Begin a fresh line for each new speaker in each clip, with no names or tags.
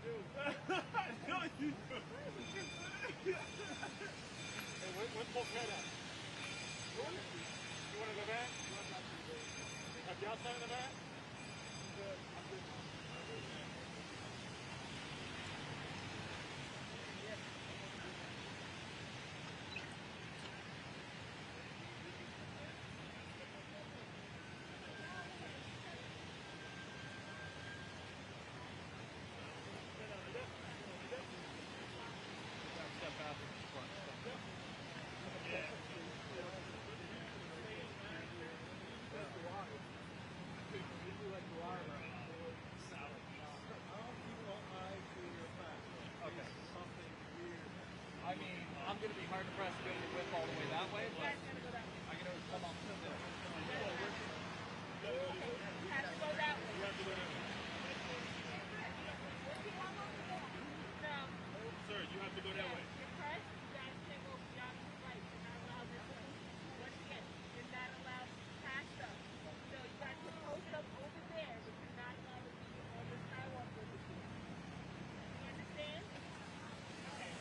do. No, you do. Hey, where's Bulkhead at? You want to go back? Have y'all signed the back?
I mean, I'm going to be hard to press to go to the whip all the way that way, but I can always come up to the middle.
You have to go that way.
You have to go that way.
No.
Sir, you have to go that way.
You're pressed, you guys can't go beyond the right. You're not allowed this way. Once again, you're not allowed past us. So you guys can post up over there, but you're not allowed to be on the sidewalk with us. You understand? Okay.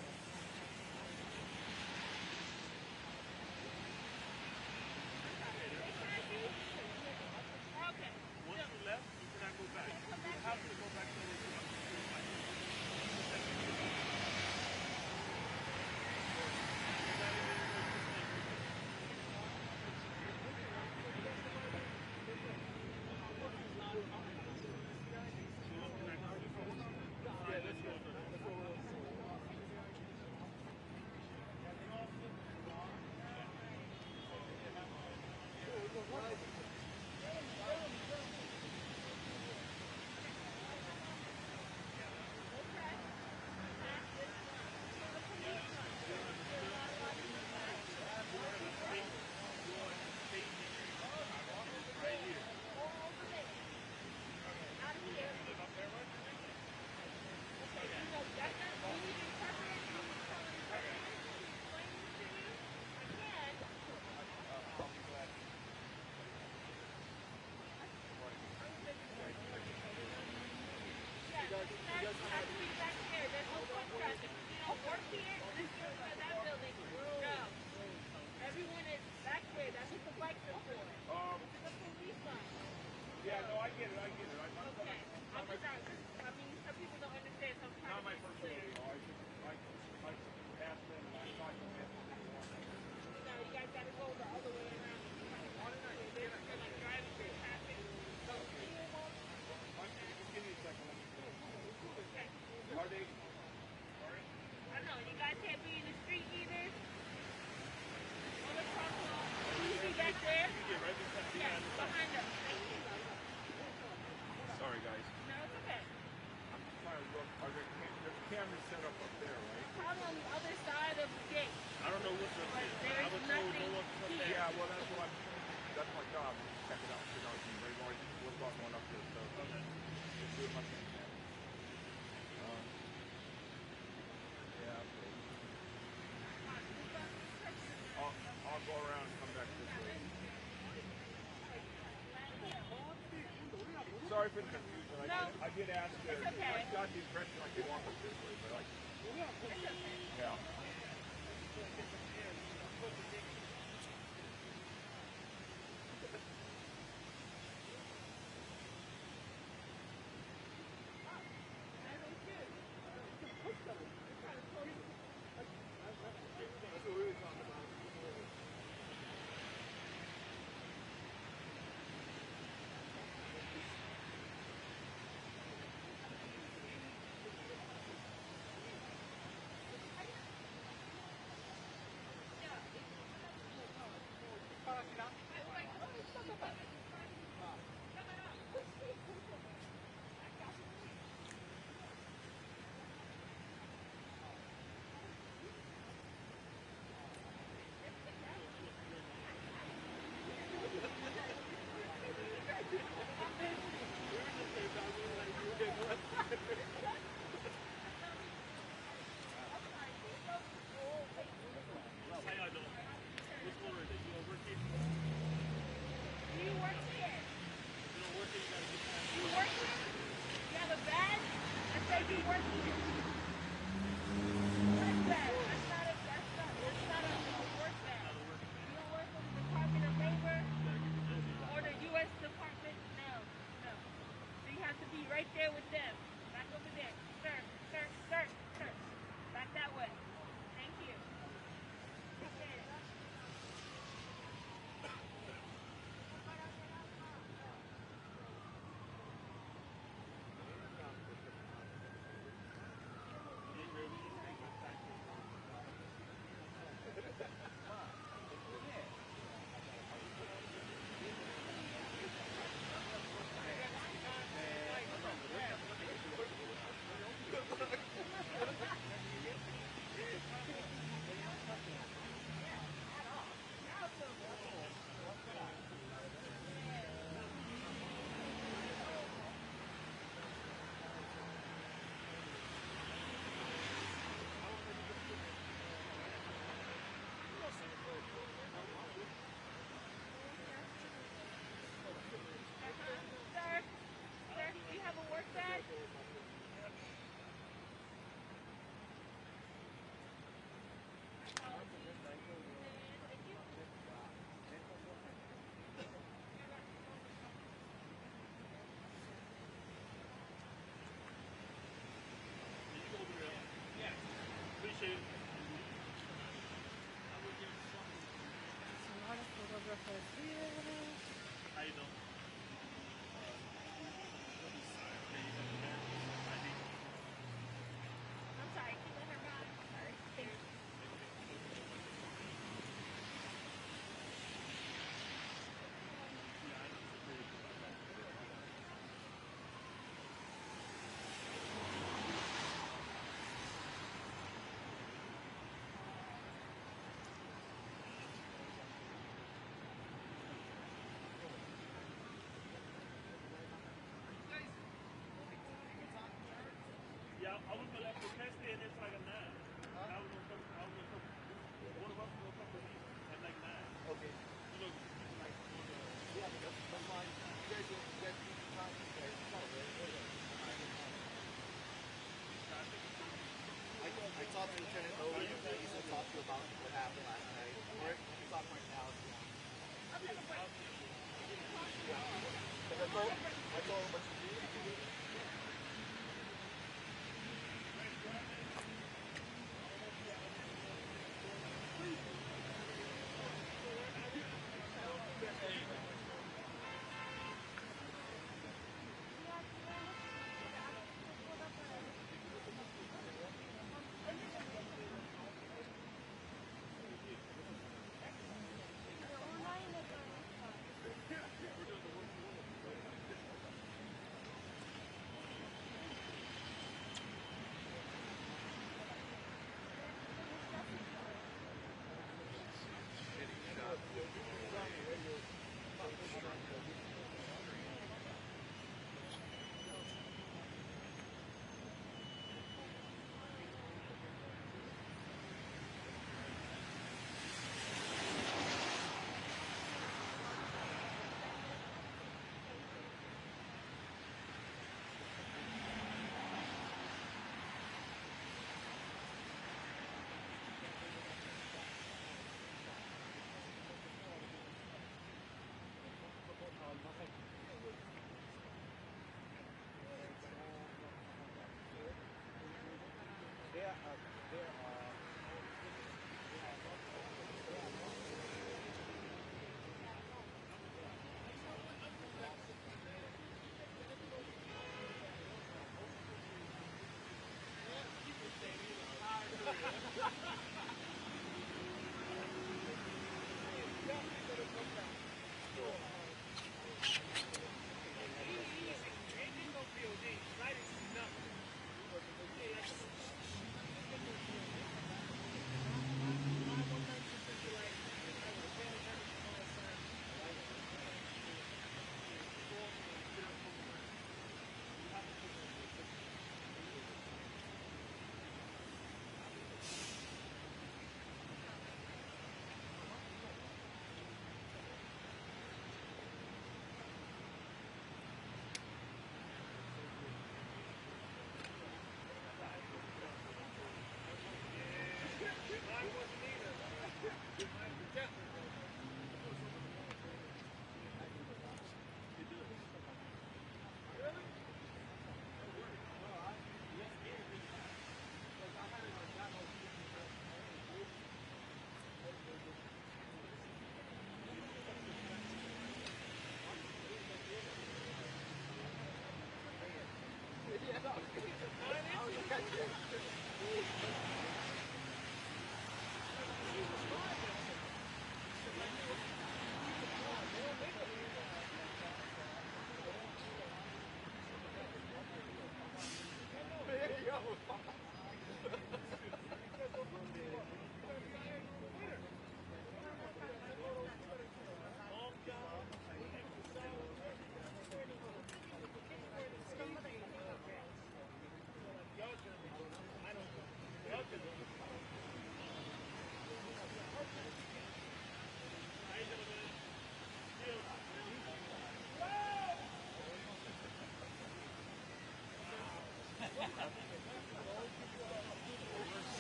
Okay.
Once you left, you cannot go back. You have to go back to the yeah, let's go.
Everyone is back there. That's what the bikes are for. This is a police line.
Yeah, no, I get it. I get it.
Okay. I'm just not, I mean, some people don't understand. So I'm trying
Not
to
my
make
first
it clear.
day. I asked them and I thought you meant
No, you guys got to go the other way around. They're like driving through traffic. So,
give me a second.
okay.
Are they? Sorry?
I don't know. You guys can't be in the street either. On the crosswalk. Can you be back there?
Yeah, right beside you.
Yeah, behind us. Thank you.
Sorry, guys.
No, it's okay.
I'm just trying to look. Are there cameras set up there, right?
Probably on the other side of the gate.
I don't know what's up
But
there.
there's
I was told
nothing
no one's up
here.
there. Yeah, well, that's my job. Check it out. You know, we're going up there. So, just doing my thing. Yeah. I'll go around and come back this way. Sorry for the confusion. I did ask.
It's okay.
I got the impression I could walk up this way, but
It's okay.
yeah. That's what we were talking about.
working it. Work bag. It's not a work bag. You don't work for the Department of Labor or the U.S. Department. No. So you have to be right there with them. Back over there. Sir. Back that way. Thank you. Okay. Sir, do you have a work bag?
Appreciate it. How you doing?
I'm sorry, can you let her ride? Sorry. Thank you.
Yeah, I was gonna we can't stay in there till like a 9. I was gonna come. One of us will come with me at like 9.
Okay.
You know, like
Yeah, that's fine. You guys get time. Okay. I talked to Lieutenant Owen. He's going to talk to you about what happened last night. We're talking right now.
I'll take a break.
I told him what you do.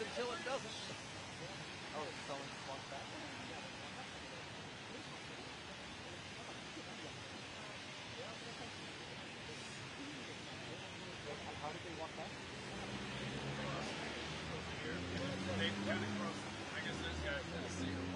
Until it doesn't. Oh, someone wants that. How did they want that?
I guess this guy's gonna see him.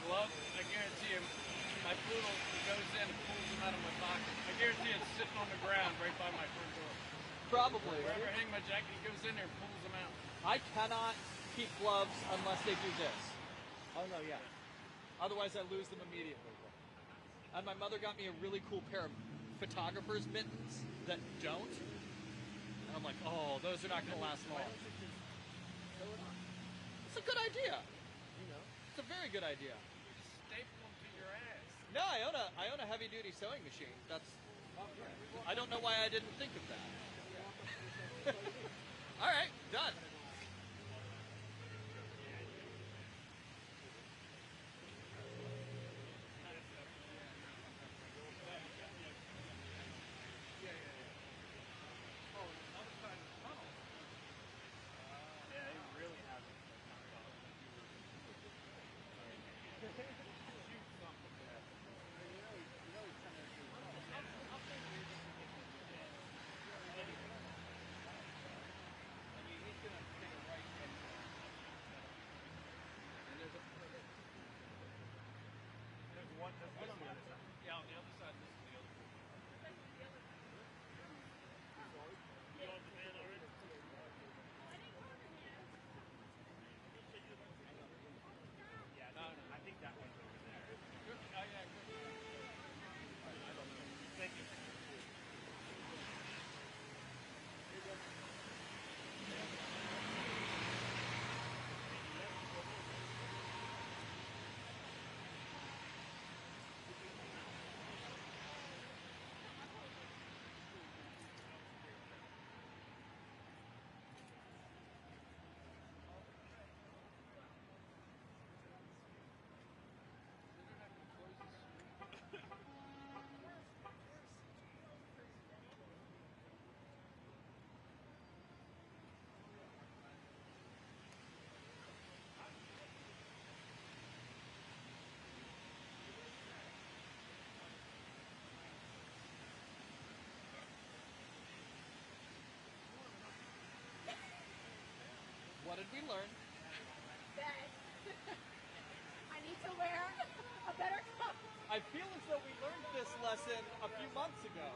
glove, I guarantee you, my poodle goes in and pulls them out of my pocket. I guarantee it's sitting on the ground right by my front door.
Probably.
Wherever I hang my jacket, he goes in there and pulls them out.
I cannot keep gloves unless they do this.
Oh, no, yeah.
Otherwise, I lose them immediately. And my mother got me a really cool pair of photographer's mittens that don't. And I'm like, oh, those are not going to last long. It's a good idea.
You know.
It's a very good idea.
Staple them to your ass.
No, I own a heavy-duty sewing machine. I don't know why I didn't think of that. All right, done. What did we learn?
That I need to wear a better coat.
I feel as though we learned this lesson a few months ago,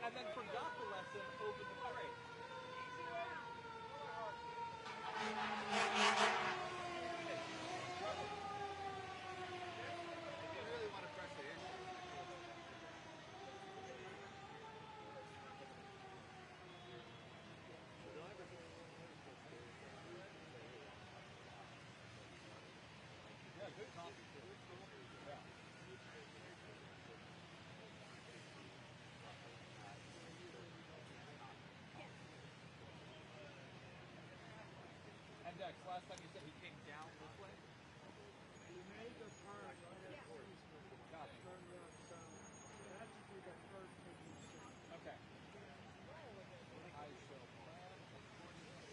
and then forgot the lesson over the break.
If you really want to press the issue.
Yeah, good coffee too. Yeah. And Dex, last time you said he came down this way?
You made the turn right at policeman.
Got it.
Turn left south. That should be the first thing you see.
Okay. I shall plan accordingly.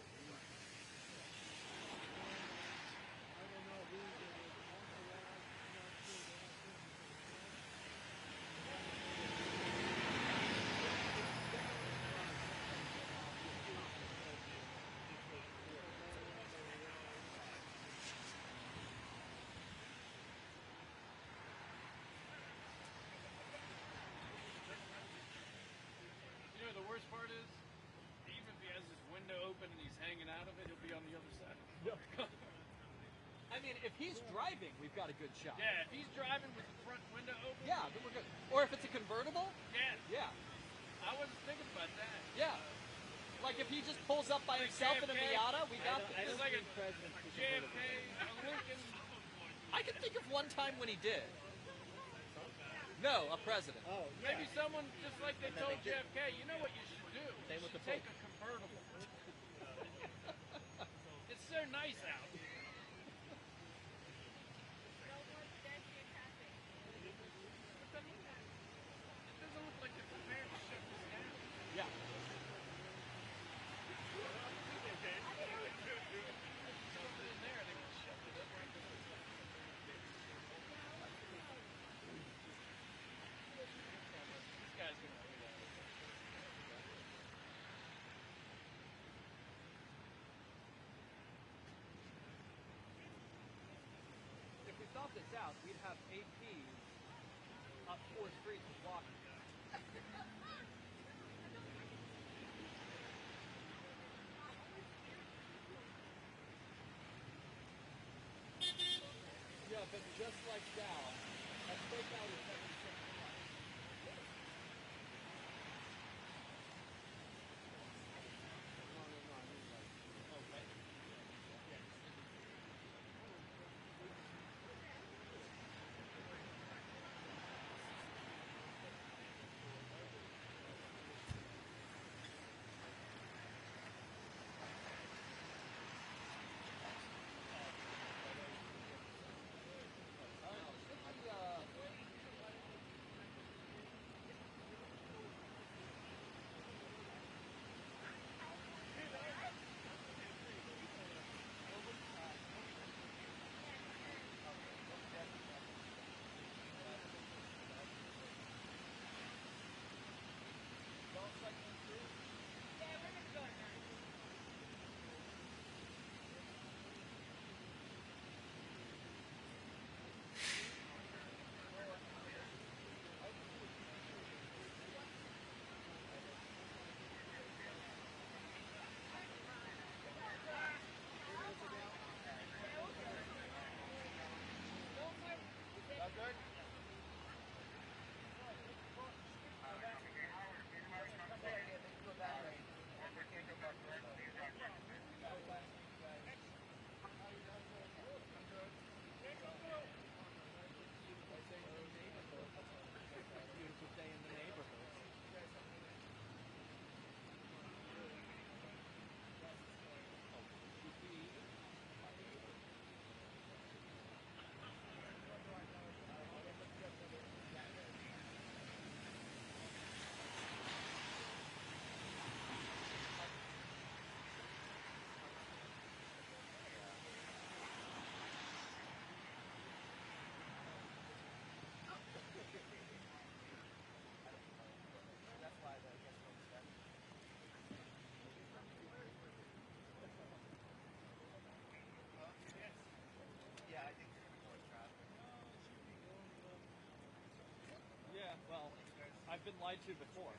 I don't know who it is. I'm not sure that I think
You know, the worst part is, even if he has his window open and he's hanging out of it, he'll be on the other side.
I mean, if he's driving, we've got a good shot.
Yeah, if he's driving with the front window open.
Yeah, then we're good. Or if it's a convertible,
Yeah,
yeah.
I wasn't thinking about that.
Yeah. Like if he just pulls up by himself in a
JFK.
Miata, we got this.
It's like a JFK, a Lincoln.
I can think of one time when he did. No, a president.
Oh,
Maybe someone, just like they told JFK, you know what you should do?
Same with
You
the
should take
Pope.
a convertible. It's so nice out.
No more pedestrian traffic.
It doesn't look like they're prepared to shut this down.
Yeah.
Something in there, they would shut it up right there. This guy's gonna do that.
If we stopped it south, we'd have APs up 4 streets blocking. Yeah, but just like that, a stakeout is 76 bucks. Okay. lied to before.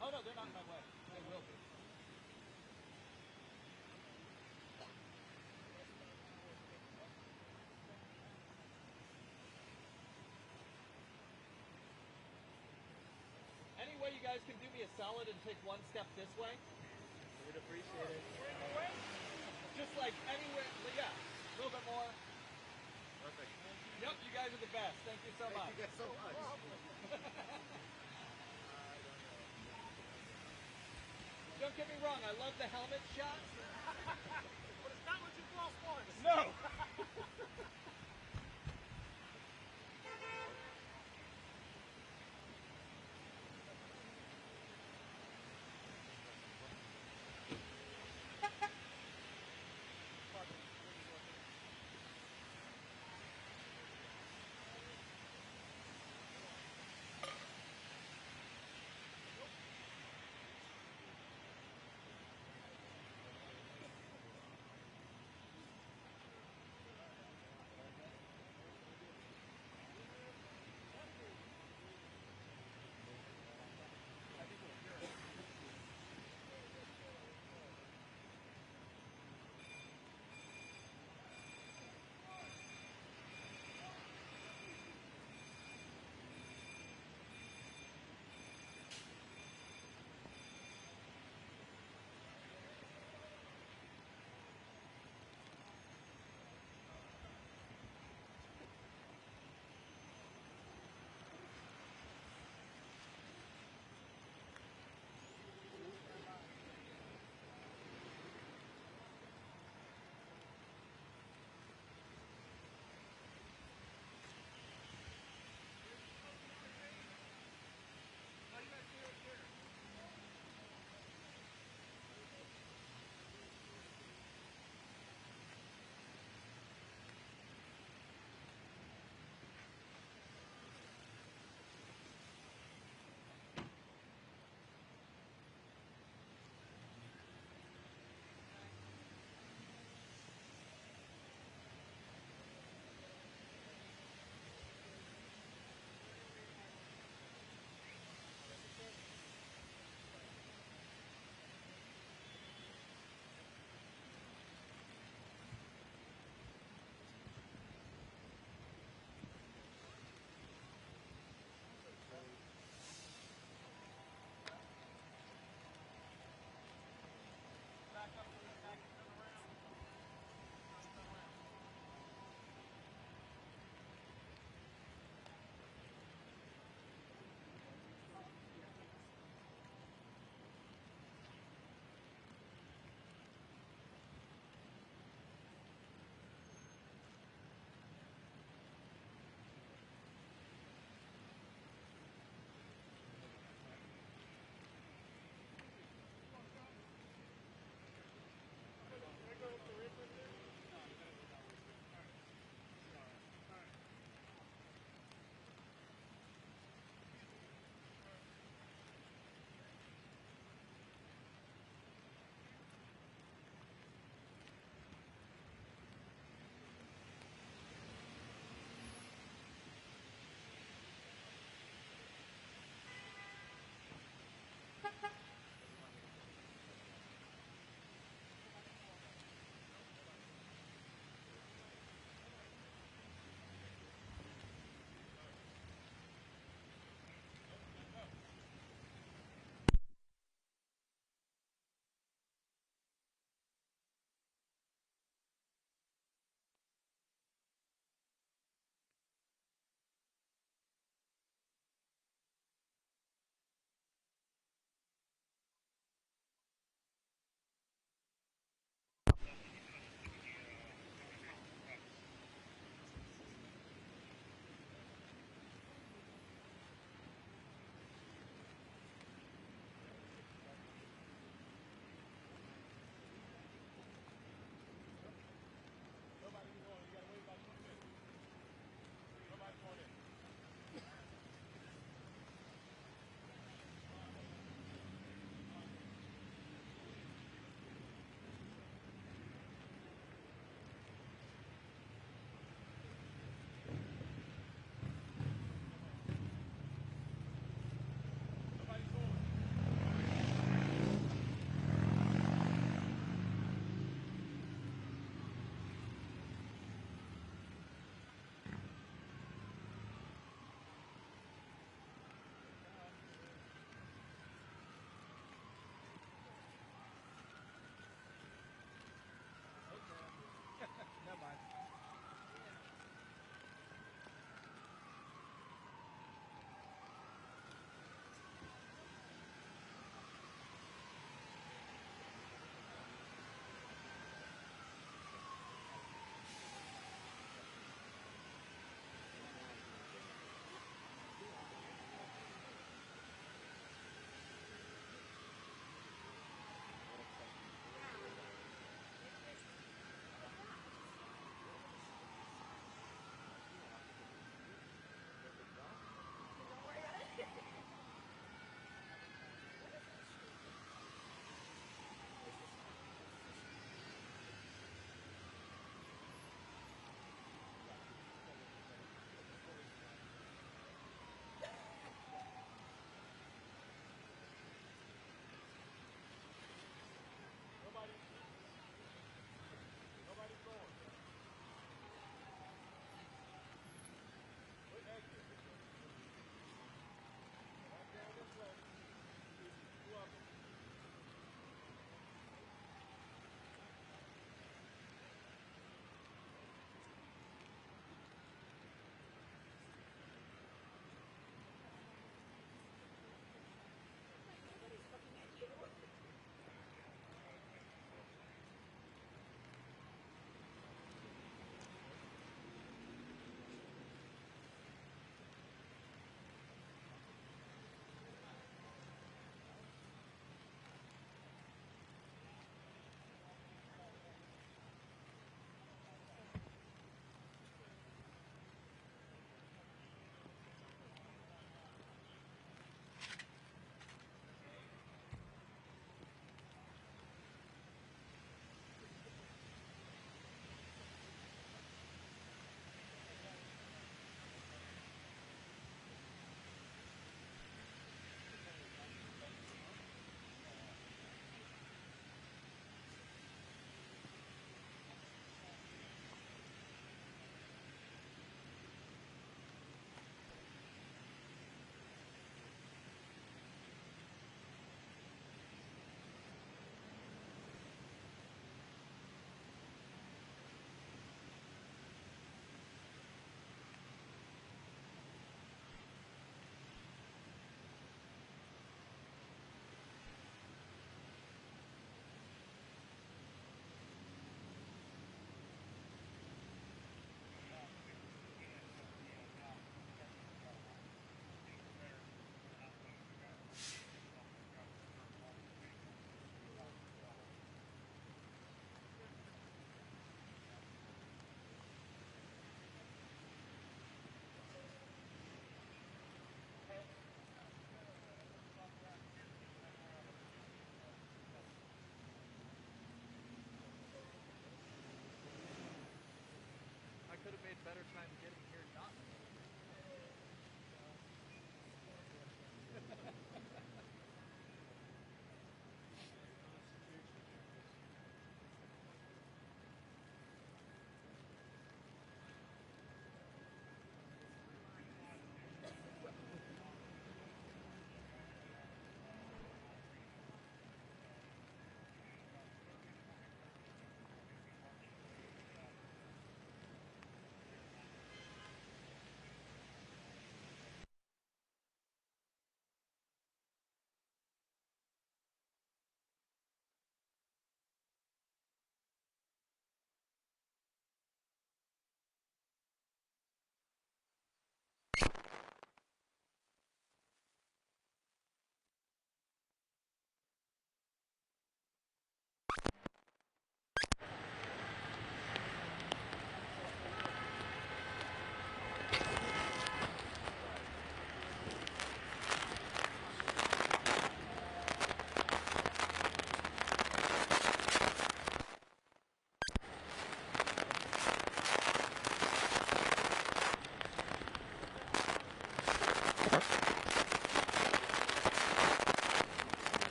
Oh, no, they're not in my way. They will be. Any way you guys can do me a solid and take one step this way?
We'd appreciate it.
Just like anywhere, yeah, a little bit more.
Perfect.
Yep, you guys are the best. Thank you so much.
Thank you guys so much.
Don't get me wrong, I love the helmet shot.
But it's not what you lost once.
No!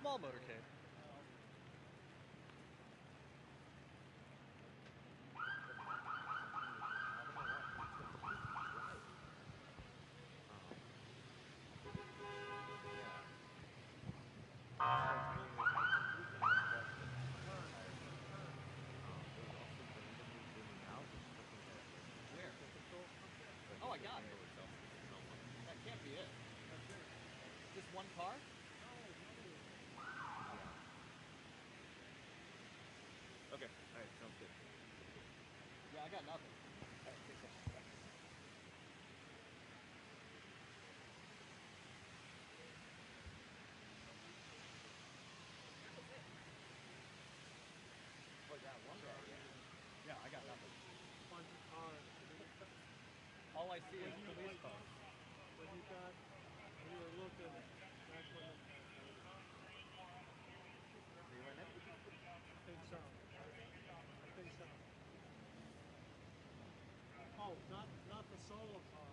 small motorcade. Where? Oh, I got it. That can't be it. Just one car?
Okay, alright, sounds good.
Yeah, I got nothing.
Oh, yeah, one guy, yeah.
Yeah, I got nothing.
Bunch of cars.
All I see is police cars.
When you were looking, that's when
They went in?
I think so. I think so. Oh, not the solo car.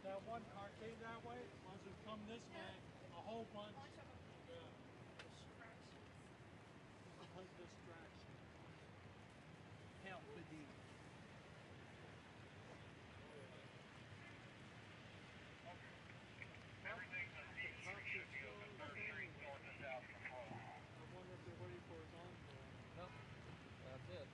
That one car came that way. Once we come this way, a whole bunch. Yeah. A distraction.
Help the D.
I wonder if they're waiting for his encore.
Nope. That's it.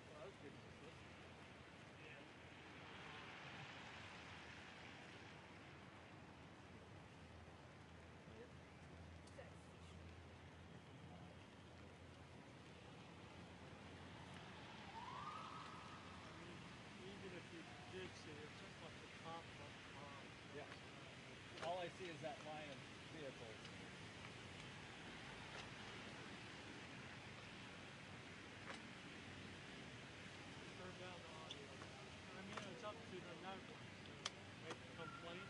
Well, that was good.
Even if you did see it, it's just like the top of the car.
Yeah. All I see is that line of vehicles.
Turn down the audio. I mean, it's up to the network to make a complaint.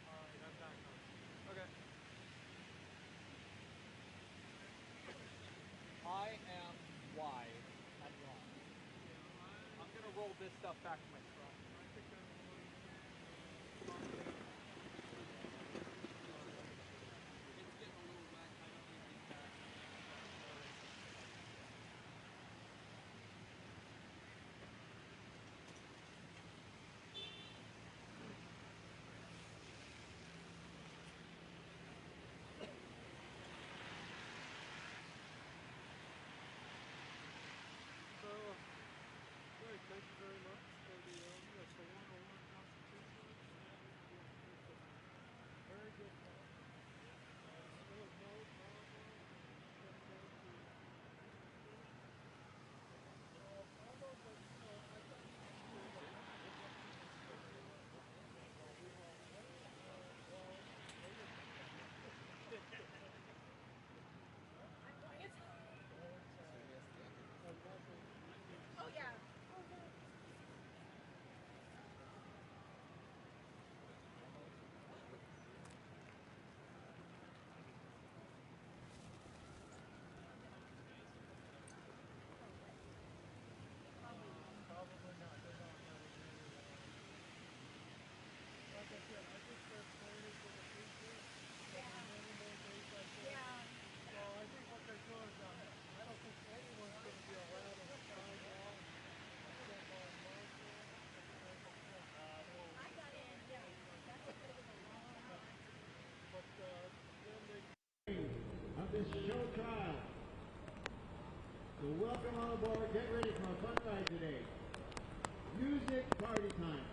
Alright, I'm back on.
Okay. I am wide. I'm wrong. I'm gonna roll this stuff back to my truck.
I think I'm
It's getting a little wet. I don't need these back.
So, great, thank you very much for the, that's the 101 Constitution. Very good talk. Still no problem.
Oh yeah.
Probably not. They're not having any, like I said, I think they're planning for the future. Many more days like this.
Yeah.
So I think what they're doing is, I don't think anyone's going to be allowed to sign off except on marshal.
I got in, yeah. That's a bit of a long time.
But then they
Of this show trial. So welcome on board. Get ready for a fun ride today. Music party time.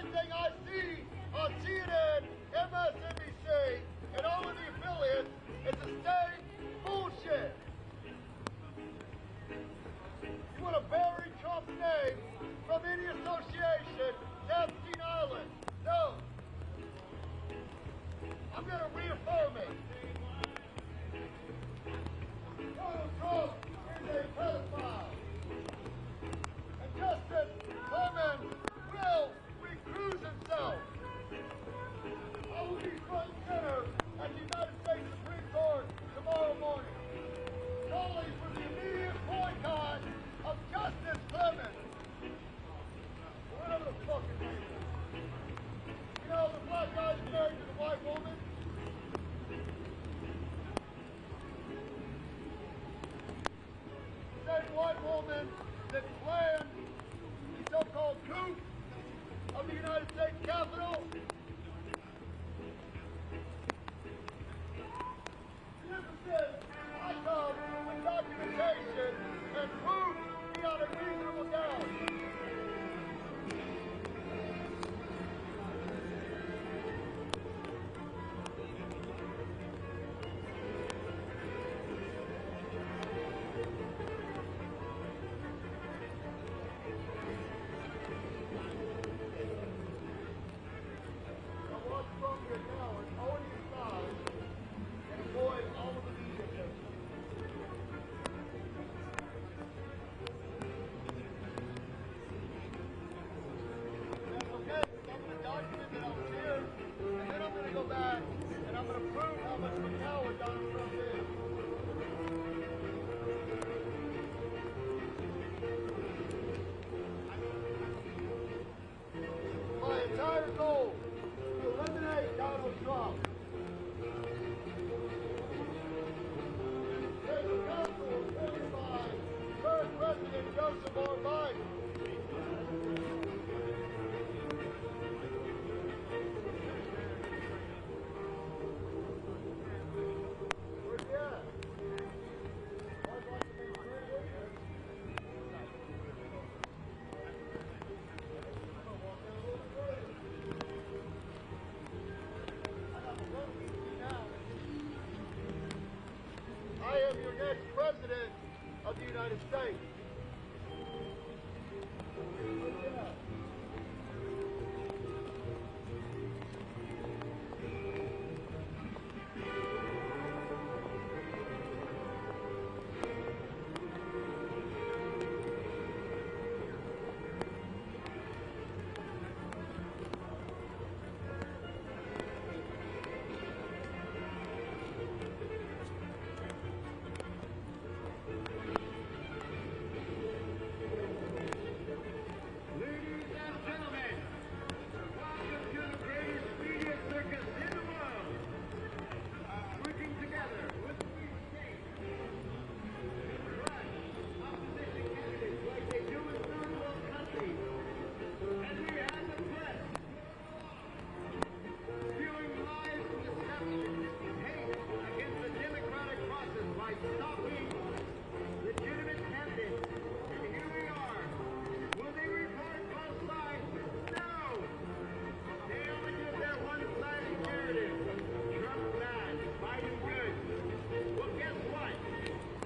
everything I see on CNN, MSNBC, and all of the affiliates is the same bullshit. You want to bury Trump's name from any association to Epstein Island? No. I'm going to reaffirm it. Donald Trump is a pedophile. And Justice Clement will recuse himself. I will be front and center at the United States Supreme Court tomorrow morning, calling for the immediate boycott of Justice Clement. Whatever the fuck his name is. You know, the black guy's married to the white woman. The same white woman that planned the so-called coup of the United States Capitol. I come with documentation and proof beyond a reasonable doubt. I watch from your now and own your side and avoid all of the media coverage. That's okay, because I'm going to document that I was here, and then I'm going to go back and I'm going to prove how much of a coward Donald Trump is. My entire goal is to eliminate Donald Trump. There's a council appointed by current President Joseph R. Biden. Where's he at? I'd like to make sure he is. I am your next president of the United States. Ladies and gentlemen, welcome to the greatest media circus in the world. Working together with free states to crush opposition candidates like they do in third world countries. And we have the press spewing lies and deception, hate against the democratic process by stopping legitimate candidates. And here we are. Will they report both sides? No! They only give their one-sided narrative. Trump bad, Biden good. Well, guess what?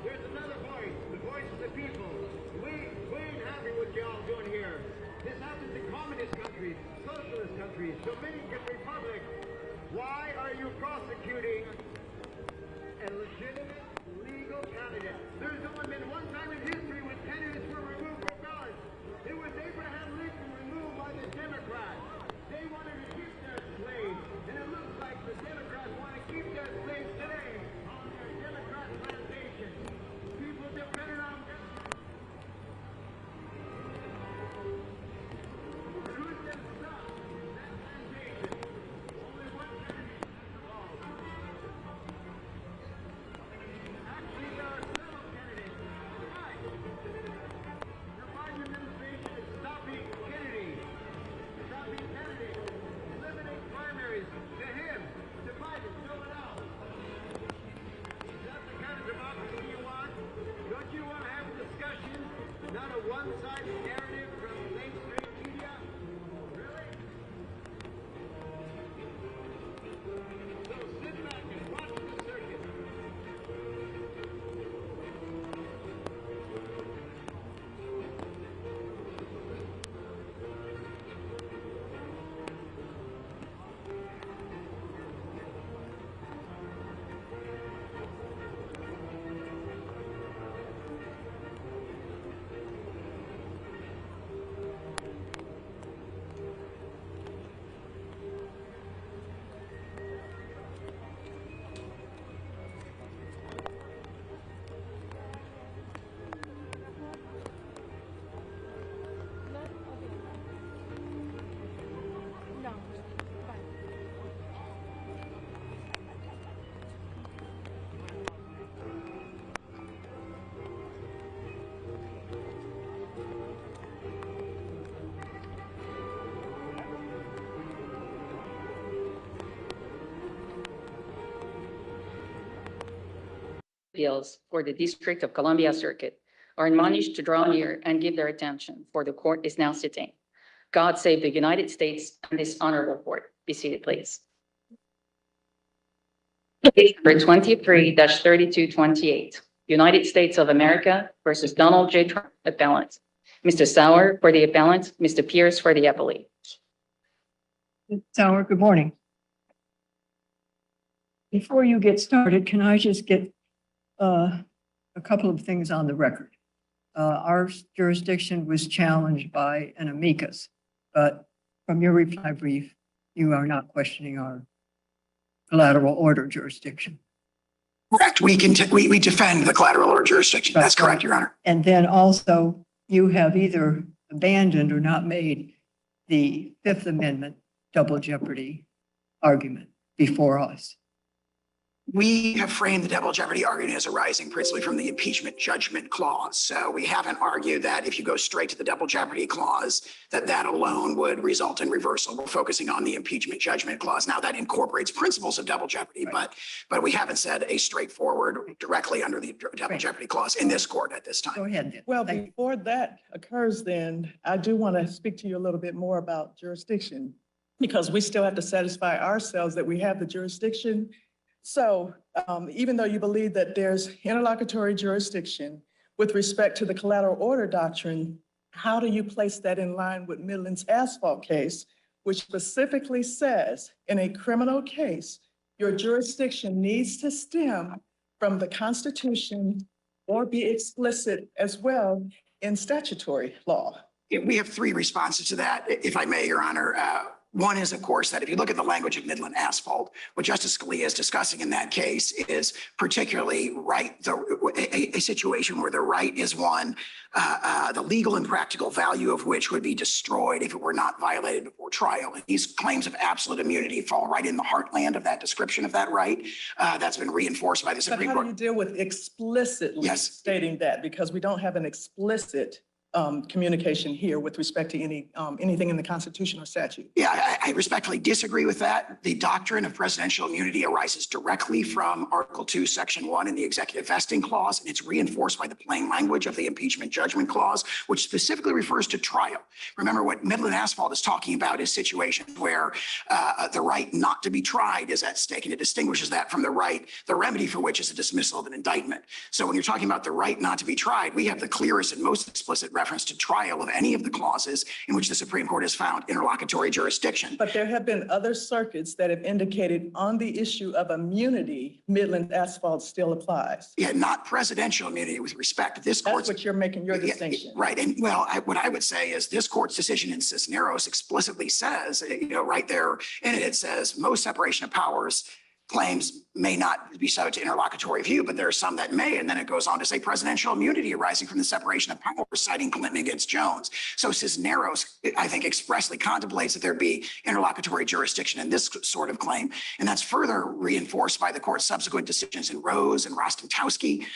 There's another voice, the voice of the people. We ain't happy with y'all doing here. This happens in communist countries, socialist countries, Dominican Republic. Why are you prosecuting a legitimate, legal candidate? There's only been one time in history when candidates were removed from ballots. It was Abraham Lincoln removed by the Democrats. They wanted to keep their slaves, and it looks like the Democrats want to keep their slaves today on their Democrat plantation. People depended on them. Truth and stuff, that plantation. Only one candidate involved. Actually, there are several candidates. Why? The Biden administration is stopping Kennedy, stopping candidates, eliminating primaries to him, to Biden, no one else. Is that the kind of democracy you want? Don't you want to have a discussion, not a one-sided narrative from mainstream media? Really?
Appeals for the District of Columbia Circuit are admonished to draw near and give their attention, for the court is now sitting. God save the United States and this honorable court. Be seated, please. Case number 23-3228, United States of America versus Donald J. Trump, appellant. Mr. Sauer for the appellant, Mr. Pierce for the appellee.
Sauer, good morning. Before you get started, can I just get a couple of things on the record? Our jurisdiction was challenged by an amicus, but from your reply brief, you are not questioning our collateral order jurisdiction.
Correct. We defend the collateral order jurisdiction. That's correct, Your Honor.
And then also, you have either abandoned or not made the Fifth Amendment double jeopardy argument before us.
We have framed the double jeopardy argument as arising principally from the impeachment judgment clause. So we haven't argued that if you go straight to the double jeopardy clause, that alone would result in reversal. We're focusing on the impeachment judgment clause. Now that incorporates principles of double jeopardy, right, but we haven't said a straightforward directly under the double jeopardy clause in this court at this time.
Go ahead, then.
Well, before that occurs, then I do want to speak to you a little bit more about jurisdiction, because we still have to satisfy ourselves that we have the jurisdiction. So even though you believe that there's interlocutory jurisdiction with respect to the collateral order doctrine, how do you place that in line with Midland's asphalt case, which specifically says in a criminal case, your jurisdiction needs to stem from the Constitution or be explicit as well in statutory law?
We have three responses to that, if I may, Your Honor. One is, of course, that if you look at the language of Midland asphalt, what Justice Scalia is discussing in that case is particularly a situation where the right is one, the legal and practical value of which would be destroyed if it were not violated before trial. And these claims of absolute immunity fall right in the heartland of that description of that right. That's been reinforced by the Supreme Court.
But how do you deal with explicitly stating that? Because we don't have an explicit communication here with respect to anything in the Constitution or statute.
Yeah, I respectfully disagree with that. The doctrine of presidential immunity arises directly from Article 2, Section 1 in the Executive Vesting Clause, and it's reinforced by the plain language of the Impeachment Judgment Clause, which specifically refers to trial. Remember, what Midland asphalt is talking about is situations where the right not to be tried is at stake, and it distinguishes that from the right, the remedy for which is a dismissal of an indictment. So when you're talking about the right not to be tried, we have the clearest and most explicit reference to trial of any of the clauses in which the Supreme Court has found interlocutory jurisdiction.
But there have been other circuits that have indicated on the issue of immunity, Midland asphalt still applies.
Yeah, not presidential immunity with respect. This court's,
that's what you're making your distinction.
Right. And well, what I would say is this court's decision in Cisneros explicitly says, right there in it, it says most separation of powers claims may not be subject to interlocutory view, but there are some that may. And then it goes on to say presidential immunity arising from the separation of powers, citing Clinton against Jones. So Cisneros, I think, expressly contemplates that there be interlocutory jurisdiction in this sort of claim. And that's further reinforced by the court's subsequent decisions in Rose and Rostentowski,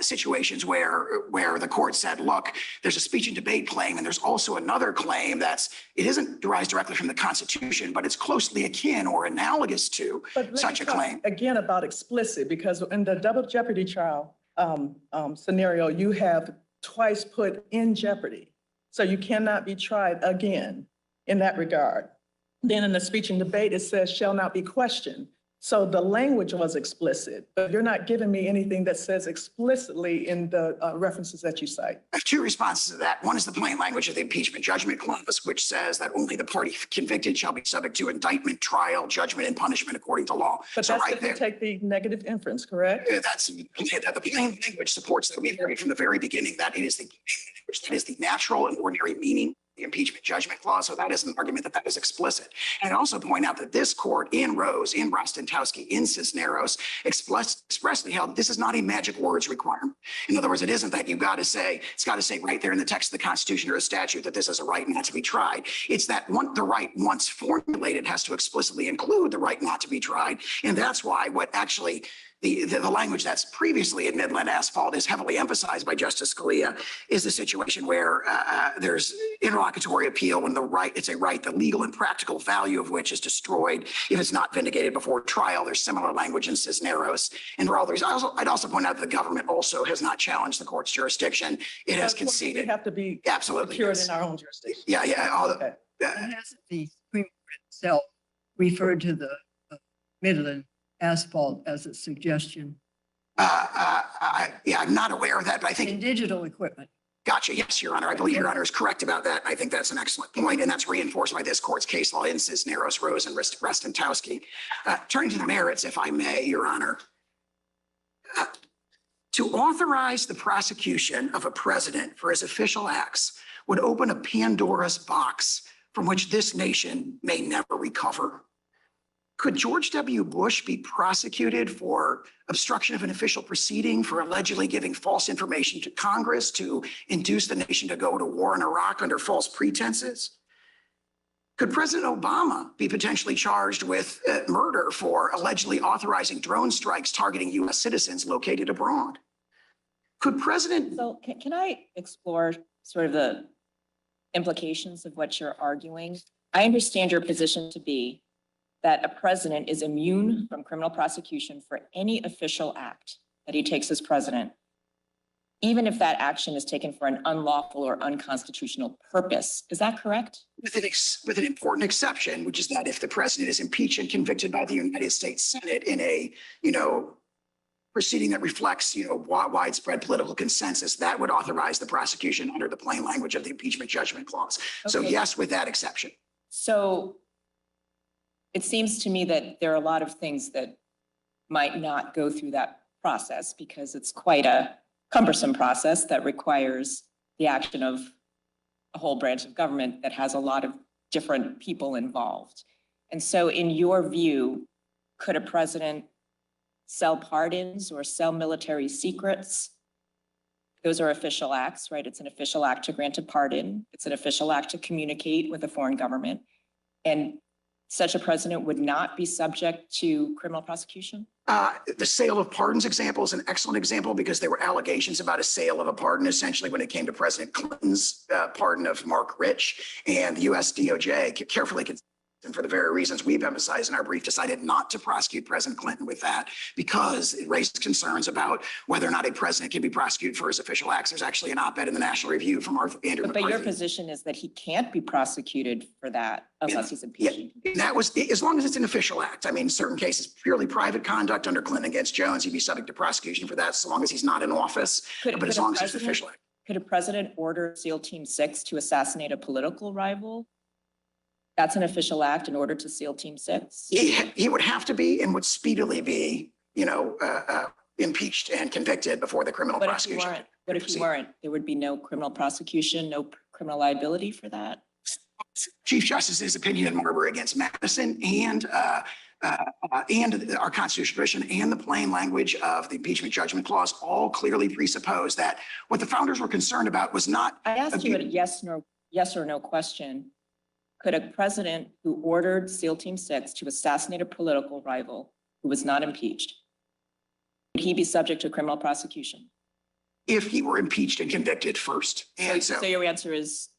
situations where the court said, look, there's a speech and debate claim, and there's also another claim it isn't derived directly from the Constitution, but it's closely akin or analogous to such a claim.
Again, about explicit, because in the double jeopardy trial scenario, you have twice put in jeopardy. So you cannot be tried again in that regard. Then in the speech and debate, it says shall not be questioned. So the language was explicit, but you're not giving me anything that says explicitly in the references that you cite.
I have two responses to that. One is the plain language of the impeachment judgment clause, which says that only the party convicted shall be subject to indictment, trial, judgment, and punishment according to law.
But so that's if you take the negative inference, correct?
That's the plain language supports that. We've argued from the very beginning that it is the natural and ordinary meaning. The impeachment judgment clause. So that is an argument that is explicit. And I also point out that this court in Rose, in Rostentowski, in Cisneros expressly held this is not a magic words requirement. In other words, it isn't that it's got to say right there in the text of the Constitution or a statute that this is a right not to be tried. It's that the right once formulated has to explicitly include the right not to be tried. And that's why what actually the language that's previously in Midland Asphalt is heavily emphasized by Justice Scalia is the situation where there's interlocutory appeal when it's a right, the legal and practical value of which is destroyed if it's not vindicated before trial. There's similar language in Cisneros and others. I'd also point out that the government also has not challenged the court's jurisdiction. It has conceded.
We have to be
Absolutely.
secured
Yes.
in our own jurisdiction.
Yeah, yeah.
Okay.
And hasn't the Supreme Court itself referred to the Midland Asphalt as a suggestion?
I'm not aware of that, but I think.
In digital equipment.
Gotcha. Yes, Your Honor. I believe Your Honor is correct about that. I think that's an excellent point, and that's reinforced by this court's case law in Cisneros, Rose, and Restentowski. Turning to the merits, if I may, Your Honor. To authorize the prosecution of a president for his official acts would open a Pandora's box from which this nation may never recover. Could George W. Bush be prosecuted for obstruction of an official proceeding for allegedly giving false information to Congress to induce the nation to go to war in Iraq under false pretenses? Could President Obama be potentially charged with murder for allegedly authorizing drone strikes targeting U.S. citizens located abroad? Could President...
So can I explore sort of the implications of what you're arguing? I understand your position to be that a president is immune from criminal prosecution for any official act that he takes as president, even if that action is taken for an unlawful or unconstitutional purpose. Is that correct?
With an important exception, which is that if the president is impeached and convicted by the United States Senate in a, proceeding that reflects, widespread political consensus, that would authorize the prosecution under the plain language of the impeachment judgment clause. Okay. So yes, with that exception.
So it seems to me that there are a lot of things that might not go through that process because it's quite a cumbersome process that requires the action of a whole branch of government that has a lot of different people involved. And so in your view, could a president sell pardons or sell military secrets? Those are official acts, right? It's an official act to grant a pardon. It's an official act to communicate with a foreign government. And such a president would not be subject to criminal prosecution?
The sale of pardons example is an excellent example because there were allegations about a sale of a pardon essentially when it came to President Clinton's pardon of Mark Rich, and the US DOJ carefully considered, and for the very reasons we've emphasized in our brief, decided not to prosecute President Clinton with that because it raised concerns about whether or not a president can be prosecuted for his official acts. There's actually an op-ed in the National Review from Andrew McCarthy.
But your position is that he can't be prosecuted for that unless he's impeached.
Yeah, that was, as long as it's an official act. I mean, certain cases, purely private conduct under Clinton against Jones, he'd be subject to prosecution for that so long as he's not in office. But as long as it's an official act.
Could a president order SEAL Team 6 to assassinate a political rival? That's an official act in order to SEAL Team 6?
He would have to be and would speedily be, impeached and convicted before the criminal prosecution.
What if he weren't? There would be no criminal prosecution, no criminal liability for that?
Chief Justice's opinion in Marbury against Madison and our constitutional tradition and the plain language of the impeachment judgment clause all clearly presuppose that what the founders were concerned about was not.
I asked you a yes or no question. Could a president who ordered SEAL Team 6 to assassinate a political rival who was not impeached, would he be subject to criminal prosecution?
If he were impeached and convicted first. And
so your answer is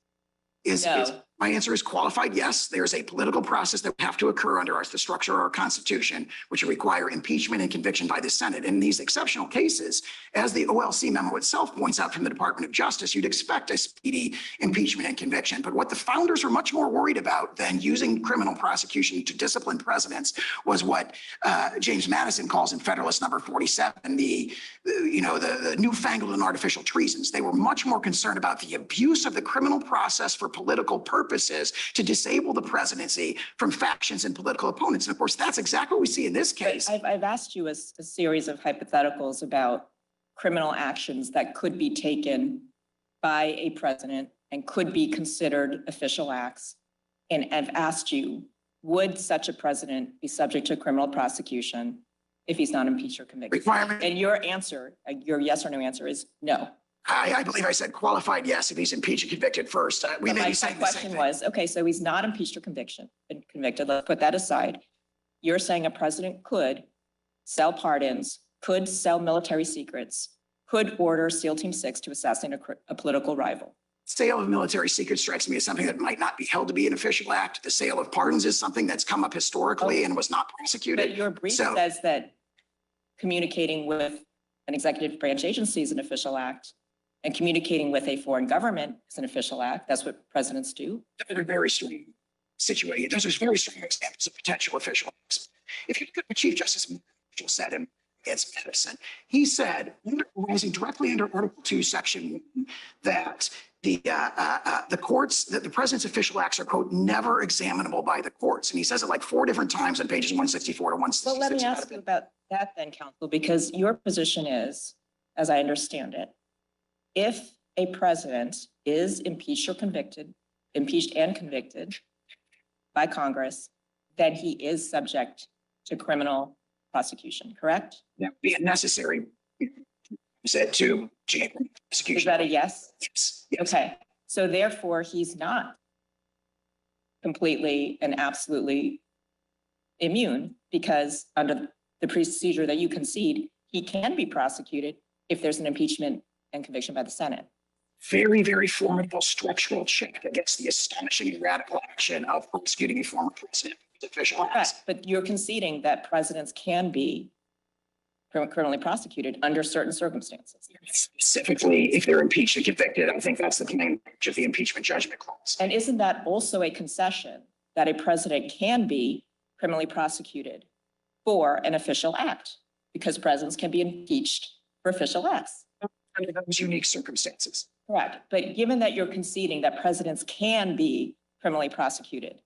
no.
My answer is qualified yes. There's a political process that would have to occur under the structure of our Constitution, which would require impeachment and conviction by the Senate. In these exceptional cases, as the OLC memo itself points out from the Department of Justice, you'd expect a speedy impeachment and conviction. But what the founders were much more worried about than using criminal prosecution to discipline presidents was what James Madison calls in Federalist number 47, the newfangled and artificial treasons. They were much more concerned about the abuse of the criminal process for political purposes to disable the presidency from factions and political opponents. And of course, that's exactly what we see in this case.
I've asked you a series of hypotheticals about criminal actions that could be taken by a president and could be considered official acts. And I've asked you, would such a president be subject to criminal prosecution if he's not impeached or convicted? And your answer, your yes or no answer is no.
I believe I said qualified yes if he's impeached and convicted first. We may be saying the same thing.
My question was, okay, so he's not impeached or convicted. Let's put that aside. You're saying a president could sell pardons could sell military secrets, could order SEAL Team 6 to assassinate a political rival.
Sale of military secrets strikes me as something that might not be held to be an official act. The sale of pardons is something that's come up historically and was not prosecuted.
But your brief
So-
says that communicating with an executive branch agency is an official act, and communicating with a foreign government is an official act. That's what presidents do.
They're very strong situation. Those are very strong examples of potential official acts. If you look at what Chief Justice Mitchell said against Madison, he said, rising directly under Article 2, Section 1, that the courts, that the president's official acts are, quote, never examinable by the courts. And he says it like 4 different times on pages 164 to 166.
Well, let me ask you about that then, counsel, because your position is, as I understand it, if a president is impeached or convicted, impeached and convicted by Congress, then he is subject to criminal prosecution, correct?
That would be a necessary, said to prosecution.
Is that a yes?
Yes. Yes.
Okay, so therefore he's not completely and absolutely immune, because under the procedure that you concede, he can be prosecuted if there's an impeachment and conviction by the Senate.
Very, very formidable structural check against the astonishing radical action of prosecuting a former president with official acts.
Correct, but you're conceding that presidents can be criminally prosecuted under certain circumstances.
Specifically, if they're impeached and convicted, I think that's the main branch of the impeachment judgment clause.
And isn't that also a concession that a president can be criminally prosecuted for an official act? Because presidents can be impeached for official acts.
Under those unique circumstances.
Correct. But given that you're conceding that presidents can be criminally prosecuted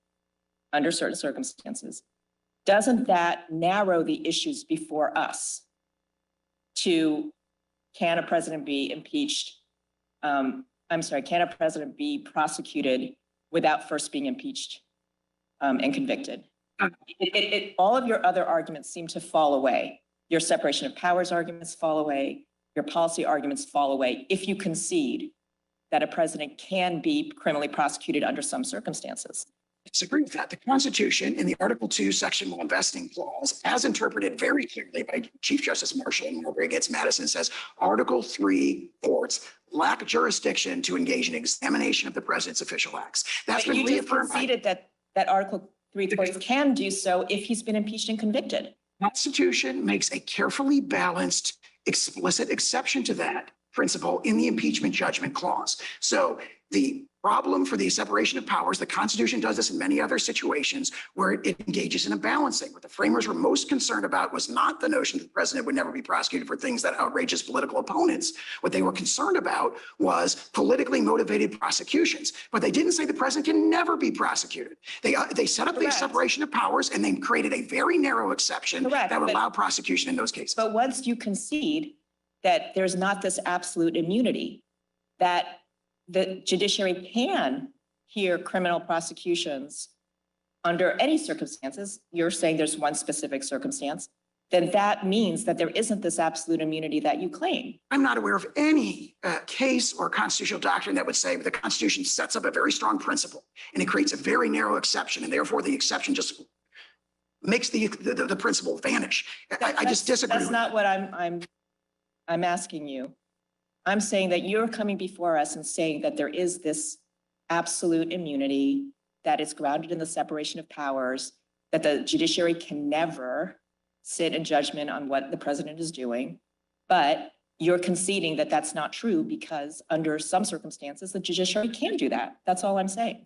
under certain circumstances, doesn't that narrow the issues before us to, can a president be impeached? Can a president be prosecuted without first being impeached and convicted? All of your other arguments seem to fall away. Your separation of powers arguments fall away. Your policy arguments fall away if you concede that a president can be criminally prosecuted under some circumstances.
I disagree with that. The Constitution in the Article 2, Section 1 vesting clause, as interpreted very clearly by Chief Justice Marshall and Marbury against Madison, says Article 3 courts lack jurisdiction to engage in examination of the president's official acts. That's
But
been
you just
reaffirmed.
conceded that Article 3 courts can do so if he's been impeached and convicted.
The Constitution makes a carefully balanced, explicit exception to that principle in the impeachment judgment clause. So the problem for the separation of powers, the Constitution does this in many other situations where it engages in a balancing. What the framers were most concerned about was not the notion that the president would never be prosecuted for things that outrage his political opponents. What they were concerned about was politically motivated prosecutions. But they didn't say the president can never be prosecuted. They set up the
Correct.
separation of powers and they created a very narrow exception
Correct,
that would
but-
allow prosecution in those cases.
But once you concede that there's not this absolute immunity, that the judiciary can hear criminal prosecutions under any circumstances, you're saying there's one specific circumstance, then that means that there isn't this absolute immunity that you claim.
I'm not aware of any case or constitutional doctrine that would say the Constitution sets up a very strong principle and it creates a very narrow exception, and therefore the exception just makes the principle vanish. I just disagree.
That's
with
not what I'm asking you. I'm saying that you're coming before us and saying that there is this absolute immunity that is grounded in the separation of powers, that the judiciary can never sit in judgment on what the president is doing. But you're conceding that that's not true because under some circumstances, the judiciary can do that. That's all I'm saying.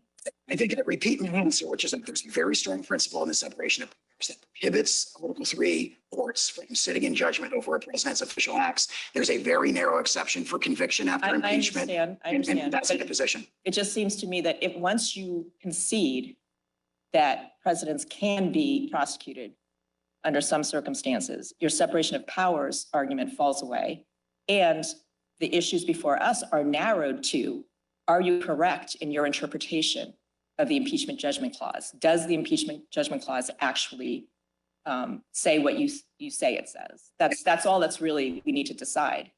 I think that repeat my answer, which is that there's a very strong principle in the separation of powers that prohibits Article 3 courts from sitting in judgment over a president's official acts. There's a very narrow exception for conviction after impeachment.
I understand.
And that's a
but
good position.
It just seems to me that if once you concede that presidents can be prosecuted under some circumstances, your separation of powers argument falls away. And the issues before us are narrowed to, are you correct in your interpretation of the impeachment judgment clause? Does the impeachment judgment clause actually say what you say it says? That's all that's really we need to decide.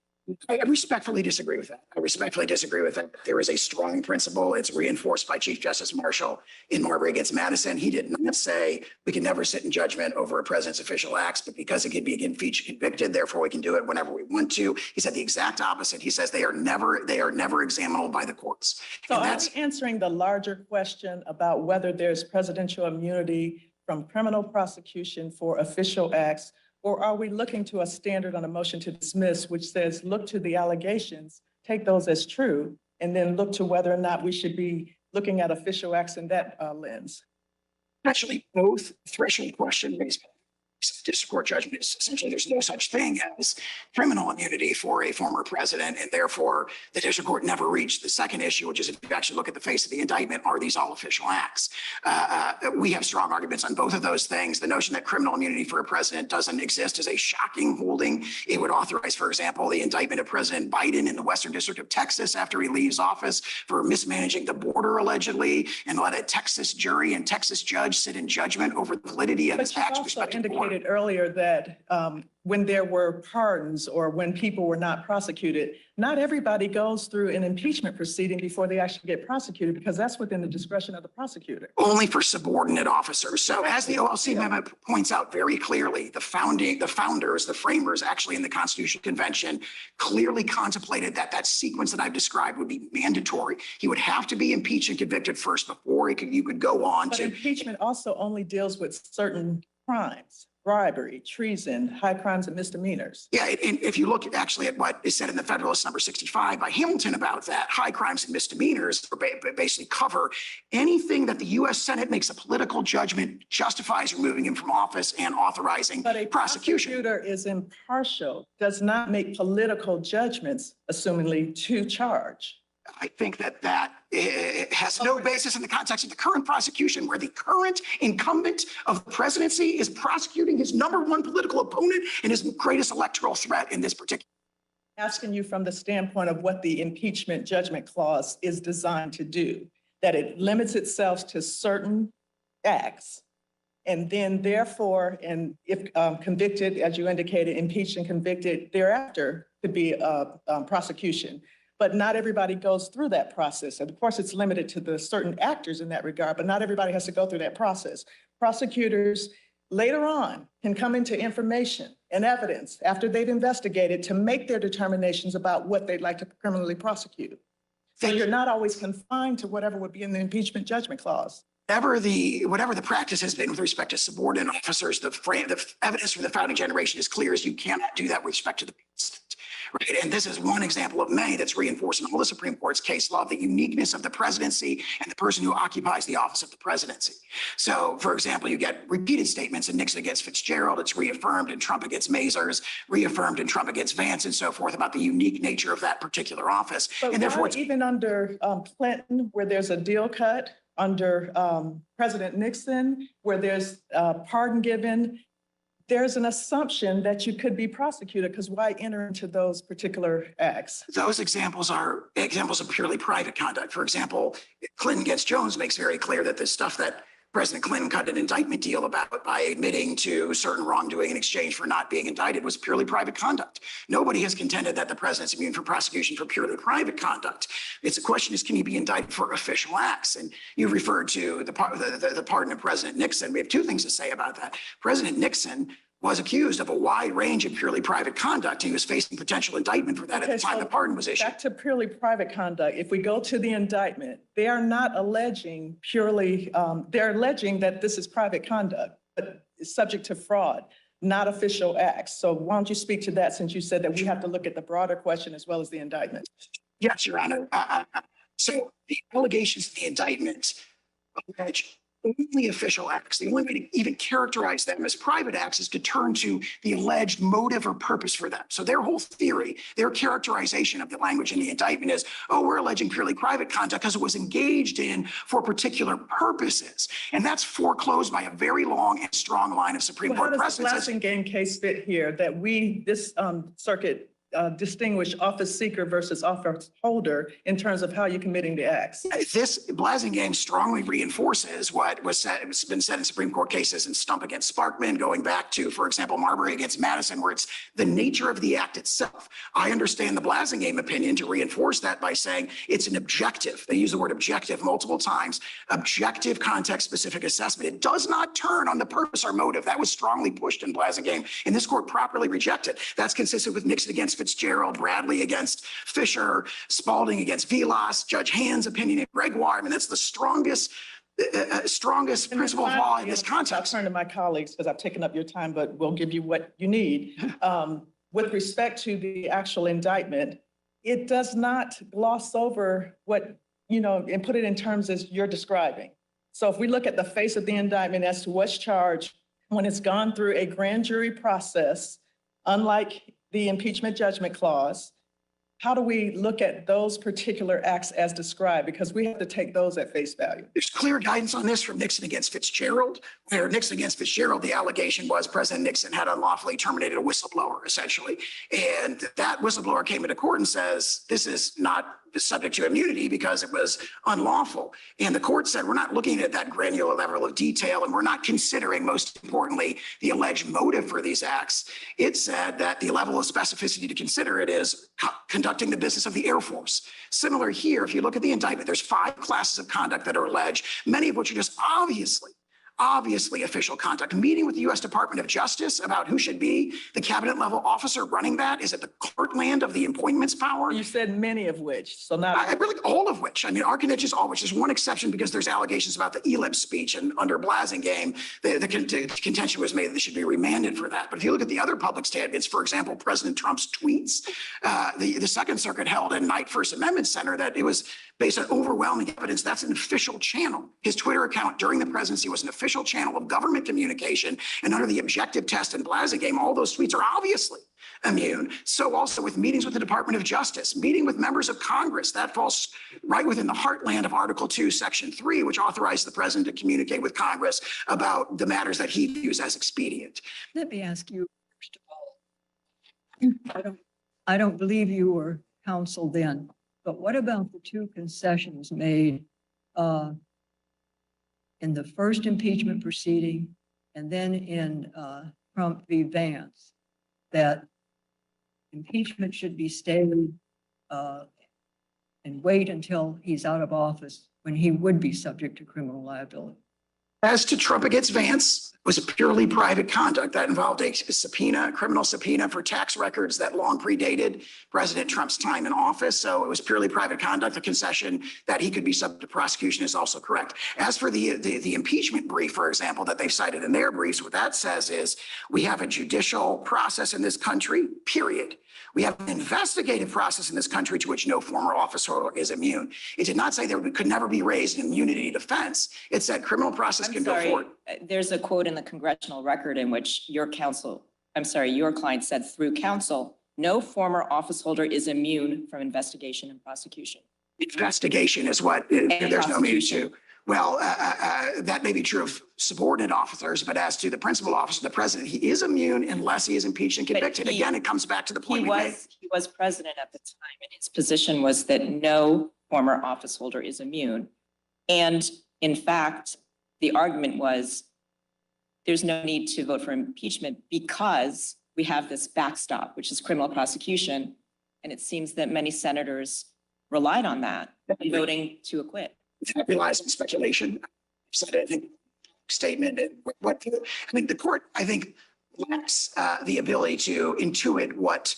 I respectfully disagree with that. I respectfully disagree with that. There is a strong principle. It's reinforced by Chief Justice Marshall in Marbury against Madison. He did not say we can never sit in judgment over a president's official acts, but because it can be impeached, convicted, therefore we can do it whenever we want to. He said the exact opposite. He says they are never examinable by the courts.
So
And
are
that's
we answering the larger question about whether there's presidential immunity from criminal prosecution for official acts? Or are we looking to a standard on a motion to dismiss, which says, look to the allegations, take those as true, and then look to whether or not we should be looking at official acts in that lens?
actually both threshold question raised by the district court judgment is essentially there's no such thing as criminal immunity for a former president, and therefore the district court never reached the second issue, which is if you actually look at the face of the indictment, are these all official acts? We have strong arguments on both of those things. The notion that criminal immunity for a president doesn't exist is a shocking holding. It would authorize, for example, the indictment of President Biden in the Western District of Texas after he leaves office for mismanaging the border allegedly, and let a Texas jury and Texas judge sit in judgment over the validity of his
But you
acts.
also indicated earlier that when there were pardons or when people were not prosecuted, not everybody goes through an impeachment proceeding before they actually get prosecuted, because that's within the discretion of the prosecutor.
Only for subordinate officers. So as the OLC memo points out very clearly, the founders, the framers actually in the Constitutional Convention clearly contemplated that that sequence that I've described would be mandatory. He would have to be impeached and convicted first before you could go on
But
to.
impeachment also only deals with certain crimes. Bribery, treason, high crimes and misdemeanors.
Yeah, and if you look actually at what is said in the Federalist number 65 by Hamilton about that, high crimes and misdemeanors basically cover anything that the U.S. Senate makes a political judgment justifies removing him from office and authorizing
But a
prosecution.
prosecutor is impartial, does not make political judgments, assumingly, to charge.
I think that has no basis in the context of the current prosecution, where the current incumbent of the presidency is prosecuting his number one political opponent and his greatest electoral threat in this particular.
Asking you from the standpoint of what the impeachment judgment clause is designed to do, that it limits itself to certain acts. And then therefore, and if convicted, as you indicated, impeached and convicted thereafter could be prosecution. But not everybody goes through that process. And of course, it's limited to the certain actors in that regard, but not everybody has to go through that process. Prosecutors later on can come into information and evidence after they've investigated to make their determinations about what they'd like to criminally prosecute. So you're not always confined to whatever would be in the impeachment judgment clause.
Whatever the practice has been with respect to subordinate officers, the evidence from the founding generation is clear as you cannot do that with respect to the president. Right. And this is one example of many that's reinforcing all the Supreme Court's case law, the uniqueness of the presidency and the person who occupies the office of the presidency. So, for example, you get repeated statements in Nixon against Fitzgerald. It's reaffirmed in Trump against Mazars, reaffirmed in Trump against Vance, and so forth about the unique nature of that particular office.
But
and therefore,
even under Clinton, where there's a deal cut, under President Nixon, where there's pardon given, there's an assumption that you could be prosecuted, because why enter into those particular acts?
those examples are examples of purely private conduct. For example, Clinton against Jones makes very clear that the stuff that President Clinton cut an indictment deal about by admitting to certain wrongdoing in exchange for not being indicted was purely private conduct. Nobody has contended that the president's immune from prosecution for purely private conduct. It's a question is, can he be indicted for official acts? And you referred to the pardon of President Nixon. We have two things to say about that. President Nixon was accused of a wide range of purely private conduct. He was facing potential indictment for that at the time the pardon was issued.
Back to purely private conduct. If we go to the indictment, they are not alleging purely, they're alleging that this is private conduct, but it's subject to fraud, not official acts. So why don't you speak to that, since you said that we have to look at the broader question as well as the indictment?
Yes, Your Honor. So the allegations of the indictment allege only official acts. The only way to even characterize them as private acts is to turn to the alleged motive or purpose for them. So their whole theory, their characterization of the language in the indictment is, oh, we're alleging purely private conduct because it was engaged in for particular purposes. And that's foreclosed by a very long and strong line of Supreme Court precedents.
How does the Blasting Game case fit here, that this circuit distinguish office seeker versus office holder in terms of how you're committing the acts?
This Blasingame strongly reinforces what was said, it's been said in Supreme Court cases in Stump against Sparkman, going back to, for example, Marbury against Madison, where it's the nature of the act itself. I understand the Blasingame opinion to reinforce that by saying it's an objective. They use the word objective multiple times. Objective context-specific assessment. It does not turn on the purpose or motive. That was strongly pushed in Blasingame, and this court properly rejected. That's consistent with Nixon against Fitzgerald, Bradley against Fisher, Spalding against Vilas, Judge Hand's opinion in Gregoire. I mean, that's the strongest principle of law in this context.
I'll turn to my colleagues because I've taken up your time, but we'll give you what you need. With respect to the actual indictment, it does not gloss over what, and put it in terms as you're describing. So if we look at the face of the indictment as to what's charged, when it's gone through a grand jury process, unlike the impeachment judgment clause, how do we look at those particular acts as described? Because we have to take those at face value.
There's clear guidance on this from Nixon against Fitzgerald, where Nixon against Fitzgerald, the allegation was President Nixon had unlawfully terminated a whistleblower, essentially. And that whistleblower came into court and says, this is not subject to immunity because it was unlawful. And the court said, we're not looking at that granular level of detail, and we're not considering, most importantly, the alleged motive for these acts. It said that the level of specificity to consider it is conducting the business of the Air Force. Similar here, if you look at the indictment, there's 5 classes of conduct that are alleged, many of which are just obviously official conduct. Meeting with the U.S. Department of Justice about who should be the cabinet level officer running that. Is it the heartland of the appointments power?
You said many of which, so not
really all of which. I mean, Arcanich is all which. There's one exception because there's allegations about the ELIB speech, and under Blasingame, the contention was made that they should be remanded for that. But if you look at the other public statements, for example, President Trump's tweets, the Second Circuit held in Knight First Amendment Center that it was based on overwhelming evidence. That's an official channel. His Twitter account during the presidency was an official channel of government communication. And under the objective test in Blasingame, all those tweets are obviously immune. So also with meetings with the Department of Justice, meeting with members of Congress, that falls right within the heartland of Article 2, Section 3, which authorizes the president to communicate with Congress about the matters that he views as expedient.
Let me ask you, first of all, I don't believe you were counsel then, but what about the 2 concessions made in the first impeachment proceeding and then in Trump v. Vance, that impeachment should be stayed and wait until he's out of office when he would be subject to criminal liability?
As to Trump against Vance, it was a purely private conduct that involved a subpoena, a criminal subpoena for tax records that long predated President Trump's time in office. So it was purely private conduct. The concession that he could be subject to prosecution is also correct. As for the impeachment brief, for example, that they've cited in their briefs, what that says is we have a judicial process in this country, period. We have an investigative process in this country to which no former office holder is immune. It did not say there could never be raised an immunity defense. It said criminal process can go forward.
There's a quote in the congressional record in which your client said through counsel, no former office holder is immune from investigation and prosecution.
Investigation is what there's no immunity to. Well, that may be true of subordinate officers, but as to the principal officer, the president, he is immune unless he is impeached and convicted. Again, it comes back to the point we made.
He was president at the time, and his position was that no former office holder is immune. And in fact, the argument was there's no need to vote for impeachment because we have this backstop, which is criminal prosecution. And it seems that many senators relied on that, voting to acquit.
That relies on speculation. Said, I think, statement. The court, I think, lacks the ability to intuit what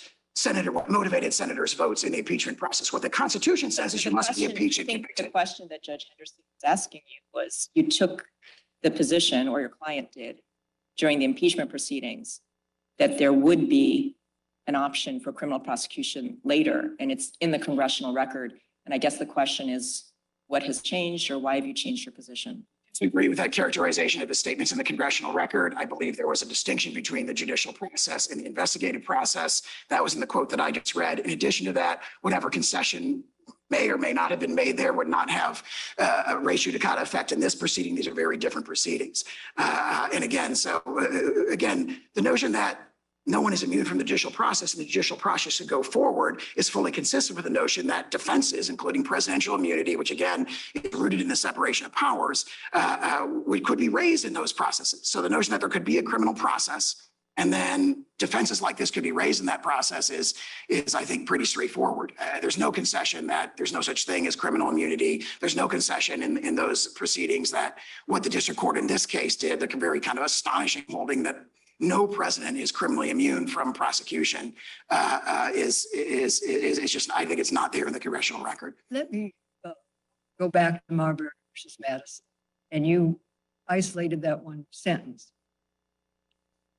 motivated senators' votes in the impeachment process. What the Constitution says is you must be impeached and convicted.
The question that Judge Henderson was asking you was, you took the position, or your client did, during the impeachment proceedings, that there would be an option for criminal prosecution later, and it's in the congressional record. And I guess the question is, what has changed, or why have you changed your position?
I agree with that characterization of the statements in the congressional record. I believe there was a distinction between the judicial process and the investigative process. That was in the quote that I just read. In addition to that, whatever concession may or may not have been made there would not have a res judicata effect in this proceeding. These are very different proceedings. And again, the notion that no one is immune from the judicial process, and the judicial process should go forward, is fully consistent with the notion that defenses, including presidential immunity, which again is rooted in the separation of powers, could be raised in those processes. So the notion that there could be a criminal process and then defenses like this could be raised in that process is I think, pretty straightforward. There's no concession that there's no such thing as criminal immunity. There's no concession in those proceedings that what the district court in this case did, the very kind of astonishing holding that no president is criminally immune from prosecution is just, I think it's not there in the congressional record.
Let me go back to Marbury versus Madison, and you isolated that one sentence.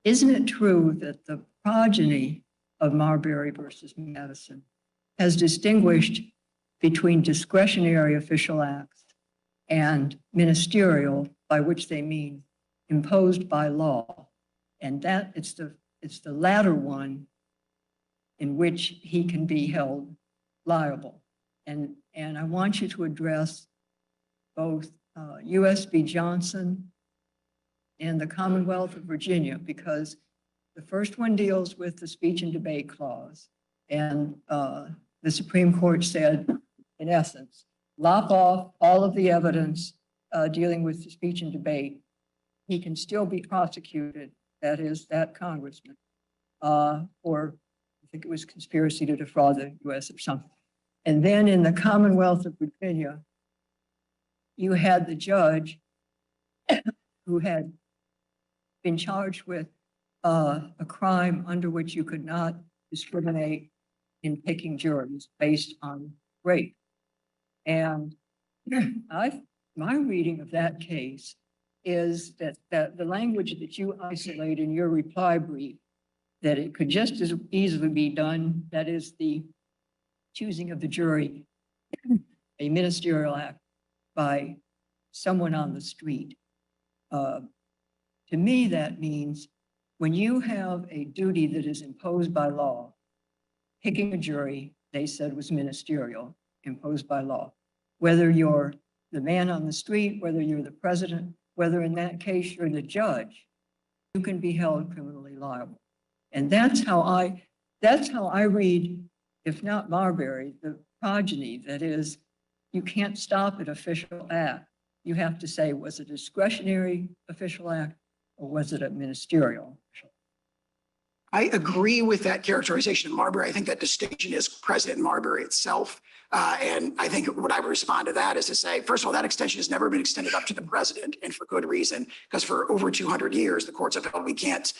Isn't it true that the progeny of Marbury versus Madison has distinguished between discretionary official acts and ministerial, by which they mean imposed by law? And that it's the latter one in which he can be held liable. And I want you to address both U.S. v. Johnson and the Commonwealth of Virginia, because the first one deals with the speech and debate clause. And the Supreme Court said, in essence, lop off all of the evidence dealing with the speech and debate. He can still be prosecuted, that is, that congressman, or I think it was conspiracy to defraud the U.S. or something. And then in the Commonwealth of Virginia, you had the judge who had been charged with a crime under which you could not discriminate in picking juries based on race. And my reading of that case is that the language that you isolate in your reply brief, that it could just as easily be done, that is the choosing of the jury, a ministerial act by someone on the street. To me, that means when you have a duty that is imposed by law, picking a jury, they said was ministerial, imposed by law. Whether you're the man on the street, whether you're the president, whether in that case you're the judge, you can be held criminally liable. And that's how I read, if not Marbury, the progeny. That is, you can't stop at official act. You have to say, was it a discretionary official act or was it a ministerial?
I agree with that characterization of Marbury. I think that distinction is present in Marbury itself. And I think what I would respond to that is to say, first of all, that extension has never been extended up to the president, and for good reason, because for over 200 years, the courts have held we can't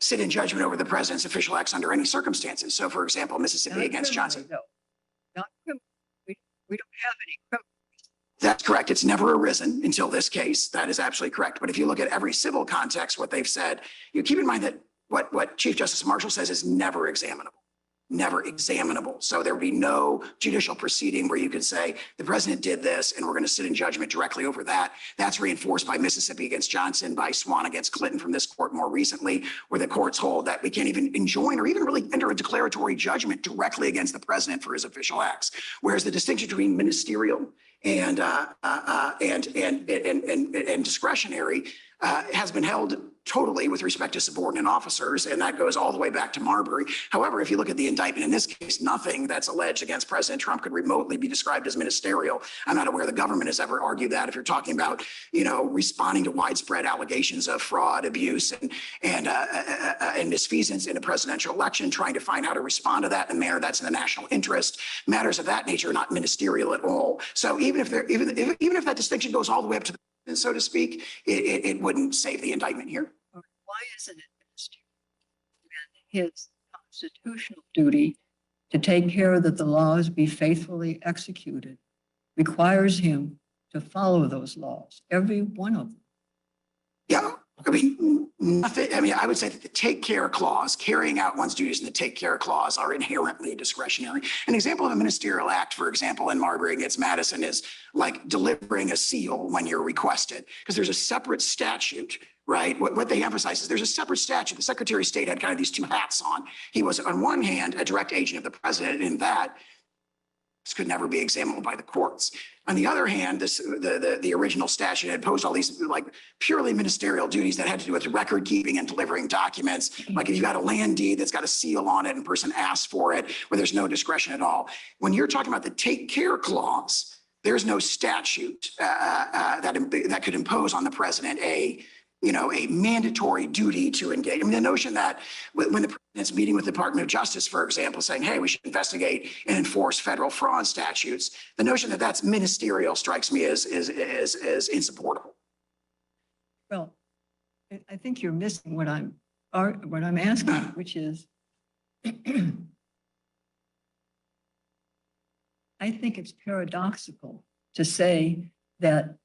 sit in judgment over the president's official acts under any circumstances. So, for example, Mississippi against Johnson.
No, not criminal. We don't have any criminal.
That's correct. It's never arisen until this case. That is absolutely correct. But if you look at every civil context, what they've said, you keep in mind that what Chief Justice Marshall says is never examinable. Never examinable. So there would be no judicial proceeding where you could say the president did this and we're going to sit in judgment directly over that. That's reinforced by Mississippi against Johnson, by Swan against Clinton from this court more recently, where the courts hold that we can't even enjoin or even really enter a declaratory judgment directly against the president for his official acts. Whereas the distinction between ministerial and discretionary has been held totally with respect to subordinate officers, and that goes all the way back to Marbury. However, if you look at the indictment in this case, nothing that's alleged against President Trump could remotely be described as ministerial. I'm not aware the government has ever argued that. If you're talking about, responding to widespread allegations of fraud, abuse, and misfeasance in a presidential election, trying to find how to respond to that in a manner that's in the national interest, matters of that nature are not ministerial at all. So even if that distinction goes all the way up to the president, so to speak, it wouldn't save the indictment here.
Why isn't it ministerial? His constitutional duty to take care that the laws be faithfully executed requires him to follow those laws, every one of them.
Yeah, nothing. I would say that the take care clause, carrying out one's duties in the take care clause, are inherently discretionary. An example of a ministerial act, for example, in Marbury against Madison is like delivering a seal when you're requested, because there's a separate statute. Right. What they emphasize is there's a separate statute. The Secretary of State had kind of these two hats on. He was, on one hand, a direct agent of the president in that could never be examined by the courts. On the other hand, the original statute had imposed all these like purely ministerial duties that had to do with record keeping and delivering documents. Like if you got a land deed that's got a seal on it and a person asks for it, where there's no discretion at all. When you're talking about the take care clause, there's no statute that could impose on the president a mandatory duty to engage. I mean, the notion that when the president's meeting with the Department of Justice, for example, saying, hey, we should investigate and enforce federal fraud statutes, the notion that that's ministerial strikes me as insupportable.
Well, I think you're missing what I'm asking, which is, I think it's paradoxical to say that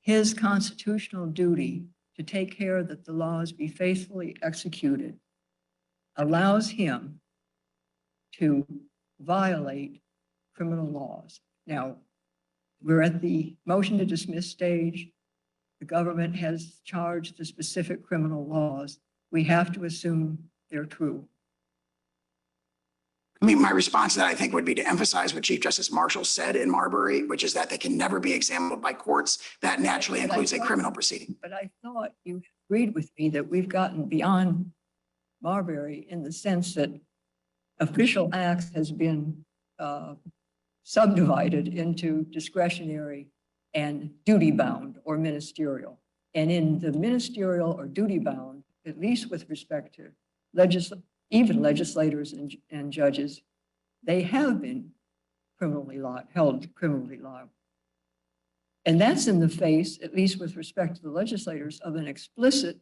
his constitutional duty to take care that the laws be faithfully executed allows him to violate criminal laws. Now, we're at the motion to dismiss stage. The government has charged the specific criminal laws. We have to assume they're true.
I mean, my response to that, I think, would be to emphasize what Chief Justice Marshall said in Marbury, which is that they can never be examined by courts. That naturally includes a criminal proceeding.
But I thought you agreed with me that we've gotten beyond Marbury in the sense that official acts has been subdivided into discretionary and duty-bound or ministerial. And in the ministerial or duty-bound, at least with respect to even legislators and judges, they have been held criminally liable. And that's in the face, at least with respect to the legislators, of an explicit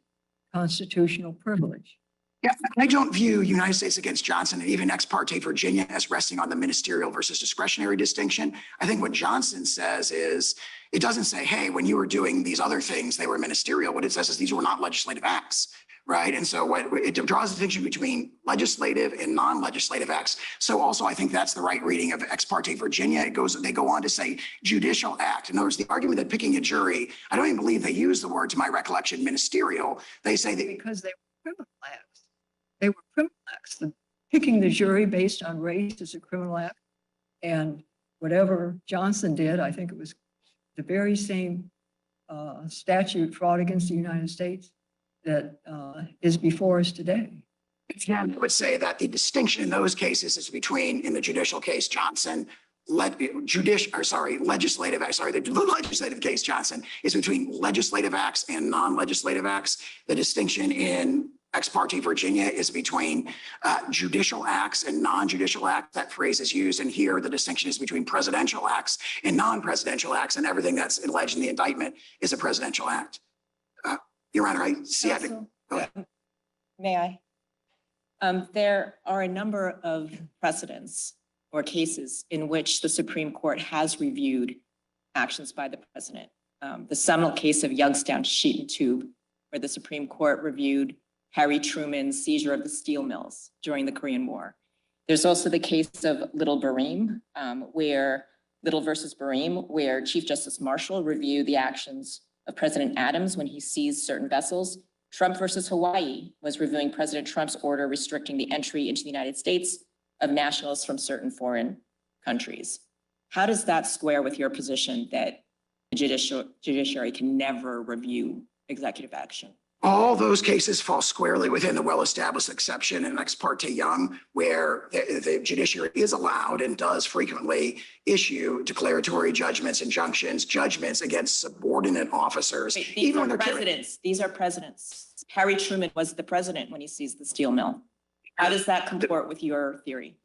constitutional privilege.
Yeah, I don't view United States against Johnson and even ex parte Virginia as resting on the ministerial versus discretionary distinction. I think what Johnson says is, it doesn't say, hey, when you were doing these other things, they were ministerial. What it says is these were not legislative acts, right? And so it draws a distinction between legislative and non-legislative acts. So also, I think that's the right reading of ex parte Virginia. They go on to say judicial act. In other words, the argument that picking a jury, I don't even believe they use the word, to my recollection, ministerial. They say that
because they were criminal acts. They were criminal acts. Picking the jury based on race is a criminal act. And whatever Johnson did, I think it was the very same statute, fraud against the United States, that is before us today.
Again, I would say that the distinction in those cases is between, in the judicial case, Johnson, legislative case, Johnson, is between legislative acts and non-legislative acts. The distinction in ex parte Virginia is between judicial acts and non-judicial acts. That phrase is used. And here, the distinction is between presidential acts and non-presidential acts. And everything that's alleged in the indictment is a presidential act. Your Honor, I see. Go ahead.
May I? There are a number of precedents or cases in which the Supreme Court has reviewed actions by the president. The seminal case of Youngstown Sheet and Tube, where the Supreme Court reviewed Harry Truman's seizure of the steel mills during the Korean War. There's also the case of Little versus Bareem, where Chief Justice Marshall reviewed the actions of President Adams when he seized certain vessels. Trump versus Hawaii was reviewing President Trump's order restricting the entry into the United States of nationals from certain foreign countries. How does that square with your position that the judiciary can never review executive action?
All those cases fall squarely within the well-established exception in ex parte Young, where the judiciary is allowed and does frequently issue declaratory judgments, injunctions, judgments against subordinate officers.
Wait, these are presidents. These are presidents. Harry Truman was the president when he seized the steel mill. How does that comport with your theory?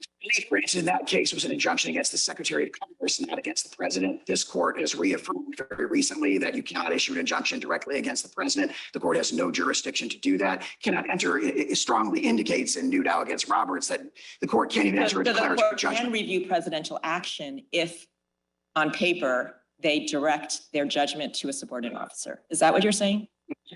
For instance, in that case, was an injunction against the Secretary of Congress, not against the president. This court has reaffirmed very recently that you cannot issue an injunction directly against the president. The court has no jurisdiction to do that. Cannot enter. It strongly indicates in Newdow against Roberts that the court can't even enter a declaratory judgment.
Can review presidential action if, on paper, they direct their judgment to a subordinate officer. Is that what you're saying?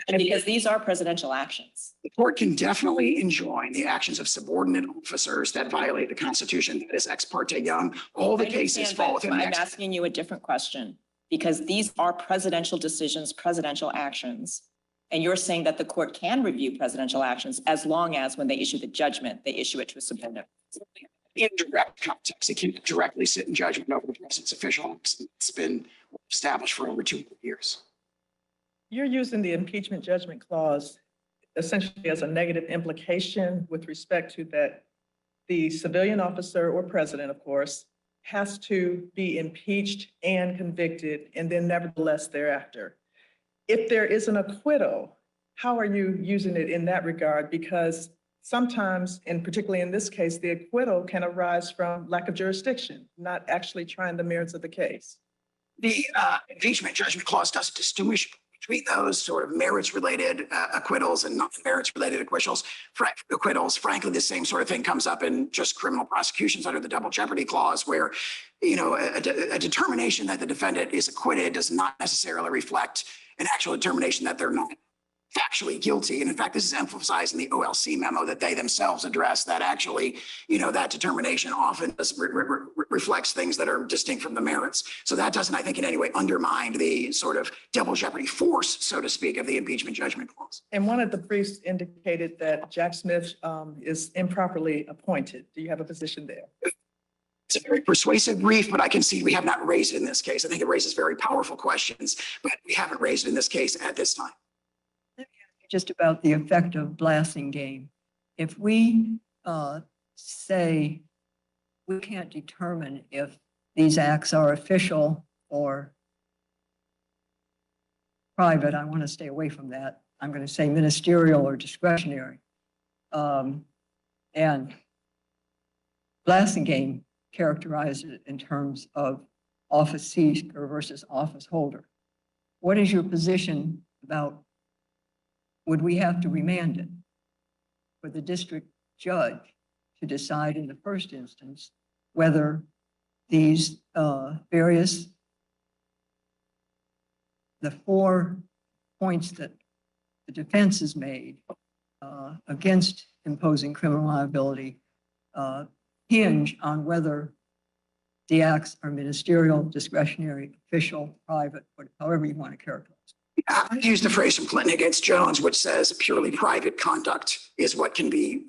And because these are presidential actions.
The court can definitely enjoin the actions of subordinate officers that violate the Constitution. That is ex parte Young. All the cases fall within the.
I'm asking you a different question, because these are presidential decisions, presidential actions. And you're saying that the court can review presidential actions as long as when they issue the judgment, they issue it to a subordinate.
indirect context. He can't directly sit in judgment over the president's official acts. It's been established for over 200 years.
You're using the impeachment judgment clause essentially as a negative implication with respect to that the civilian officer or president, of course, has to be impeached and convicted and then nevertheless thereafter. If there is an acquittal, how are you using it in that regard? Because sometimes, and particularly in this case, the acquittal can arise from lack of jurisdiction, not actually trying the merits of the case.
The impeachment judgment clause doesn't distinguish between those sort of merits-related acquittals and non-merits-related acquittals. Frankly, the same sort of thing comes up in just criminal prosecutions under the double jeopardy clause, where, you know, a determination that the defendant is acquitted does not necessarily reflect an actual determination that they're not factually guilty. And in fact, this is emphasized in the OLC memo that they themselves address, that actually, you know, that determination often reflects things that are distinct from the merits. So that doesn't, I think, in any way undermine the sort of double jeopardy force, so to speak, of the impeachment judgment clause.
And one of the briefs indicated that Jack Smith is improperly appointed. Do you have a position there?
It's a very persuasive brief, but I can see we have not raised it in this case. I think it raises very powerful questions, but we haven't raised it in this case at this time.
Just about the effect of Blasingame. If we say we can't determine if these acts are official or private, I want to stay away from that. I'm going to say ministerial or discretionary. And Blasingame characterized it in terms of office seeker versus office holder. What is your position about, would we have to remand it for the district judge to decide in the first instance whether these the 4 points that the defense has made against imposing criminal liability hinge on whether the acts are ministerial, discretionary, official, private, however you want to characterize it?
I used the phrase from Clinton against Jones, which says purely private conduct is what can be,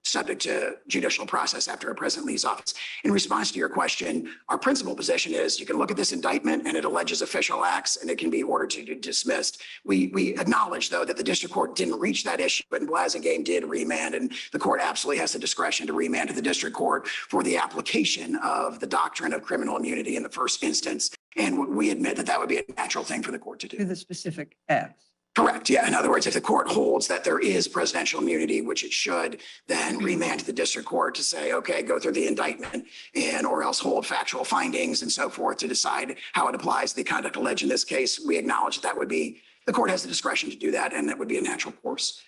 subject to judicial process after a president leaves office. In response to your question, our principal position is you can look at this indictment and it alleges official acts and it can be ordered to be dismissed. We acknowledge, though, that the district court didn't reach that issue, and Blasingame did remand, and the court absolutely has the discretion to remand to the district court for the application of the doctrine of criminal immunity in the first instance. And we admit that that would be a natural thing for the court to do.
To the specific acts.
Correct. Yeah. In other words, if the court holds that there is presidential immunity, which it should, then remand to the district court to say, okay, go through the indictment and or else hold factual findings and so forth to decide how it applies to the conduct alleged in this case. We acknowledge that would be, the court has the discretion to do that, and that would be a natural course.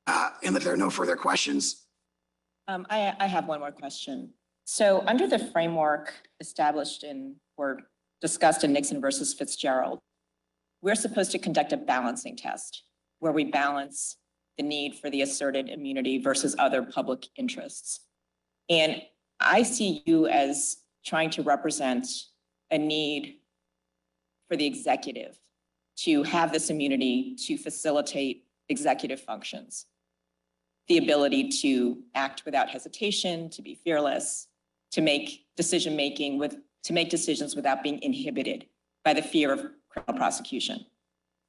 And if there are no further questions.
I have one more question. So under the framework established in or discussed in Nixon versus Fitzgerald, we're supposed to conduct a balancing test where we balance the need for the asserted immunity versus other public interests. And I see you as trying to represent a need for the executive to have this immunity to facilitate executive functions, the ability to act without hesitation, to be fearless, to make decisions without being inhibited by the fear of criminal prosecution.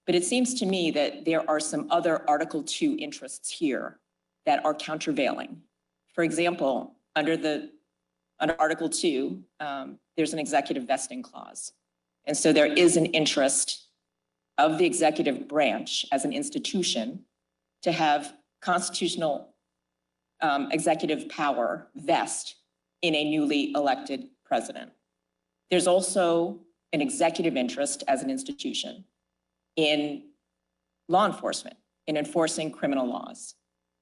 But it seems to me that there are some other Article 2 interests here that are countervailing. For example, under Article 2, there's an executive vesting clause. And so there is an interest of the executive branch as an institution to have constitutional executive power vest in a newly elected president. There's also an executive interest as an institution in law enforcement, in enforcing criminal laws.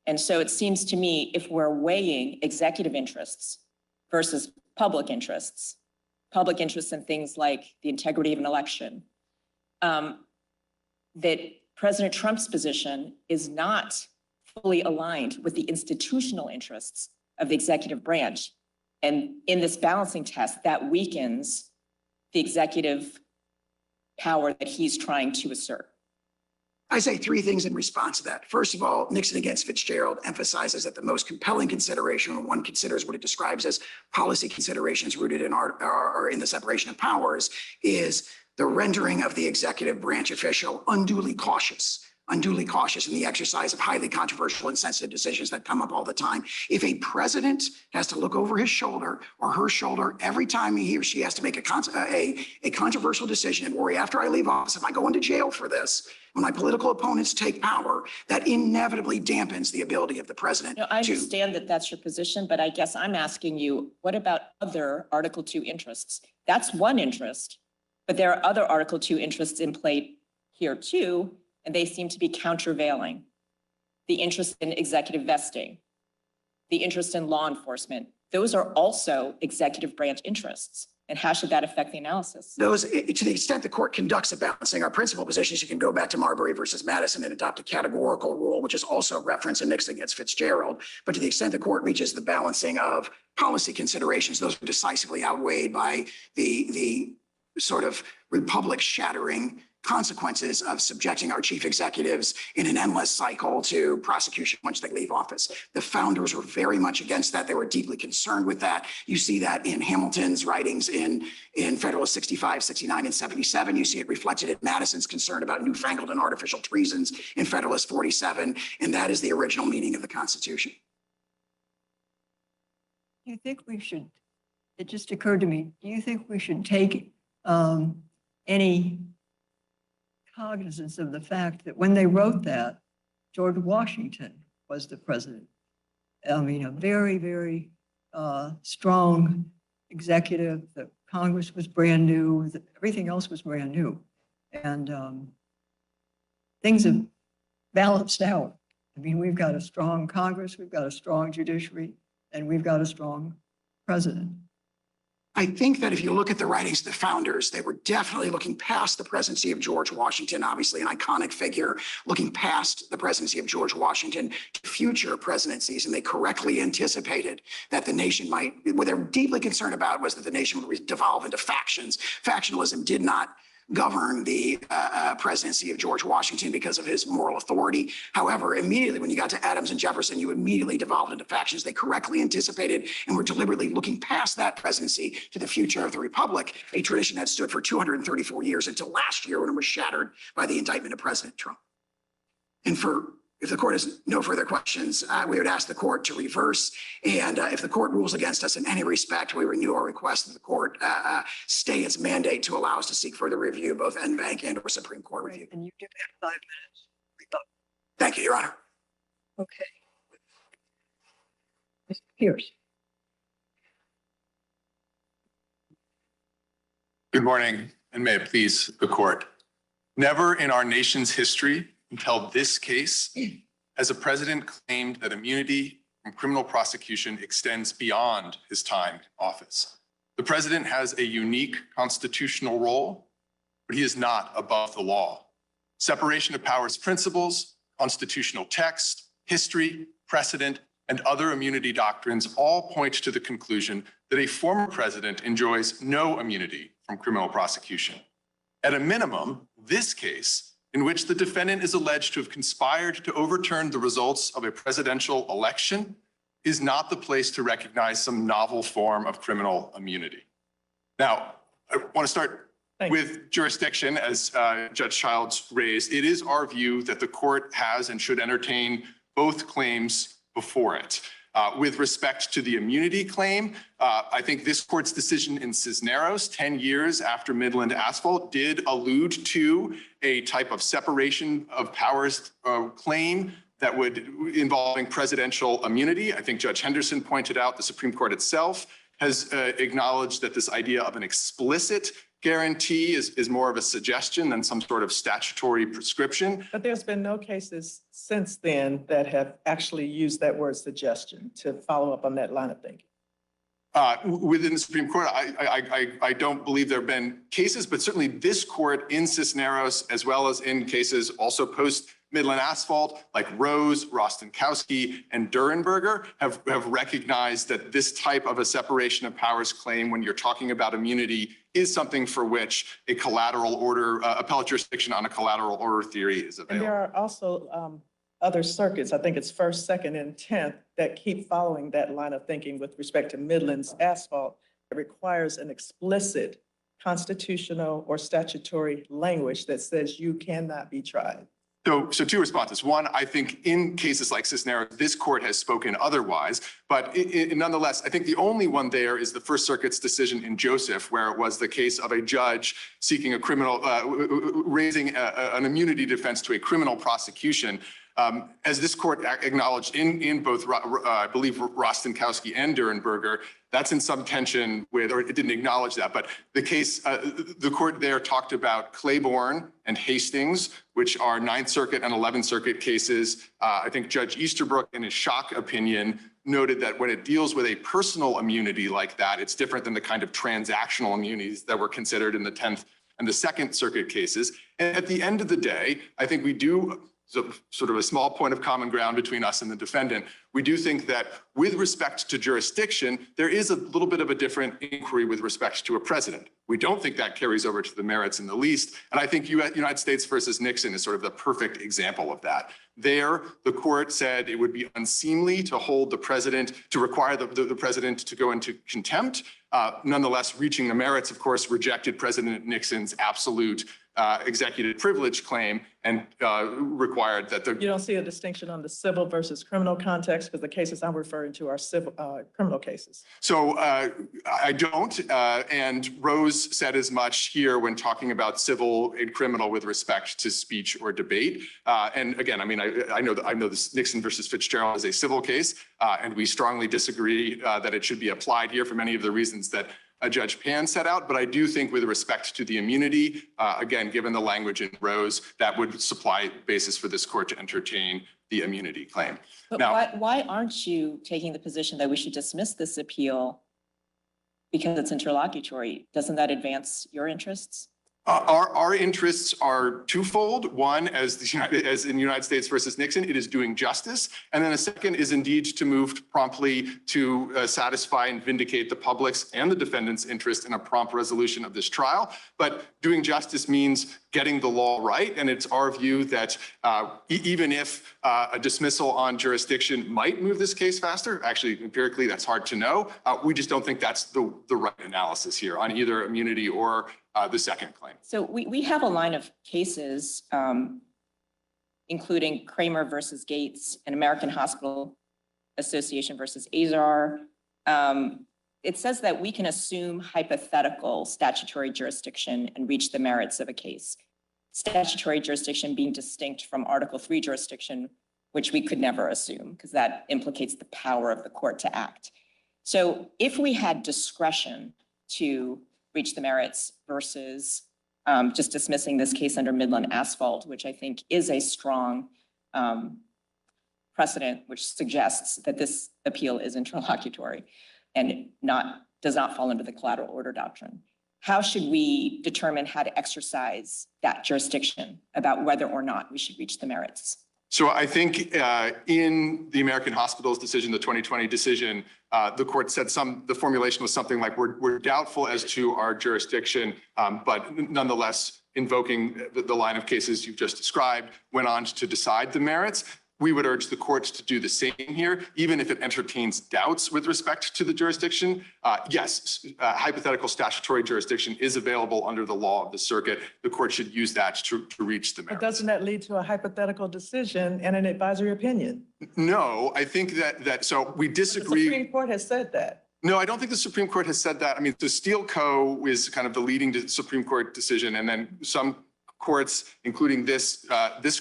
And so it seems to me, if we're weighing executive interests versus public interests in things like the integrity of an election, that President Trump's position is not fully aligned with the institutional interests of the executive branch. And in this balancing test, that weakens the executive power that he's trying to assert.
I say three things in response to that. First of all, Nixon against Fitzgerald emphasizes that the most compelling consideration when one considers what it describes as policy considerations rooted in or in the separation of powers is the rendering of the executive branch official unduly cautious in the exercise of highly controversial and sensitive decisions that come up all the time. If a president has to look over his shoulder or her shoulder every time he or she has to make a controversial decision and worry after I leave office, am I going to jail for this? When my political opponents take power, that inevitably dampens the ability of the president.
No, I understand that that's your position, but I guess I'm asking you, what about other Article 2 interests? That's one interest, but there are other Article 2 interests in play here too, and they seem to be countervailing. The interest in executive vesting, the interest in law enforcement, those are also executive branch interests. And how should that affect the analysis?
Those, to the extent the court conducts a balancing, our principal positions, you can go back to Marbury versus Madison and adopt a categorical rule, which is also referenced in Nixon against Fitzgerald. But to the extent the court reaches the balancing of policy considerations, those are decisively outweighed by the sort of republic shattering consequences of subjecting our chief executives in an endless cycle to prosecution once they leave office. The founders were very much against that. They were deeply concerned with that. You see that in Hamilton's writings in Federalist 65, 69, and 77. You see it reflected in Madison's concern about newfangled and artificial treasons in Federalist 47. And that is the original meaning of the Constitution.
Do you think we should, it just occurred to me, do you think we should take any cognizance of the fact that when they wrote that, George Washington was the president? I mean, a very, very strong executive. The Congress was brand new. Everything else was brand new. And things have balanced out. I mean, we've got a strong Congress, we've got a strong judiciary, and we've got a strong president.
I think that if you look at the writings of the founders, they were definitely looking past the presidency of George Washington, obviously an iconic figure, looking past the presidency of George Washington to future presidencies. And they correctly anticipated that the nation might, what they were deeply concerned about was that the nation would devolve into factions. Factionalism did not govern the presidency of George Washington because of his moral authority. However, immediately when you got to Adams and Jefferson, you immediately devolved into factions. They correctly anticipated and were deliberately looking past that presidency to the future of the republic, a tradition that stood for 234 years until last year when it was shattered by the indictment of President Trump. And if the court has no further questions, we would ask the court to reverse. And if the court rules against us in any respect, we renew our request that the court stay its mandate to allow us to seek further review, both en banc and or Supreme Court review.
And you do have 5 minutes.
Thank you, Your Honor.
Okay. Mr. Pierce.
Good morning, and may it please the court. Never in our nation's history until this case has a president claimed that immunity from criminal prosecution extends beyond his time in office. The president has a unique constitutional role, but he is not above the law. Separation of powers principles, constitutional text, history, precedent, and other immunity doctrines all point to the conclusion that a former president enjoys no immunity from criminal prosecution. At a minimum, this case, in which the defendant is alleged to have conspired to overturn the results of a presidential election, is not the place to recognize some novel form of criminal immunity. Now, I want to start with jurisdiction, as Judge Childs raised. It is our view that the court has and should entertain both claims before it. With respect to the immunity claim, I think this court's decision in Cisneros 10 years after Midland Asphalt did allude to a type of separation of powers claim that would involving presidential immunity. I think Judge Henderson pointed out the Supreme Court itself has acknowledged that this idea of an explicit guarantee is more of a suggestion than some sort of statutory prescription.
But there's been no cases since then that have actually used that word suggestion, to follow up on that line of thinking.
Within the Supreme Court, I don't believe there have been cases, but certainly this court in Cisneros, as well as in cases also post Midland Asphalt, like Rose, Rostenkowski, and Durenberger have recognized that this type of a separation of powers claim when you're talking about immunity is something for which a collateral order, appellate jurisdiction on a collateral order theory is available.
And there are also other circuits, I think it's 1st, 2nd, and 10th, that keep following that line of thinking with respect to Midland's Asphalt. It requires an explicit constitutional or statutory language that says you cannot be tried.
So two responses. One, I think in cases like Cisneros, this court has spoken otherwise, but nonetheless, I think the only one there is the First Circuit's decision in Joseph, where it was the case of a judge seeking a criminal, raising an immunity defense to a criminal prosecution. As this court acknowledged in both, I believe, Rostenkowski and Durenberger, that's in some tension with, or it didn't acknowledge that, but the case, the court there talked about Claiborne and Hastings, which are 9th Circuit and 11th Circuit cases. I think Judge Easterbrook, in his shock opinion, noted that when it deals with a personal immunity like that, it's different than the kind of transactional immunities that were considered in the 10th and the 2nd Circuit cases. And at the end of the day, I think we do, so sort of a small point of common ground between us and the defendant. We do think that with respect to jurisdiction, there is a little bit of a different inquiry with respect to a president. We don't think that carries over to the merits in the least. And I think United States versus Nixon is sort of the perfect example of that. There, the court said it would be unseemly to hold the president, to require the president to go into contempt. Nonetheless, reaching the merits, of course, rejected President Nixon's absolute executive privilege claim and required that the—
You don't see a distinction on the civil versus criminal context, because the cases I'm referring to are civil, criminal cases.
So I don't, and Rose said as much here when talking about civil and criminal with respect to speech or debate. And again, I mean, I know this Nixon versus Fitzgerald is a civil case, and we strongly disagree that it should be applied here for many of the reasons that Judge Pan set out, but I do think with respect to the immunity, again, given the language in Rose, that would supply basis for this court to entertain the immunity claim.
But
now,
why aren't you taking the position that we should dismiss this appeal because it's interlocutory? Doesn't that advance your interests?
Our interests are twofold. One, as in United States versus Nixon, it is doing justice. And then a second is indeed to move promptly to satisfy and vindicate the public's and the defendant's interest in a prompt resolution of this trial. But doing justice means getting the law right. And it's our view that even if a dismissal on jurisdiction might move this case faster, actually empirically that's hard to know, we just don't think that's the right analysis here on either immunity or the second claim.
So we have a line of cases, including Kramer versus Gates and American Hospital Association versus Azar. It says that we can assume hypothetical statutory jurisdiction and reach the merits of a case. Statutory jurisdiction being distinct from Article 3 jurisdiction, which we could never assume because that implicates the power of the court to act. So if we had discretion to reach the merits versus just dismissing this case under Midland Asphalt, which I think is a strong precedent, which suggests that this appeal is interlocutory and does not fall under the collateral order doctrine. How should we determine how to exercise that jurisdiction about whether or not we should reach the merits?
So I think in the American Hospitals decision, the 2020 decision, the court said the formulation was something like, we're doubtful as to our jurisdiction, but nonetheless, invoking the line of cases you've just described, went on to decide the merits. We would urge the courts to do the same here, even if it entertains doubts with respect to the jurisdiction. Yes, hypothetical statutory jurisdiction is available under the law of the circuit. The court should use that to reach the merits.
But doesn't that lead to a hypothetical decision and an advisory opinion?
No, I think so we disagree.
The Supreme Court has said that.
No, I don't think the Supreme Court has said that. I mean, the Steele Co. is kind of the leading Supreme Court decision, and then some courts, including this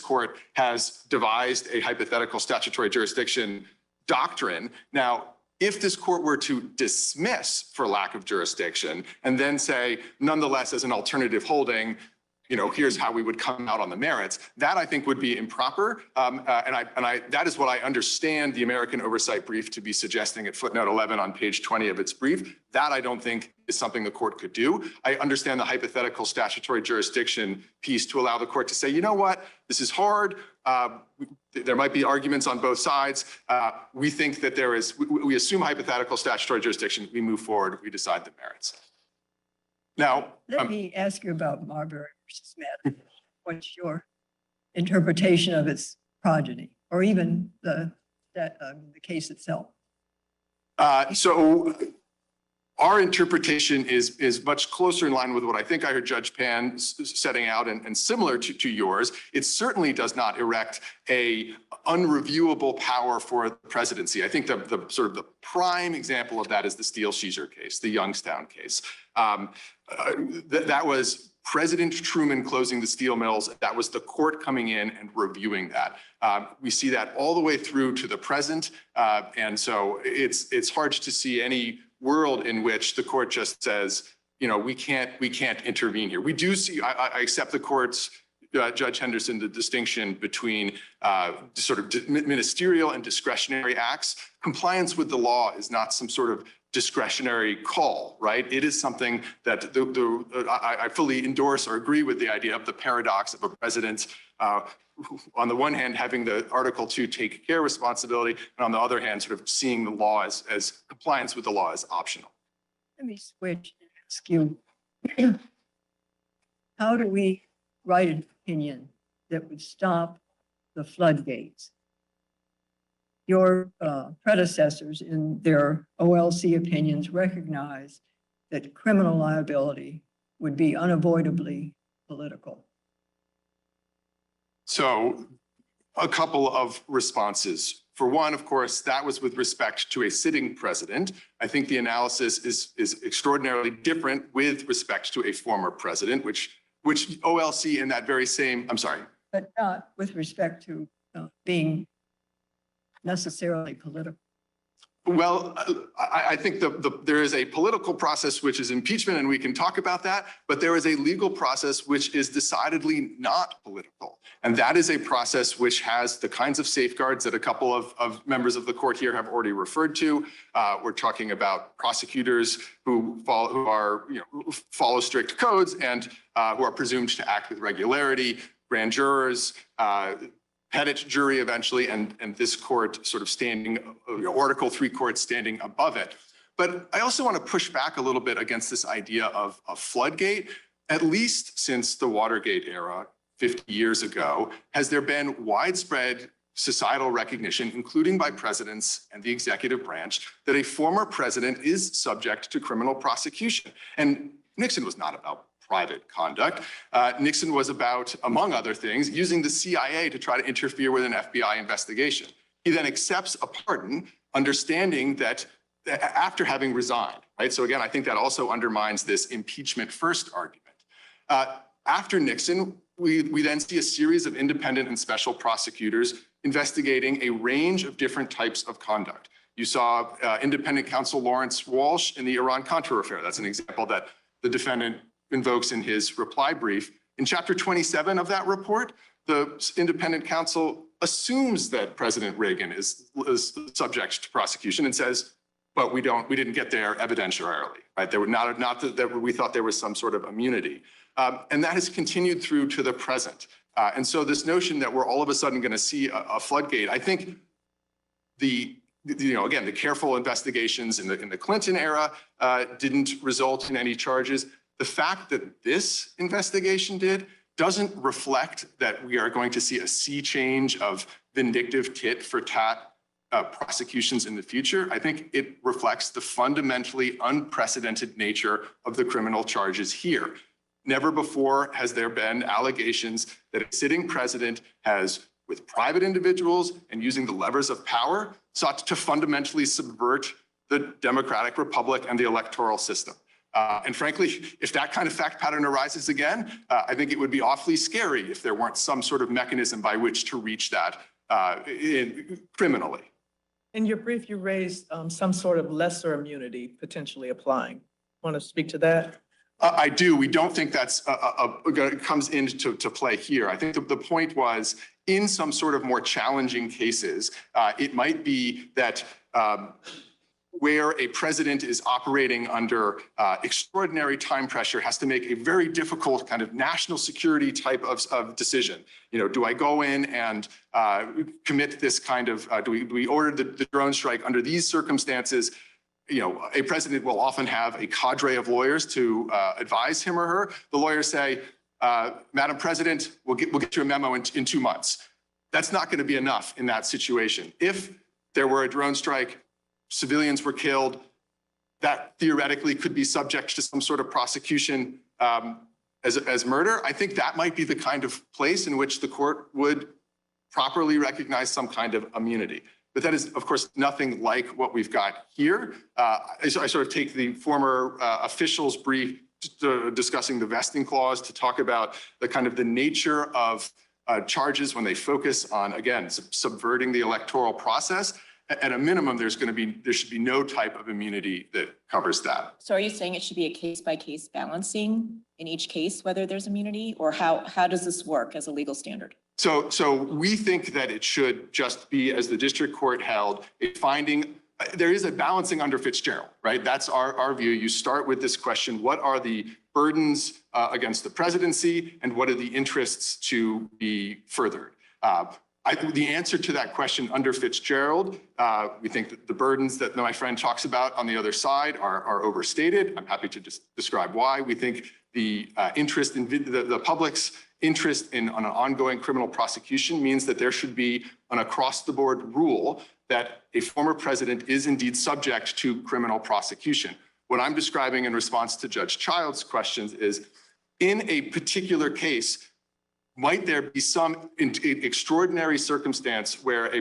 court, has devised a hypothetical statutory jurisdiction doctrine. Now, if this court were to dismiss for lack of jurisdiction and then say, nonetheless, as an alternative holding, here's how we would come out on the merits. That I think would be improper. That is what I understand the American Oversight Brief to be suggesting at footnote 11 on page 20 of its brief. That I don't think is something the court could do. I understand the hypothetical statutory jurisdiction piece to allow the court to say, you know what, this is hard. There might be arguments on both sides. We think that we assume hypothetical statutory jurisdiction. We move forward. We decide the merits. Now,
let me ask you about Marbury versus Madison. What's your interpretation of its progeny, or even the case itself?
So our interpretation is much closer in line with what I think I heard Judge Pan setting out, and similar to yours. It certainly does not erect a unreviewable power for the presidency. I think the sort of the prime example of that is the Steele-Sheezer case, the Youngstown case. That was President Truman closing the steel mills. That was the court coming in and reviewing that. We see that all the way through to the present. And so it's hard to see any world in which the court just says, we can't intervene here. We do see, I accept the court's, Judge Henderson, the distinction between sort of ministerial and discretionary acts. Compliance with the law is not some sort of discretionary call, right? It is something that I fully endorse or agree with the idea of the paradox of a president, on the one hand, having the Article 2 take care responsibility, and on the other hand, sort of seeing the law as compliance with the law as optional.
Let me switch and ask you, how do we write an opinion that would stop the floodgates? Your predecessors in their OLC opinions recognize that criminal liability would be unavoidably political.
So a couple of responses. For one, of course, that was with respect to a sitting president. I think the analysis is extraordinarily different with respect to a former president, which OLC in that very same, I'm sorry.
But not with respect to being necessarily political.
Well, I think there is a political process which is impeachment, and we can talk about that, but there is a legal process which is decidedly not political. And that is a process which has the kinds of safeguards that a couple of members of the court here have already referred to. We're talking about prosecutors who follow strict codes and who are presumed to act with regularity, grand jurors, pettit jury eventually, and this court sort of standing, Article 3 court standing above it. But I also want to push back a little bit against this idea of a floodgate. At least since the Watergate era, 50 years ago, has there been widespread societal recognition, including by presidents and the executive branch, that a former president is subject to criminal prosecution. And Nixon was not about private conduct. Nixon was about, among other things, using the CIA to try to interfere with an FBI investigation. He then accepts a pardon, understanding that after having resigned, right? So again, I think that also undermines this impeachment first argument. After Nixon, we then see a series of independent and special prosecutors investigating a range of different types of conduct. You saw independent counsel Lawrence Walsh in the Iran-Contra affair. That's an example that the defendant invokes in his reply brief. In chapter 27 of that report, the independent counsel assumes that President Reagan is subject to prosecution and says, but we didn't get there evidentiarily, right? There were not that we thought there was some sort of immunity. And that has continued through to the present. And so this notion that we're all of a sudden going to see a floodgate, I think again, the careful investigations in the Clinton era didn't result in any charges. The fact that this investigation doesn't reflect that we are going to see a sea change of vindictive tit for tat prosecutions in the future. I think it reflects the fundamentally unprecedented nature of the criminal charges here. Never before has there been allegations that a sitting president has, with private individuals and using the levers of power, sought to fundamentally subvert the democratic republic and the electoral system. And frankly, if that kind of fact pattern arises again, I think it would be awfully scary if there weren't some sort of mechanism by which to reach that criminally.
In your brief, you raised some sort of lesser immunity potentially applying. Want to speak to that?
I do. We don't think that's comes into play here. I think the point was, in some sort of more challenging cases, it might be that where a president is operating under extraordinary time pressure, has to make a very difficult kind of national security type of decision. You know, do I go in and commit this kind of, do we order the drone strike under these circumstances? You know, a president will often have a cadre of lawyers to advise him or her. The lawyers say, Madam President, we'll get you a memo in 2 months. That's not going to be enough in that situation. If there were a drone strike, civilians were killed, that theoretically could be subject to some sort of prosecution as murder. I think that might be the kind of place in which the court would properly recognize some kind of immunity. But that is, of course, nothing like what we've got here. I sort of take the former official's brief discussing the vesting clause to talk about the kind of the nature of charges when they focus on, again, subverting the electoral process. At a minimum, there should be no type of immunity that covers that.
So are you saying it should be a case-by-case balancing in each case, whether there's immunity, or how does this work as a legal standard?
So we think that it should just be, as the district court held, a finding. There is a balancing under Fitzgerald, right? That's our view. You start with this question: what are the burdens against the presidency, and what are the interests to be furthered? The answer to that question under Fitzgerald, we think that the burdens that my friend talks about on the other side are overstated. I'm happy to describe why. We think the interest in the public's interest in on an ongoing criminal prosecution means that there should be an across-the-board rule that a former president is indeed subject to criminal prosecution. What I'm describing in response to Judge Child's questions is, in a particular case, might there be some extraordinary circumstance where a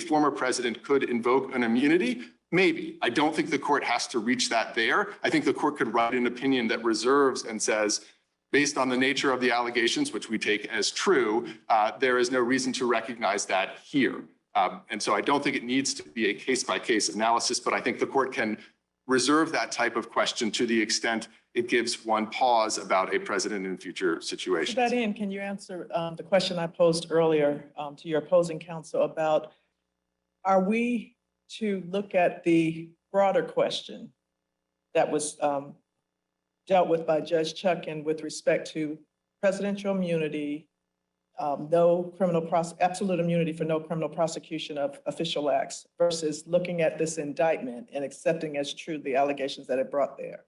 former president could invoke an immunity? Maybe. I don't think the court has to reach that there. I think the court could write an opinion that reserves and says, based on the nature of the allegations, which we take as true, there is no reason to recognize that here. And so I don't think it needs to be a case-by-case analysis, but I think the court can reserve that type of question to the extent it gives one pause about a president in future situations.
To that end, can you answer the question I posed earlier to your opposing counsel about, are we to look at the broader question that was dealt with by Judge Chuckin with respect to presidential immunity, absolute immunity for no criminal prosecution of official acts, versus looking at this indictment and accepting as true the allegations that it brought there,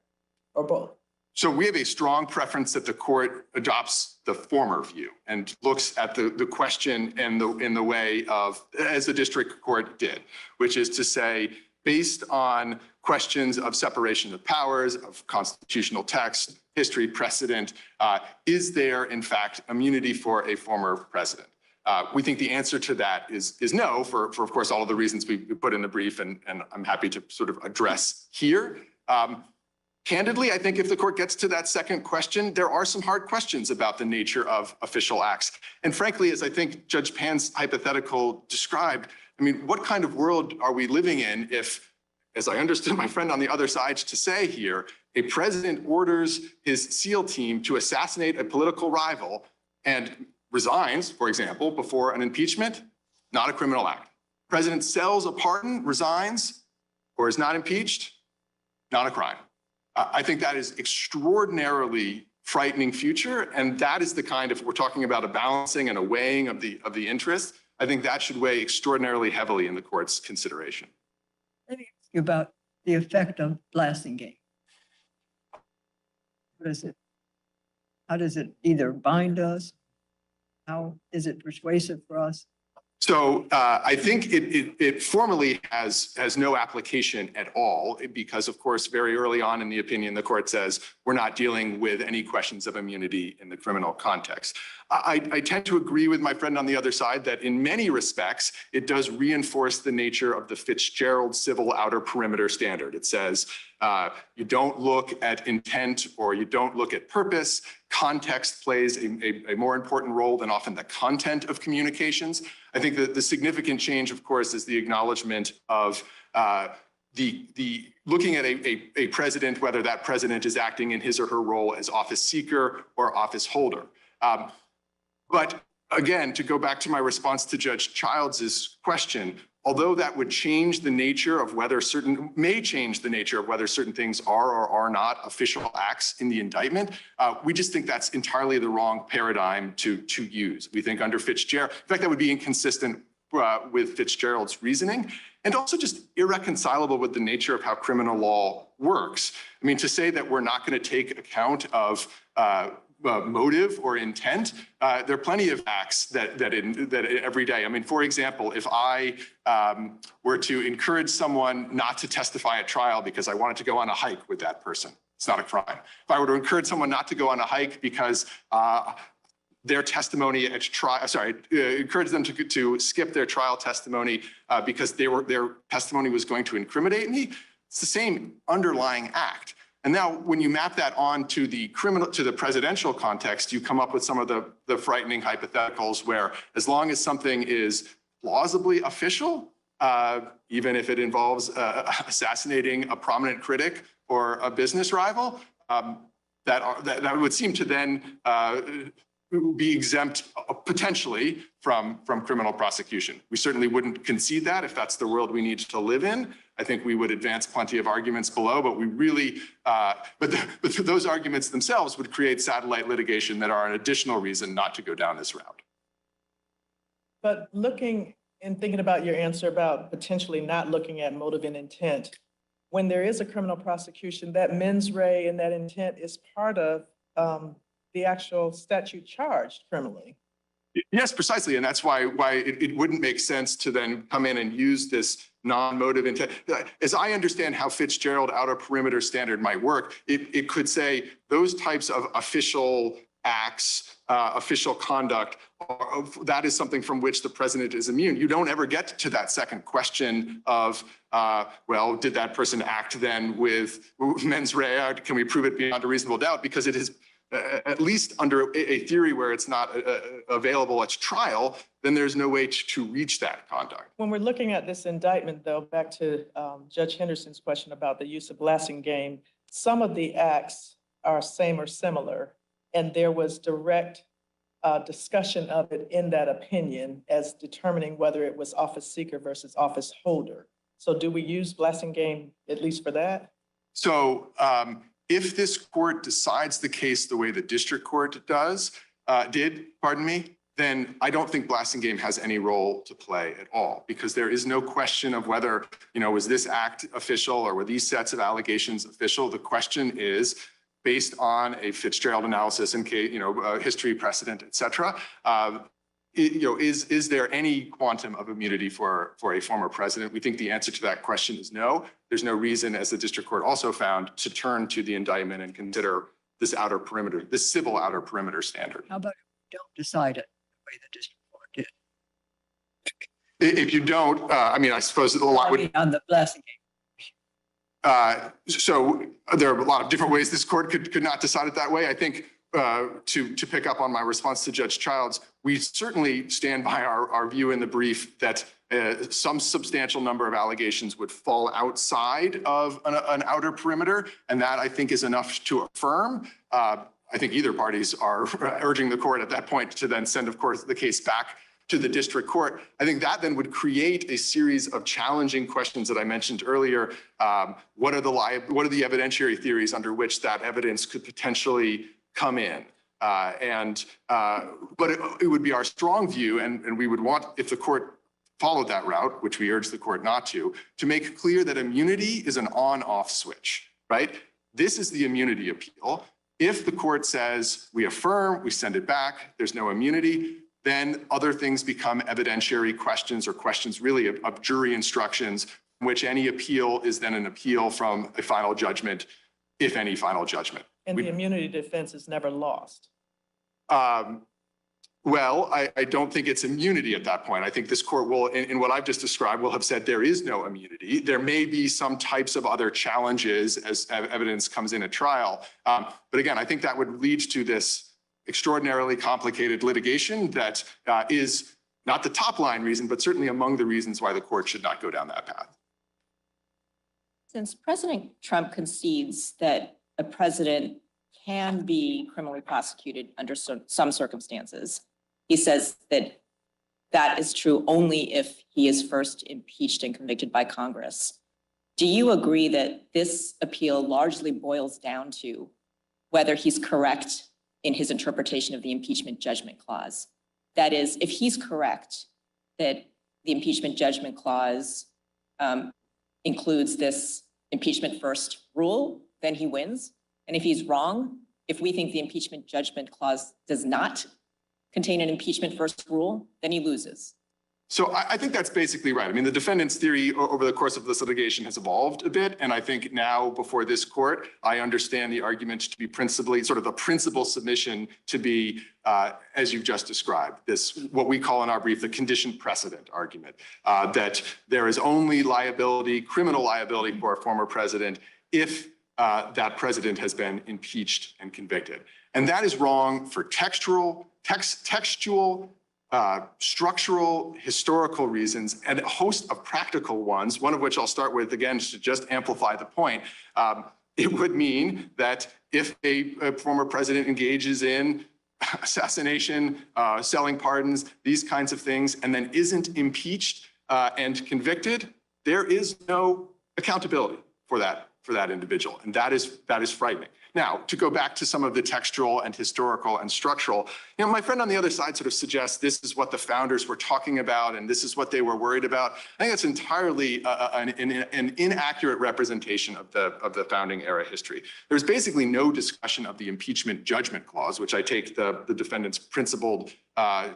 or both?
So we have a strong preference that the court adopts the former view and looks at the question in the way of, as the district court did, which is to say, based on questions of separation of powers, of constitutional text, history, precedent, is there in fact immunity for a former president? We think the answer to that is no, for of course all of the reasons we put in the brief, and I'm happy to sort of address here. Candidly, I think if the court gets to that second question, there are some hard questions about the nature of official acts. And frankly, as I think Judge Pan's hypothetical described, I mean, what kind of world are we living in if, as I understood my friend on the other side to say here, a president orders his SEAL team to assassinate a political rival and resigns, for example, before an impeachment? Not a criminal act. President sells a pardon, resigns, or is not impeached? Not a crime. I think that is extraordinarily frightening future, and that is the kind of, we're talking about a balancing and a weighing of the interests, I think that should weigh extraordinarily heavily in the court's consideration.
Let me ask you about the effect of Blasingame. What is it? How does it either bind us? How is it persuasive for us?
So I think it formally has no application at all, because of course, very early on in the opinion, the court says we're not dealing with any questions of immunity in the criminal context. I tend to agree with my friend on the other side that in many respects, it does reinforce the nature of the Fitzgerald civil outer perimeter standard. It says you don't look at intent or you don't look at purpose. Context plays a more important role than often the content of communications. I think that the significant change, of course, is the acknowledgement of looking at a president, whether that president is acting in his or her role as office seeker or office holder. But again, to go back to my response to Judge Childs's question, although that would change the nature of whether may change the nature of whether certain things are or are not official acts in the indictment, we just think that's entirely the wrong paradigm to use. We think under Fitzgerald, in fact, that would be inconsistent with Fitzgerald's reasoning, and also just irreconcilable with the nature of how criminal law works. I mean, to say that we're not going to take account of motive or intent, there are plenty of acts that every day. I mean, for example, if I were to encourage someone not to testify at trial because I wanted to go on a hike with that person, it's not a crime. If I were to encourage someone not to go on a hike because their testimony at trial, encourage them to skip their trial testimony because their testimony was going to incriminate me, it's the same underlying act. And now when you map that on to the presidential context, you come up with some of the frightening hypotheticals where as long as something is plausibly official, even if it involves assassinating a prominent critic or a business rival, that would seem to then be exempt potentially from criminal prosecution. We certainly wouldn't concede that if that's the world we need to live in. I think we would advance plenty of arguments below, but we really, but those arguments themselves would create satellite litigation that are an additional reason not to go down this route.
But looking and thinking about your answer about potentially not looking at motive and intent, when there is a criminal prosecution, that mens rea and that intent is part of the actual statute charged criminally.
Yes, precisely. And that's why it wouldn't make sense to then come in and use this non-motive intent. As I understand how Fitzgerald outer perimeter standard might work, it could say those types of official acts, official conduct, that is something from which the president is immune. You don't ever get to that second question of, well, did that person act then with mens rea? Can we prove it beyond a reasonable doubt? Because it is at least under a theory where it's not available at trial, then there's no way to reach that conduct.
When we're looking at this indictment, though, back to Judge Henderson's question about the use of blasting game, some of the acts are same or similar, and there was direct discussion of it in that opinion as determining whether it was office seeker versus office holder. So do we use blasting game at least for that?
So if this court decides the case the way the district court did, then I don't think blasting game has any role to play at all, because there is no question of whether, was this act official or were these sets of allegations official? The question is, based on a Fitzgerald analysis and history, precedent, et cetera, is there any quantum of immunity for a former president? We think the answer to that question is no. There's no reason, as the district court also found, to turn to the indictment and consider this outer perimeter, this civil outer perimeter standard.
How about if we don't decide it the way the district court did?
If you don't, I suppose a lot would.
On the blasting game.
So there are a lot of different ways this court could not decide it that way. I think to pick up on my response to Judge Childs, we certainly stand by our view in the brief that some substantial number of allegations would fall outside of an outer perimeter, and that I think is enough to affirm. I think either parties are urging the court at that point to then send, of course, the case back to the district court. I think that then would create a series of challenging questions that I mentioned earlier. What are the evidentiary theories under which that evidence could potentially come in? But it would be our strong view, and we would want, if the court followed that route, which we urge the court not to make clear that immunity is an on-off switch, right? This is the immunity appeal. If the court says we affirm, we send it back, there's no immunity, then other things become evidentiary questions or questions really of jury instructions, in which any appeal is then an appeal from a final judgment, if any final judgment.
And the immunity defense is never lost.
Well, I don't think it's immunity at that point. I think this court will, in what I've just described, will have said there is no immunity. There may be some types of other challenges as evidence comes in at trial. But again, I think that would lead to this extraordinarily complicated litigation that is not the top line reason, but certainly among the reasons why the court should not go down that path.
Since President Trump concedes that a president can be criminally prosecuted under some circumstances, he says that that is true only if he is first impeached and convicted by Congress. Do you agree that this appeal largely boils down to whether he's correct in his interpretation of the impeachment judgment clause? That is, if he's correct that the impeachment judgment clause includes this impeachment first rule, then he wins. And if he's wrong, if we think the impeachment judgment clause does not contain an impeachment first rule, then he loses.
So I think that's basically right. I mean, the defendant's theory over the course of this litigation has evolved a bit. And I think now before this court, I understand the argument to be principally sort of the principal submission to be, as you've just described, this, what we call in our brief, the conditioned precedent argument, that there is only liability, criminal liability for a former president if that president has been impeached and convicted. And that is wrong for textual, structural, historical reasons, and a host of practical ones, one of which I'll start with, again, to just amplify the point. It would mean that if a former president engages in assassination, selling pardons, these kinds of things, and then isn't impeached and convicted, there is no accountability for that individual. And that is frightening. Now, to go back to some of the textual and historical and structural, my friend on the other side sort of suggests this is what the founders were talking about and this is what they were worried about. I think that's entirely an inaccurate representation of the founding era history. There's basically no discussion of the impeachment judgment clause, which I take the defendant's principled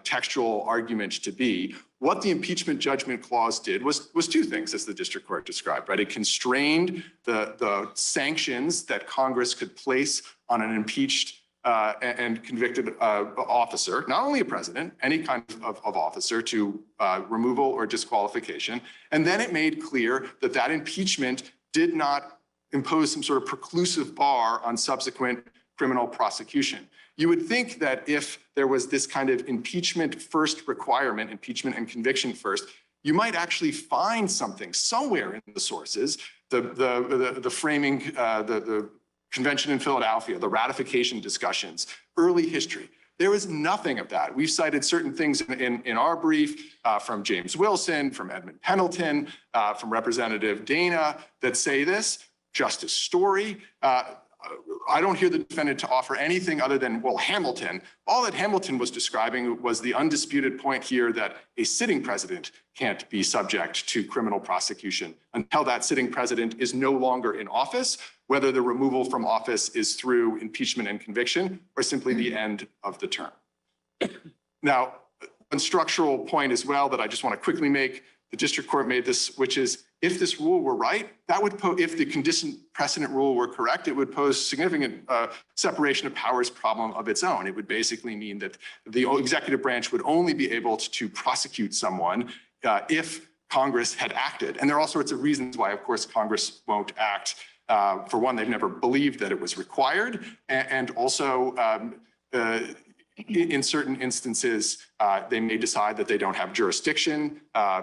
textual argument to be. What the impeachment judgment clause did was two things, as the district court described, right? It constrained the sanctions that Congress could place on an impeached and convicted officer, not only a president, any kind of officer, to removal or disqualification. And then it made clear that that impeachment did not impose some sort of preclusive bar on subsequent criminal prosecution. You would think that if there was this kind of impeachment first requirement, impeachment and conviction first, you might actually find something somewhere in the sources, the framing, the convention in Philadelphia, the ratification discussions, early history. There is nothing of that. We've cited certain things in our brief from James Wilson, from Edmund Pendleton, from Representative Dana that say this. Justice Story. I don't hear the defendant to offer anything other than, well, Hamilton. All that Hamilton was describing was the undisputed point here that a sitting president can't be subject to criminal prosecution until that sitting president is no longer in office, whether the removal from office is through impeachment and conviction or simply the end of the term. Now, one structural point as well that I just want to quickly make, the district court made this, which is if this rule were right, that would if the conditioned precedent rule were correct, it would pose significant separation of powers problem of its own. It would basically mean that the executive branch would only be able to prosecute someone if Congress had acted. And there are all sorts of reasons why, of course, Congress won't act. For one, they've never believed that it was required. And also, in certain instances, they may decide that they don't have jurisdiction.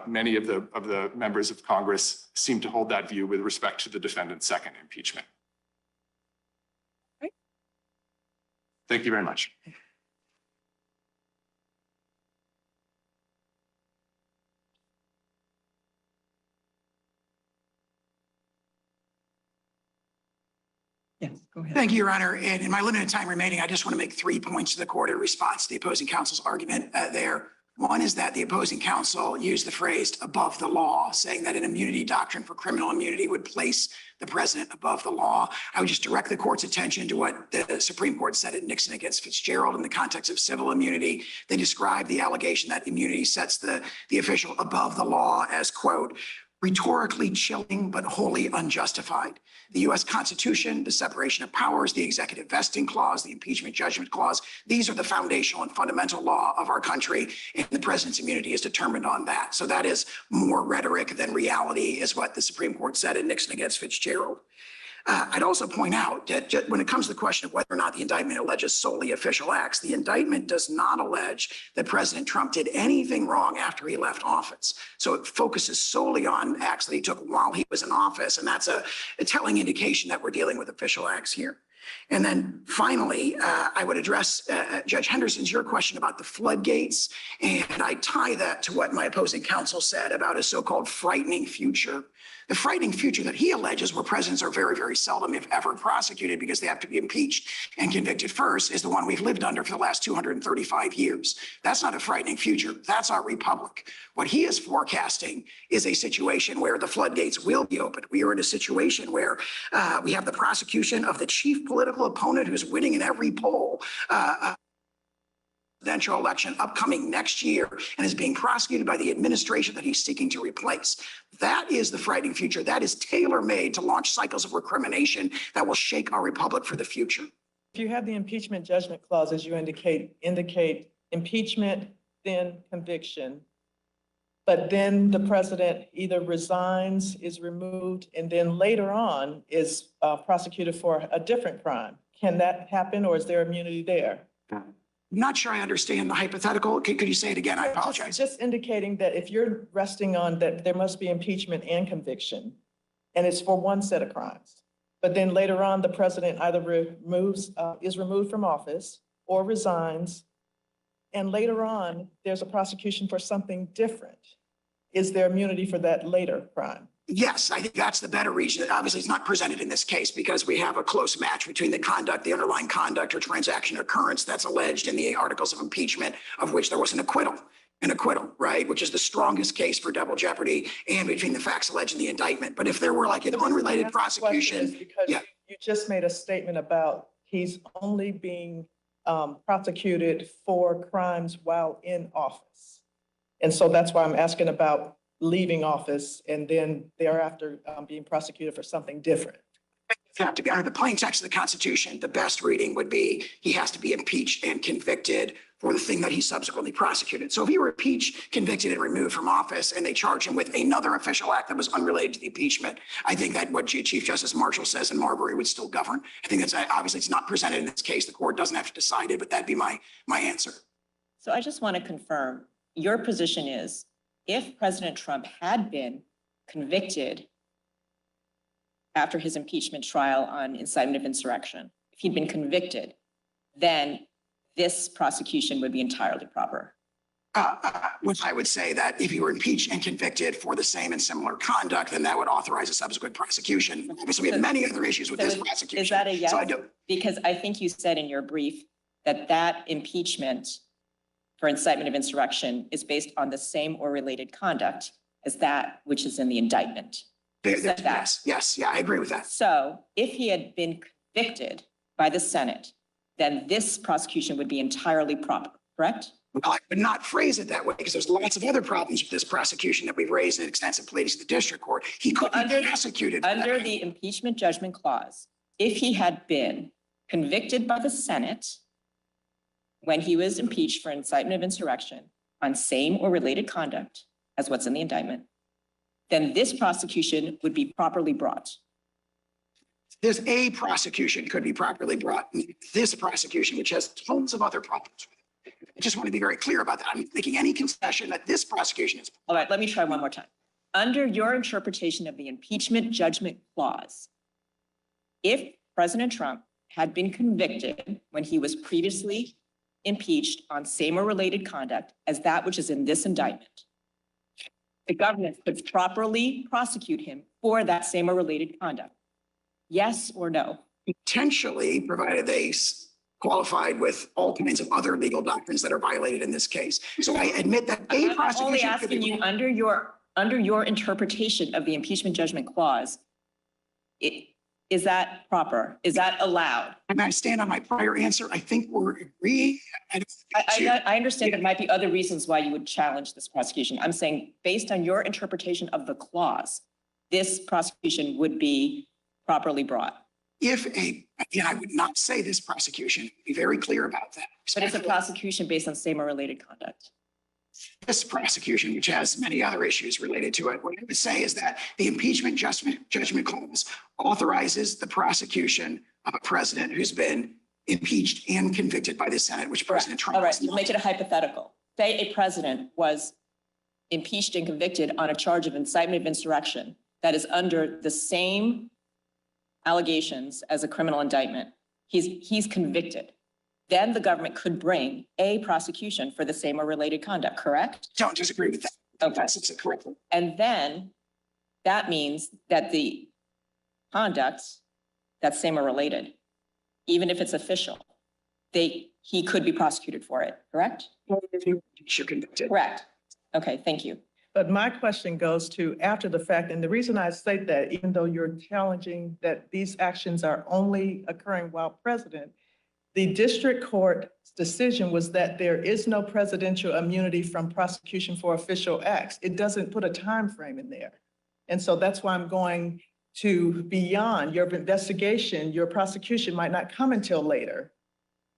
Many of the members of Congress seem to hold that view with respect to the defendant's second impeachment.
Right.
Thank you very much.
Yes, go ahead.
Thank you, Your Honor. And in my limited time remaining, I just want to make 3 points to the court in response to the opposing counsel's argument there. One is that the opposing counsel used the phrase above the law, saying that an immunity doctrine for criminal immunity would place the president above the law. I would just direct the court's attention to what the Supreme Court said in Nixon against Fitzgerald in the context of civil immunity. They described the allegation that immunity sets the official above the law as, quote, rhetorically chilling but wholly unjustified. The U.S. Constitution, the separation of powers, the executive vesting clause, the impeachment judgment clause, these are the foundational and fundamental law of our country, and the president's immunity is determined on that. So that is more rhetoric than reality, is what the Supreme Court said in Nixon against Fitzgerald. I'd also point out that when it comes to the question of whether or not the indictment alleges solely official acts, the indictment does not allege that President Trump did anything wrong after he left office. So it focuses solely on acts that he took while he was in office. And that's a telling indication that we're dealing with official acts here. And then finally, I would address Judge Henderson's, your question about the floodgates. And I tie that to what my opposing counsel said about a so-called frightening future. The frightening future that he alleges, where presidents are very, very seldom, if ever, prosecuted because they have to be impeached and convicted first, is the one we've lived under for the last 235 years. That's not a frightening future. That's our republic. What he is forecasting is a situation where the floodgates will be opened. We are in a situation where we have the prosecution of the chief political opponent who's winning in every poll. Presidential election upcoming next year and is being prosecuted by the administration that he's seeking to replace. That is the frightening future. That is tailor-made to launch cycles of recrimination that will shake our republic for the future.
If you have the impeachment judgment clause, as you indicate impeachment, then conviction, but then the president either resigns, is removed, and then later on is prosecuted for a different crime. Can that happen, or is there immunity there?
I'm not sure I understand the hypothetical. Could you say it again? I apologize.
Just indicating that if you're resting on that there must be impeachment and conviction, and it's for one set of crimes, but then later on the president either is removed from office or resigns, and later on there's a prosecution for something different. Is there immunity for that later crime?
Yes, I think that's the better reason. Obviously, it's not presented in this case because we have a close match between the conduct, the underlying conduct or transaction occurrence that's alleged in the articles of impeachment, of which there was an acquittal, right? Which is the strongest case for double jeopardy and between the facts alleged in the indictment. But if there were like an unrelated prosecution,
because you just made a statement about he's only being prosecuted for crimes while in office. And so that's why I'm asking about leaving office and then thereafter being prosecuted for something different.
To be under the plain text of the Constitution, the best reading would be he has to be impeached and convicted for the thing that he subsequently prosecuted. So if he were impeached, convicted, and removed from office, and they charge him with another official act that was unrelated to the impeachment, I think that what Chief Justice Marshall says in Marbury would still govern. I think that's obviously it's not presented in this case. The court doesn't have to decide it, but that'd be my answer.
So I just want to confirm your position is if President Trump had been convicted after his impeachment trial on incitement of insurrection, if he'd been convicted, then this prosecution would be entirely proper.
Which I would say that if you were impeached and convicted for the same and similar conduct, then that would authorize a subsequent prosecution. Obviously, we have many other issues with this prosecution.
Is that a yes?
So I do.
Because I think you said in your brief that impeachment for incitement of insurrection is based on the same or related conduct as that which is in the indictment.
Yes, I agree with that.
So if he had been convicted by the Senate, then this prosecution would be entirely proper, correct?
Well, I would not phrase it that way because there's lots of other problems with this prosecution that we've raised in extensive pleadings to the district court. He could be prosecuted.
Under the impeachment judgment clause, if he had been convicted by the Senate when he was impeached for incitement of insurrection on same or related conduct as what's in the indictment, then this prosecution would be properly brought.
There's a prosecution could be properly brought. This prosecution, which has tons of other problems with it. I just want to be very clear about that. I'm making any concession that this prosecution is.
All right, let me try one more time. Under your interpretation of the impeachment judgment clause, if President Trump had been convicted when he was previously impeached on same or related conduct as that which is in this indictment, the government could properly prosecute him for that same or related conduct. Yes or no?
Potentially, provided they qualified with all kinds of other legal doctrines that are violated in this case. So I admit that a prosecution.
I'm only asking you under your interpretation of the impeachment judgment clause, is that proper? Is that allowed?
I'm going to stand on my prior answer. I think we're agreeing.
I understand there might be other reasons why you would challenge this prosecution. I'm saying based on your interpretation of the clause, this prosecution would be properly brought.
Again, I would not say this prosecution, be very clear about that.
But it's a prosecution based on same or related conduct.
this prosecution, which has many other issues related to it, what I would say is that the impeachment judgment clause authorizes the prosecution of a president who's been impeached and convicted by the Senate, which President Trump.
All right,
has
we'll
not.
make it a hypothetical. Say a president was impeached and convicted on a charge of incitement of insurrection that is under the same allegations as a criminal indictment. He's convicted. Then the government could bring a prosecution for the same or related conduct, correct?
Don't disagree with that.
Okay.
That's it correctly.
And then that means that the conduct that's same or related, even if it's official, he could be prosecuted for it, correct?
You're convicted.
Correct. Okay, thank you.
But my question goes to after the fact, and the reason I say that, even though you're challenging that these actions are only occurring while president, the district court's decision was that there is no presidential immunity from prosecution for official acts. It doesn't put a time frame in there. And so that's why I'm going to beyond your investigation, your prosecution might not come until later,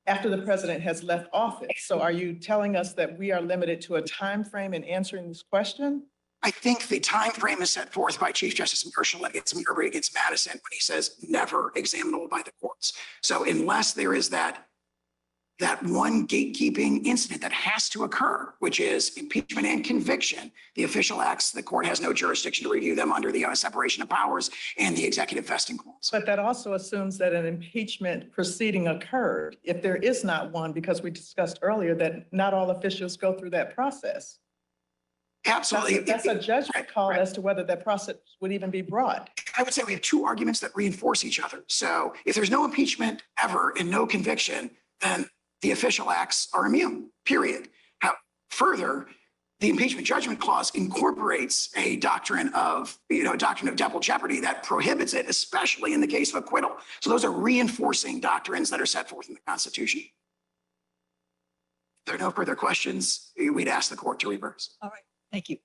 after the president has left office. So are you telling us that we are limited to a time frame in answering this question?
I think the time frame is set forth by Chief Justice Marshall against Madison when he says never examinable by the courts. So unless there is that one gatekeeping incident that has to occur, which is impeachment and conviction, the official acts, the court has no jurisdiction to review them under the separation of powers and the executive vesting clause.
But that also assumes that an impeachment proceeding occurred. If there is not one, because we discussed earlier that not all officials go through that process.
Absolutely.
That's a judgment call as to whether that process would even be brought.
I would say we have two arguments that reinforce each other. So if there's no impeachment ever and no conviction, then the official acts are immune, period. Further, the impeachment judgment clause incorporates a doctrine of double jeopardy that prohibits it, especially in the case of acquittal. So those are reinforcing doctrines that are set forth in the Constitution. If there are no further questions, we'd ask the court to reverse.
All right, thank you.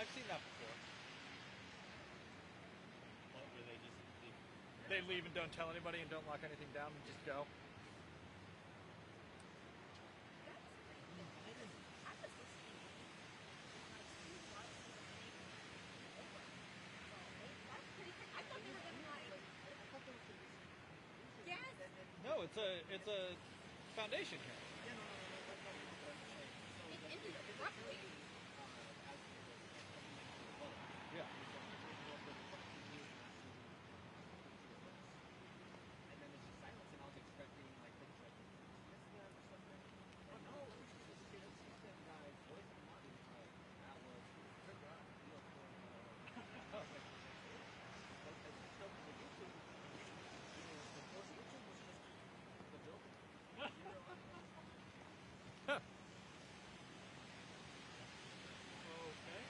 I've seen that before.
What, where they just
They leave and don't tell anybody and don't lock anything down and just go. No, it's a foundation hearing. Yeah.
and then it's just silence, and I was expecting like things like yes, ma'am, or something. But no, it's just them guys. Voice of Martin, that was good job. You know, for YouTube was just the building.
Okay.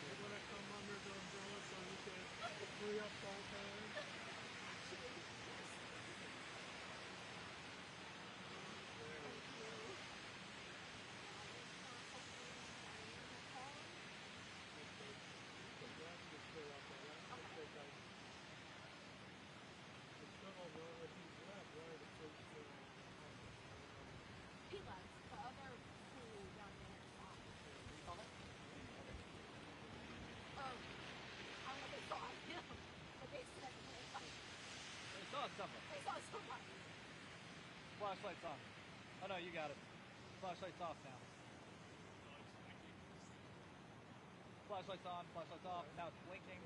We're gonna come under the umbrella so you can free up both hands.
He left. The other two down there. I don't know if they saw him, but they said
They saw something.
they saw somebody.
Flashlight's on. Oh no, you got it. Flashlight's off now. Flashlight's on, flashlight's off. Now it's blinking.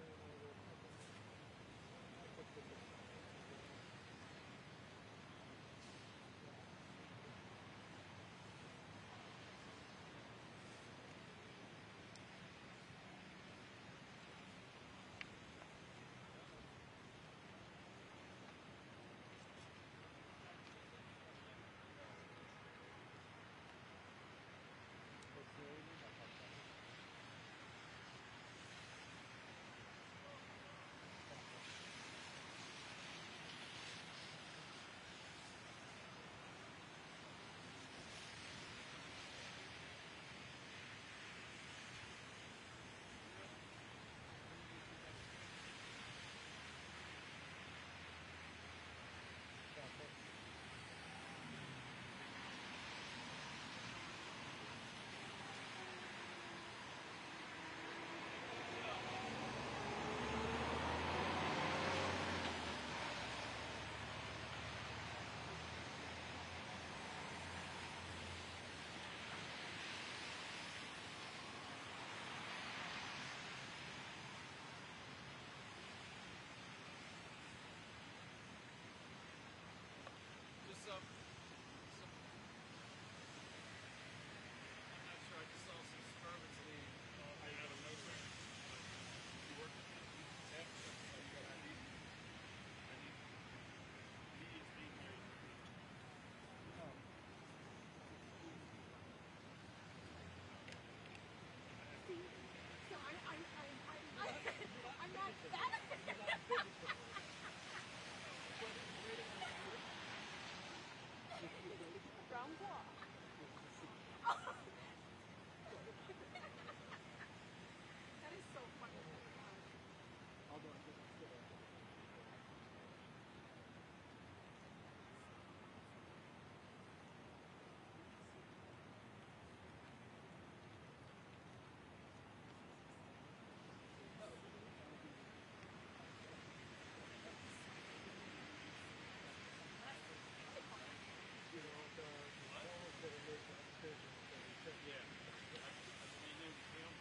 Just I'm not sure. I just saw some skirmage leave. I out of nowhere. You work? Yeah. You got ID? He is being here.
So I'm not that. Brown ball. That is so funny.
Yeah. I knew him.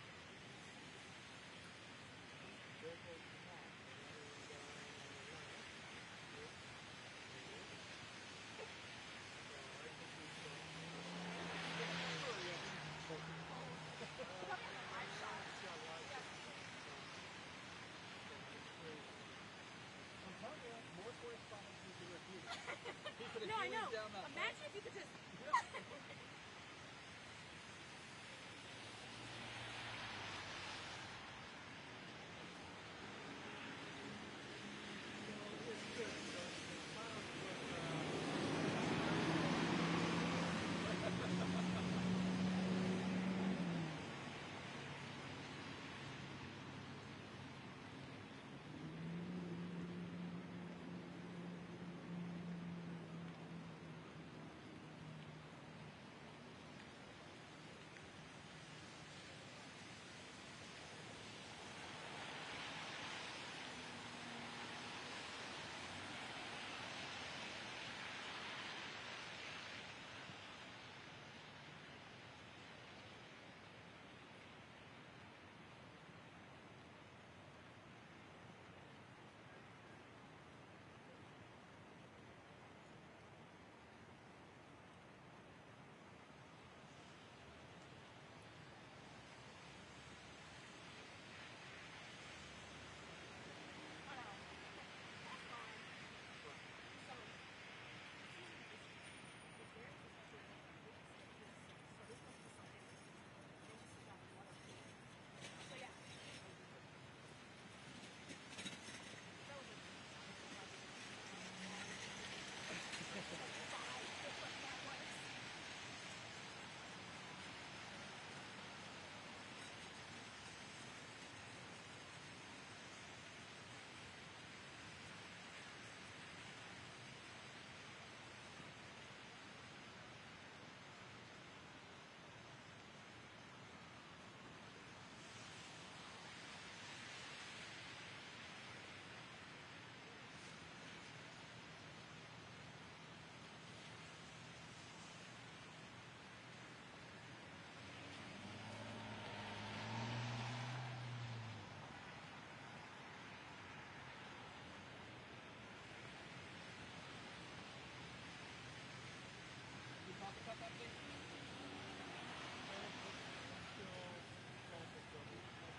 More correspondence we can review.
No, I know. Imagine if you could just.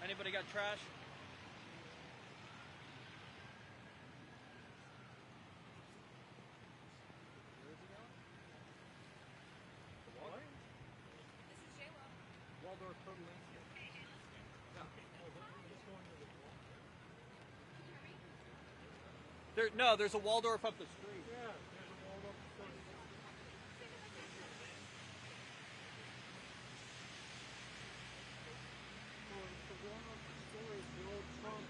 Anybody got trash?
Waldorf Total Landscape.
No, there's a Waldorf up the street.
Yeah, there's a wall up the front. So the one up the story is the old trunk.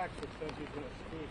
fax that says he's going to speak.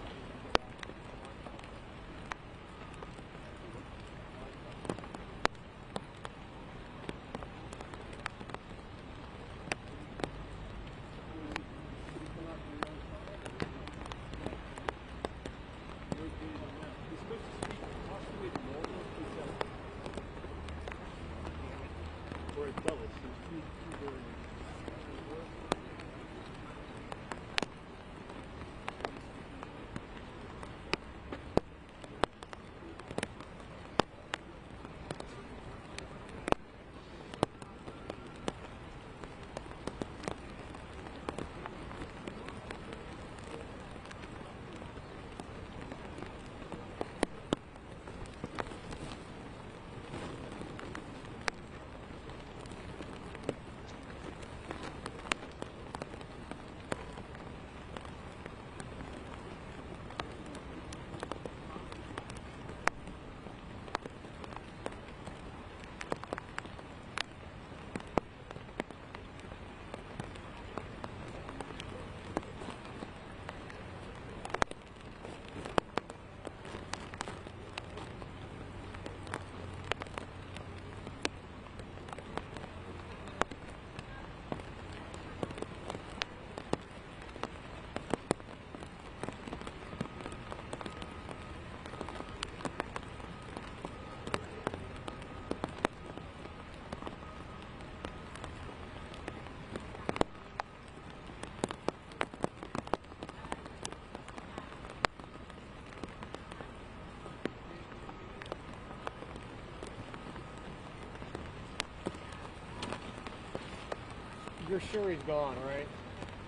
You're sure he's gone, right?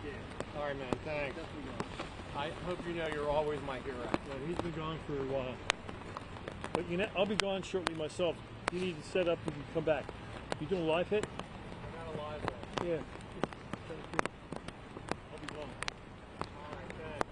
Yeah. All right, man. Thanks. I hope you know you're always my hero.
Yeah, he's been gone for a while. But you know, I'll be gone shortly myself. You need to set up and come back. You doing a live hit?
I got a live one.
Yeah.
I'll be gone. All right, thanks.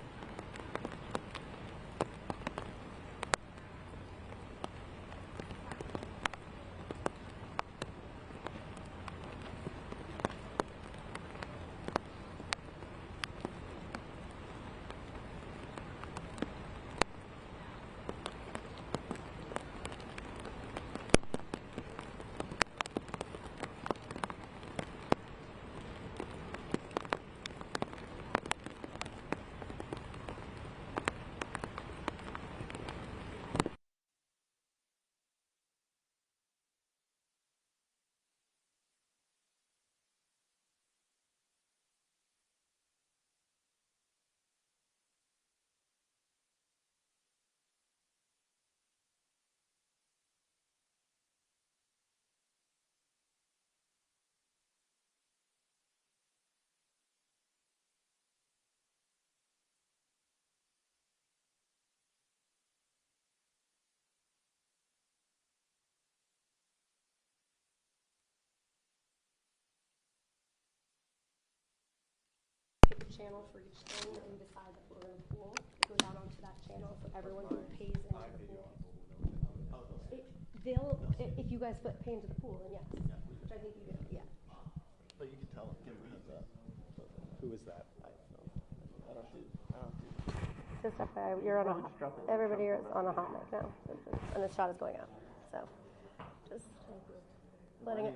Channel for each thing that we decide that we're going to pool. It goes out onto that channel, so everyone who pays into the pool. If you guys pay into the pool, then yes, which I think you do, yeah.
But you can tell him, give him a heads up. Who is that? I don't do.
Just FYI, you're on a hot, everybody is on a hot mic now, and the shot is going out. So, just letting it.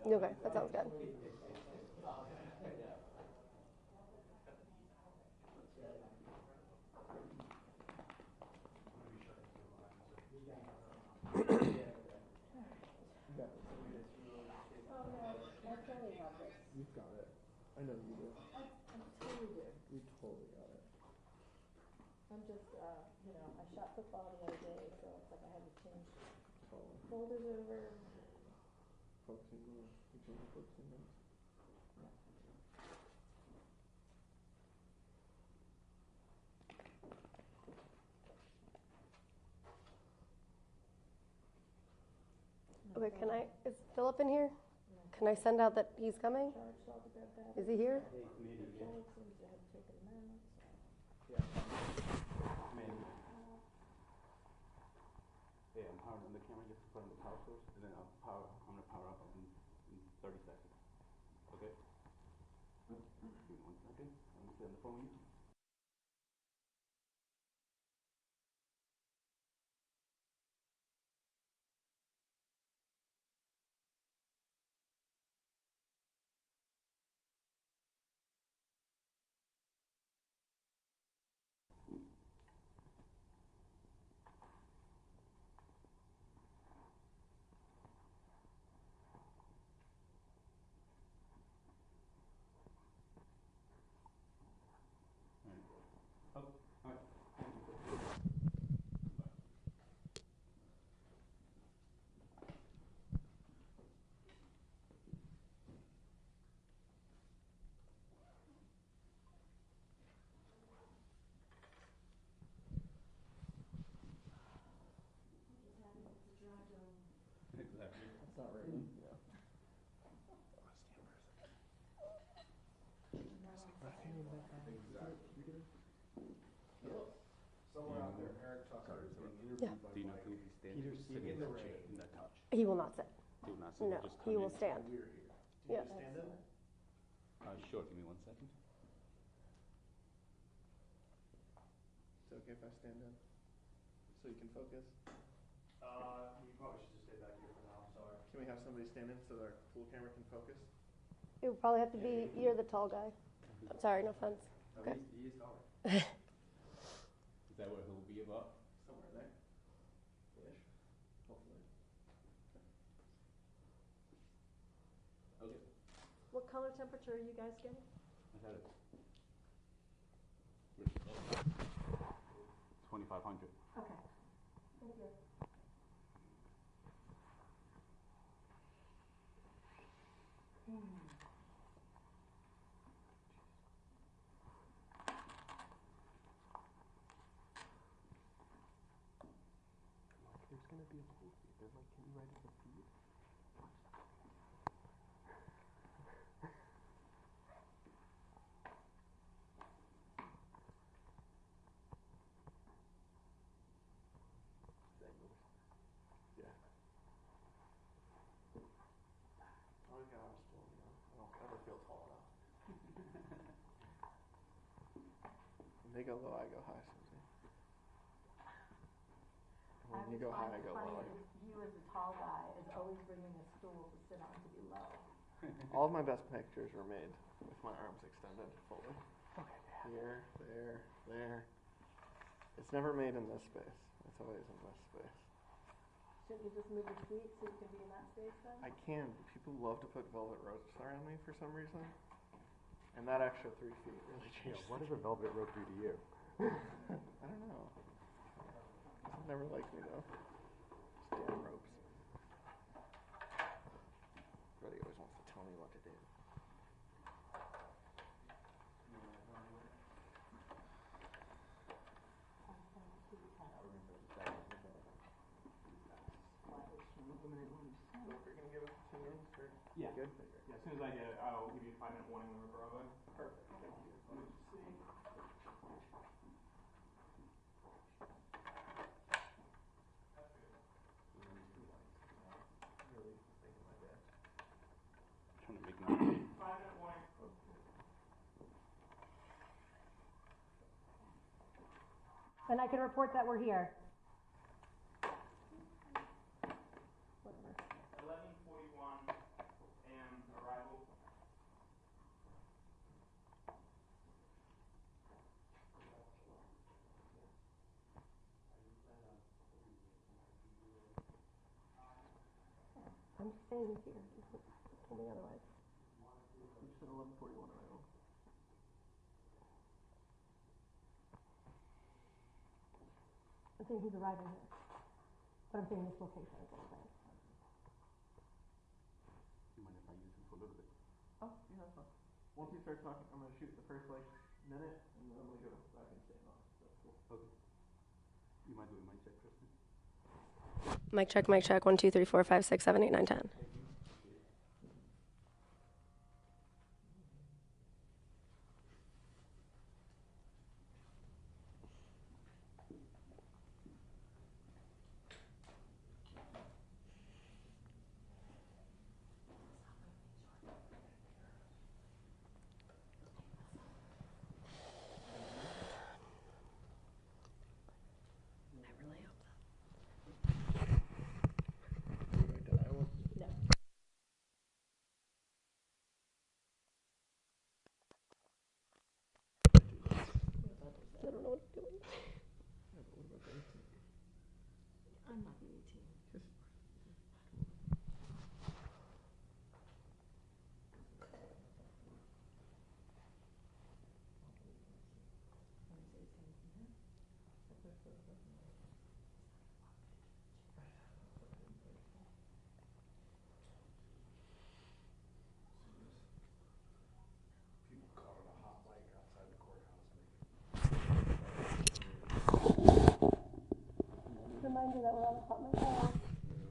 Okay, that sounds good.
You've got it. I know you do.
I totally do.
You totally got it.
I'm just, I shot football the other day, so it's like I had to change folders over.
Focusing more. You change the focusing more.
Okay, is Philip in here? Can I send out that he's coming? Is he here?
Yeah, and how the camera gets to put on the power source, and
on the phone. Exactly. That's not right. Yeah.
Somewhere out there, Eric Tucker is being interviewed by
Do you know who Peter's sitting in the chair in that couch?
He will not sit.
He will not sit.
No,
Just
he
come
will
in.
stand.
We're here.
Yeah.
Do you stand up?
Sure. Give me 1 second.
Is it okay if I stand up? So you can focus?
You probably should just stay back here for now, I'm sorry.
Can we have somebody stand in so our pool camera can focus?
It would probably have to be, you're the tall guy. I'm sorry, no offense. Okay.
He is taller. Is that what he'll be about?
Somewhere there. Ish. Hopefully.
Okay.
What color temperature are you guys getting?
I had it. 2,500.
Okay. Thank you.
There's going to be a pool feed. They're like, can you write us a feed? Yeah.
Oh my gosh, Jill, you know, I don't ever feel tall enough. When they go low, I go high, Susie. And when you go high, I go lower.
You as a tall guy is always bringing a stool to sit on to be low.
All of my best pictures were made with my arms extended fully. Here, there, there. It's never made in this space. It's always in this space.
Shouldn't you just move your seat so you can be in that space then?
I can. People love to put velvet ropes around me for some reason. And that extra 3 feet really changed.
What does a velvet rope do to you?
I don't know. I've never liked me though. Just damn ropes. Freddie always wants to tell me what to do. So if you're going to give us 2 minutes, or
Yeah.
good?
Yeah, as soon as I get it, I'll give you a 5-minute warning when we're going.
Perfect. Thank you. Let me just see. Really thinking my best.
Trying to make noise.
5-minute warning.
Then I can report that we're here.
11:41 a.m. arrival.
I'm staying here. Tell me otherwise.
You said 11:41 arrival.
I'm saying he's arriving here. But I'm saying this location is what I'm saying.
You mind if I use him for a little bit?
Oh, yeah, that's fine. Once you start talking, I'm going to shoot the first minute, and then I'm going to go back and stand off. That's cool.
Okay. You mind doing my check, Kristen?
Mic check, mic check. 1, 2, 3, 4, 5, 6, 7, 8, 9, 10.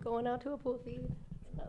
Going out to a pool feed. So.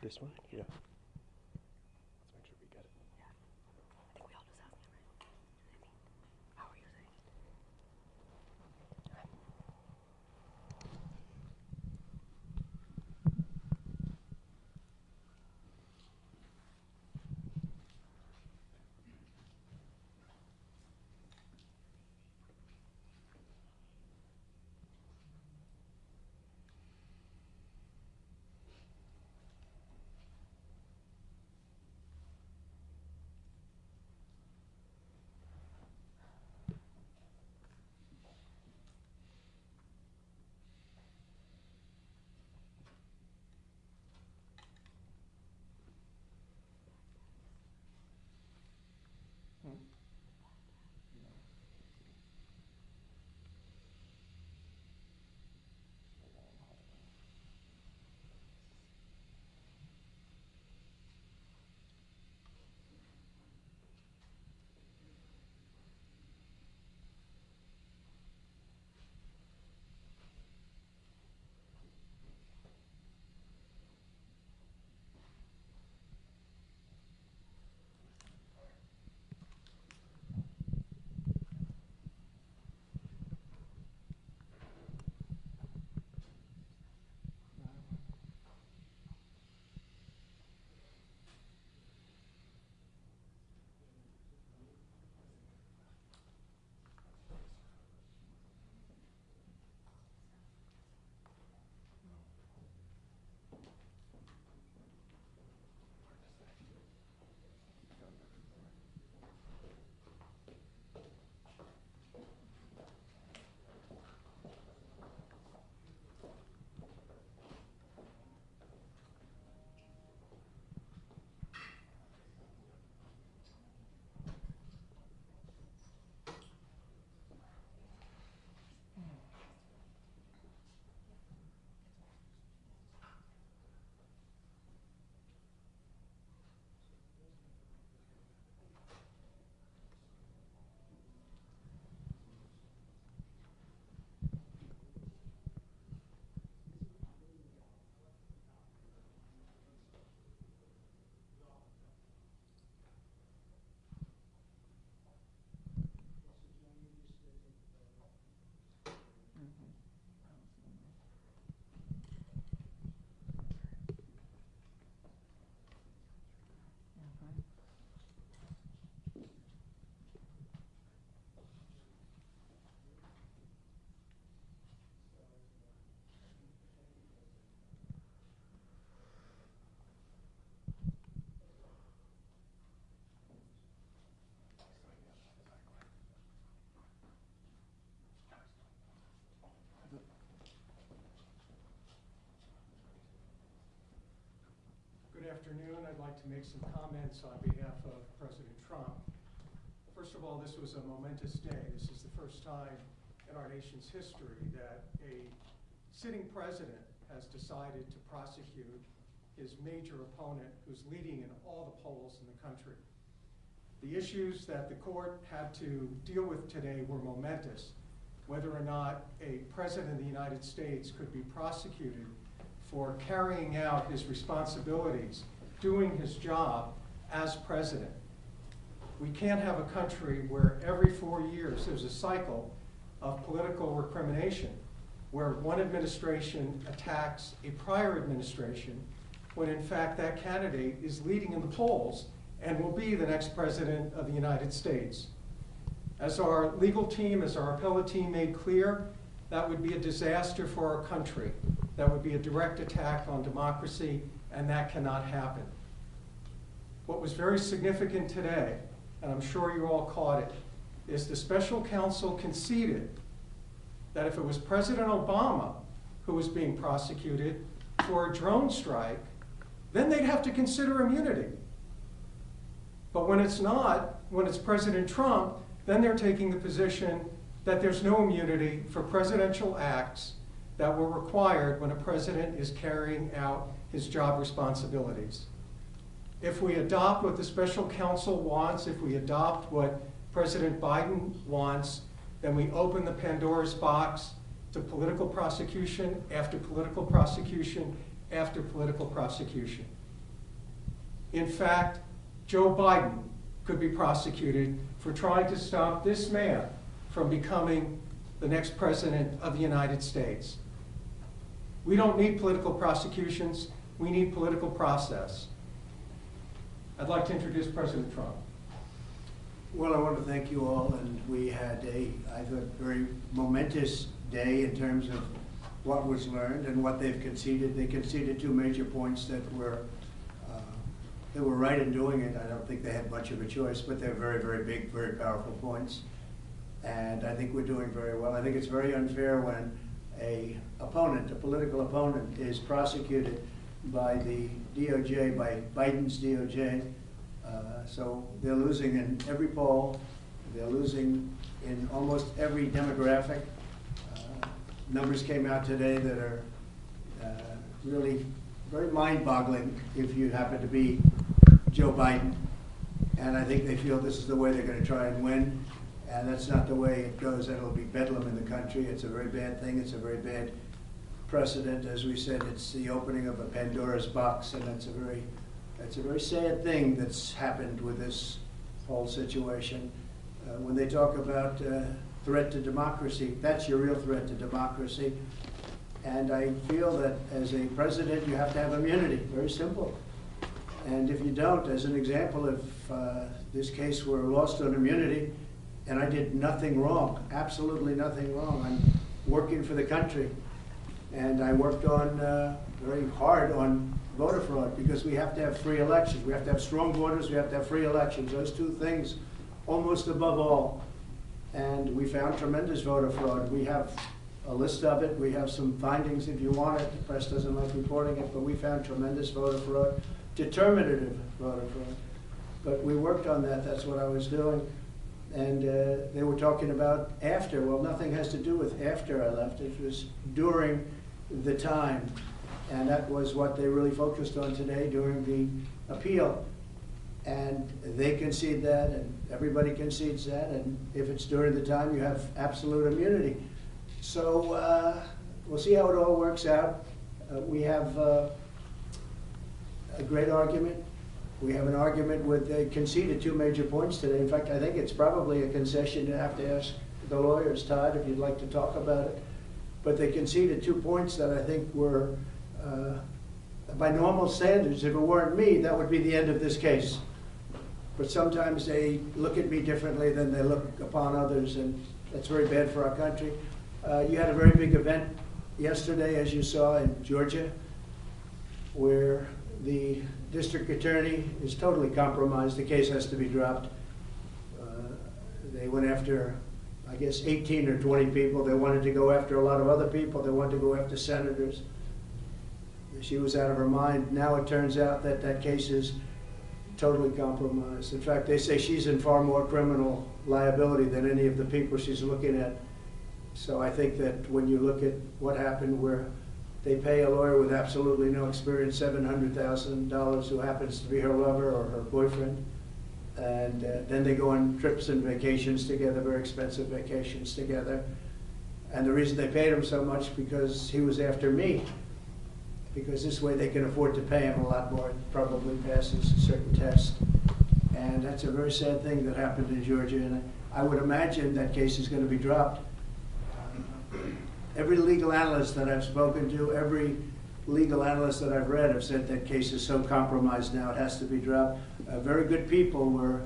This one? Yeah. Let's make sure we get it.
Yeah. I think we all just have them, right? How are you saying?
Good afternoon. I'd like to make some comments on behalf of President Trump. First of all, this was a momentous day. This is the first time in our nation's history that a sitting president has decided to prosecute his major opponent who's leading in all the polls in the country. The issues that the court had to deal with today were momentous. Whether or not a president of the United States could be prosecuted for carrying out his responsibilities, doing his job as president. We can't have a country where every 4 years there's a cycle of political recrimination, where one administration attacks a prior administration, when in fact that candidate is leading in the polls and will be the next president of the United States. As our legal team, as our appellate team made clear, that would be a disaster for our country. That would be a direct attack on democracy, and that cannot happen. What was very significant today, and I'm sure you all caught it, is the special counsel conceded that if it was President Obama who was being prosecuted for a drone strike, then they'd have to consider immunity. But when it's not, when it's President Trump, then they're taking the position that there's no immunity for presidential acts that were required when a president is carrying out his job responsibilities. If we adopt what the special counsel wants, if we adopt what President Biden wants, then we open the Pandora's box to political prosecution after political prosecution after political prosecution. In fact, Joe Biden could be prosecuted for trying to stop this man from becoming the next president of the United States. We don't need political prosecutions, we need political process. I'd like to introduce President Trump.
Well, I want to thank you all, and we had I thought, very momentous day in terms of what was learned and what they've conceded. They conceded two major points that were right in doing it. I don't think they had much of a choice, but they're very, very big, very powerful points. And I think we're doing very well. I think it's very unfair when a political opponent, is prosecuted by the DOJ, by Biden's DOJ. So they're losing in every poll. They're losing in almost every demographic. Numbers came out today that are really very mind-boggling if you happen to be Joe Biden. And I think they feel this is the way they're going to try and win. And that's not the way it goes. That'll be bedlam in the country. It's a very bad thing. It's a very bad precedent. As we said, it's the opening of a Pandora's box, and that's a very sad thing that's happened with this whole situation. When they talk about threat to democracy, that's your real threat to democracy. And I feel that as a president, you have to have immunity. Very simple. And if you don't, as an example, if this case were lost on immunity, and I did nothing wrong, absolutely nothing wrong. I'm working for the country, and I worked on very hard on voter fraud, because we have to have free elections. We have to have strong voters. We have to have free elections. Those two things almost above all. And we found tremendous voter fraud. We have a list of it. We have some findings if you want it. The press doesn't like reporting it, but we found tremendous voter fraud, determinative voter fraud. But we worked on that. That's what I was doing. And they were talking about after. Well, nothing has to do with after I left. It was during the time. And that was what they really focused on today during the appeal. And they concede that, and everybody concedes that. And if it's during the time, you have absolute immunity. So we'll see how it all works out. We have a great argument. We have an argument with, they conceded two major points today. In fact, I think it's probably a concession to have to ask the lawyers, Todd, if you'd like to talk about it. But they conceded 2 points that I think were, by normal standards, if it weren't me, that would be the end of this case. But sometimes they look at me differently than they look upon others, and that's very bad for our country. You had a very big event yesterday, as you saw, in Georgia, where the district attorney is totally compromised. The case has to be dropped. They went after, I guess, 18 or 20 people. They wanted to go after a lot of other people. They wanted to go after senators. she was out of her mind. Now it turns out that that case is totally compromised. In fact, they say she's in far more criminal liability than any of the people she's looking at. So I think that when you look at what happened, where they pay a lawyer with absolutely no experience $700,000 who happens to be her lover or her boyfriend, and then they go on trips and vacations together, very expensive vacations together. And the reason they paid him so much because he was after me, because this way they can afford to pay him a lot more. It probably passes a certain test. And that's a very sad thing that happened in Georgia, and I would imagine that case is going to be dropped. Every legal analyst that I've spoken to, every legal analyst that I've read have said that case is so compromised now it has to be dropped. Very good people were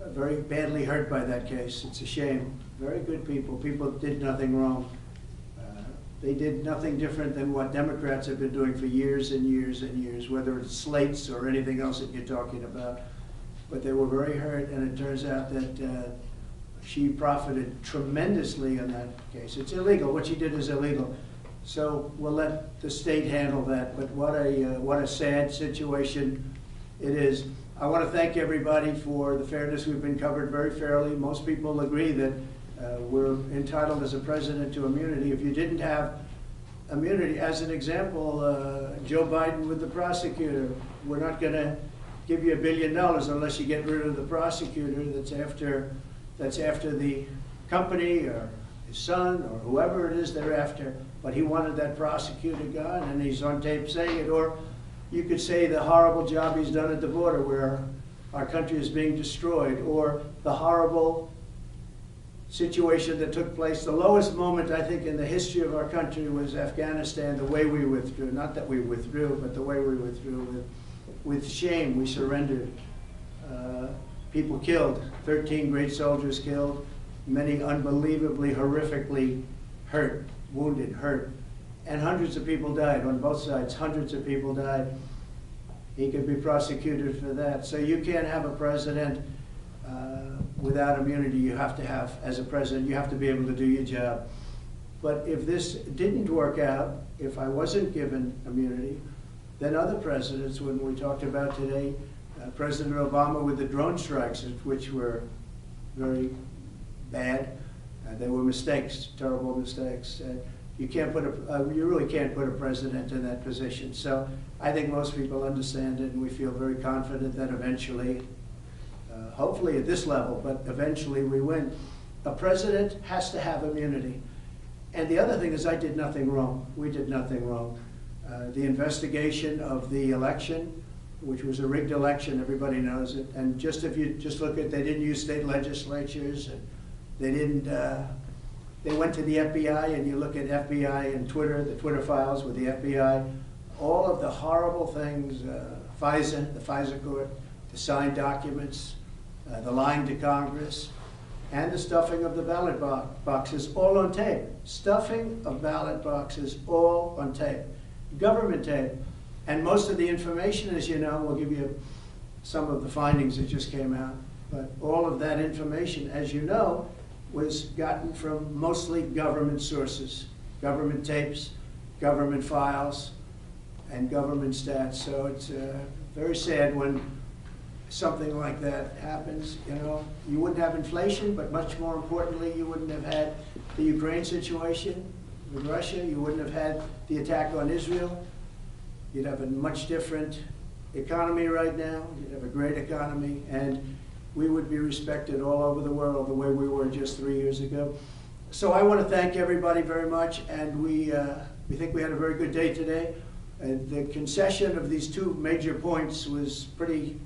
very badly hurt by that case. It's a shame. Very good people. People did nothing wrong. They did nothing different than what Democrats have been doing for years and years and years, whether it's slates or anything else that you're talking about. But they were very hurt, and it turns out that she profited tremendously in that case. It's illegal. What she did is illegal. So we'll let the state handle that. But what a sad situation it is. I want to thank everybody for the fairness. We've been covered very fairly. Most people agree that we're entitled as a president to immunity. If you didn't have immunity, as an example, Joe Biden with the prosecutor, we're not going to give you $1 billion unless you get rid of the prosecutor that's after the company or his son or whoever it is they're after. But he wanted that prosecutor gone, and he's on tape saying it. Or you could say the horrible job he's done at the border where our country is being destroyed, or the horrible situation that took place. The lowest moment, I think, in the history of our country was Afghanistan, the way we withdrew. Not that we withdrew, but the way we withdrew. With shame, we surrendered. People killed, 13 great soldiers killed, many unbelievably, horrifically hurt, wounded, hurt. And hundreds of people died on both sides. Hundreds of people died. He could be prosecuted for that. So you can't have a president without immunity. You have to have, as a president, you have to be able to do your job. But if this didn't work out, if I wasn't given immunity, then other presidents, when we talked about today, President Obama with the drone strikes, which were very bad. They were mistakes, terrible mistakes. You really can't put a president in that position. So I think most people understand it, and we feel very confident that eventually, hopefully at this level, but eventually we win. A president has to have immunity. And the other thing is I did nothing wrong. We did nothing wrong. The investigation of the election, which was a rigged election, everybody knows it. And just if you just look at, they didn't use state legislatures, and they didn't, they went to the FBI, and you look at FBI and Twitter, the Twitter files with the FBI, all of the horrible things, FISA, the FISA court, the signed documents, the lying to Congress, and the stuffing of the ballot boxes, all on tape. Stuffing of ballot boxes, all on tape. Government tape. And most of the information, as you know, we'll give you some of the findings that just came out, but all of that information, as you know, was gotten from mostly government sources, government tapes, government files, and government stats. So it's very sad when something like that happens. You know, you wouldn't have inflation, but much more importantly, you wouldn't have had the Ukraine situation with Russia. You wouldn't have had the attack on Israel. You'd have a much different economy right now. You'd have a great economy, and we would be respected all over the world the way we were just 3 years ago. So I want to thank everybody very much, and we think we had a very good day today. And the concession of these two major points was pretty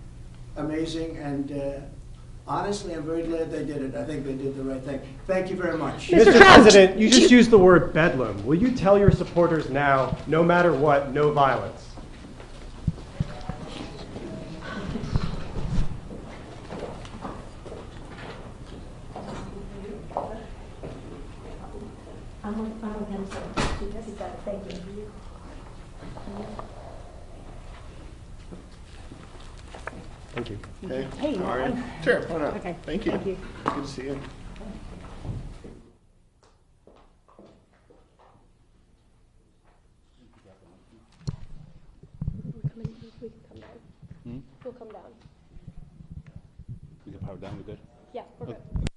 amazing, and honestly, I'm very glad they did it. I think they did the right thing. Thank you very much.
Mr. President, you just used the word bedlam. Will you tell your supporters now, no matter what, no violence?
Thank you.
Thank you.
Hey,
Hey,
how are you? Sure, why not?
Okay.
Thank you.
Thank you.
Good to see you.
done. We're good.
Yeah, we're good.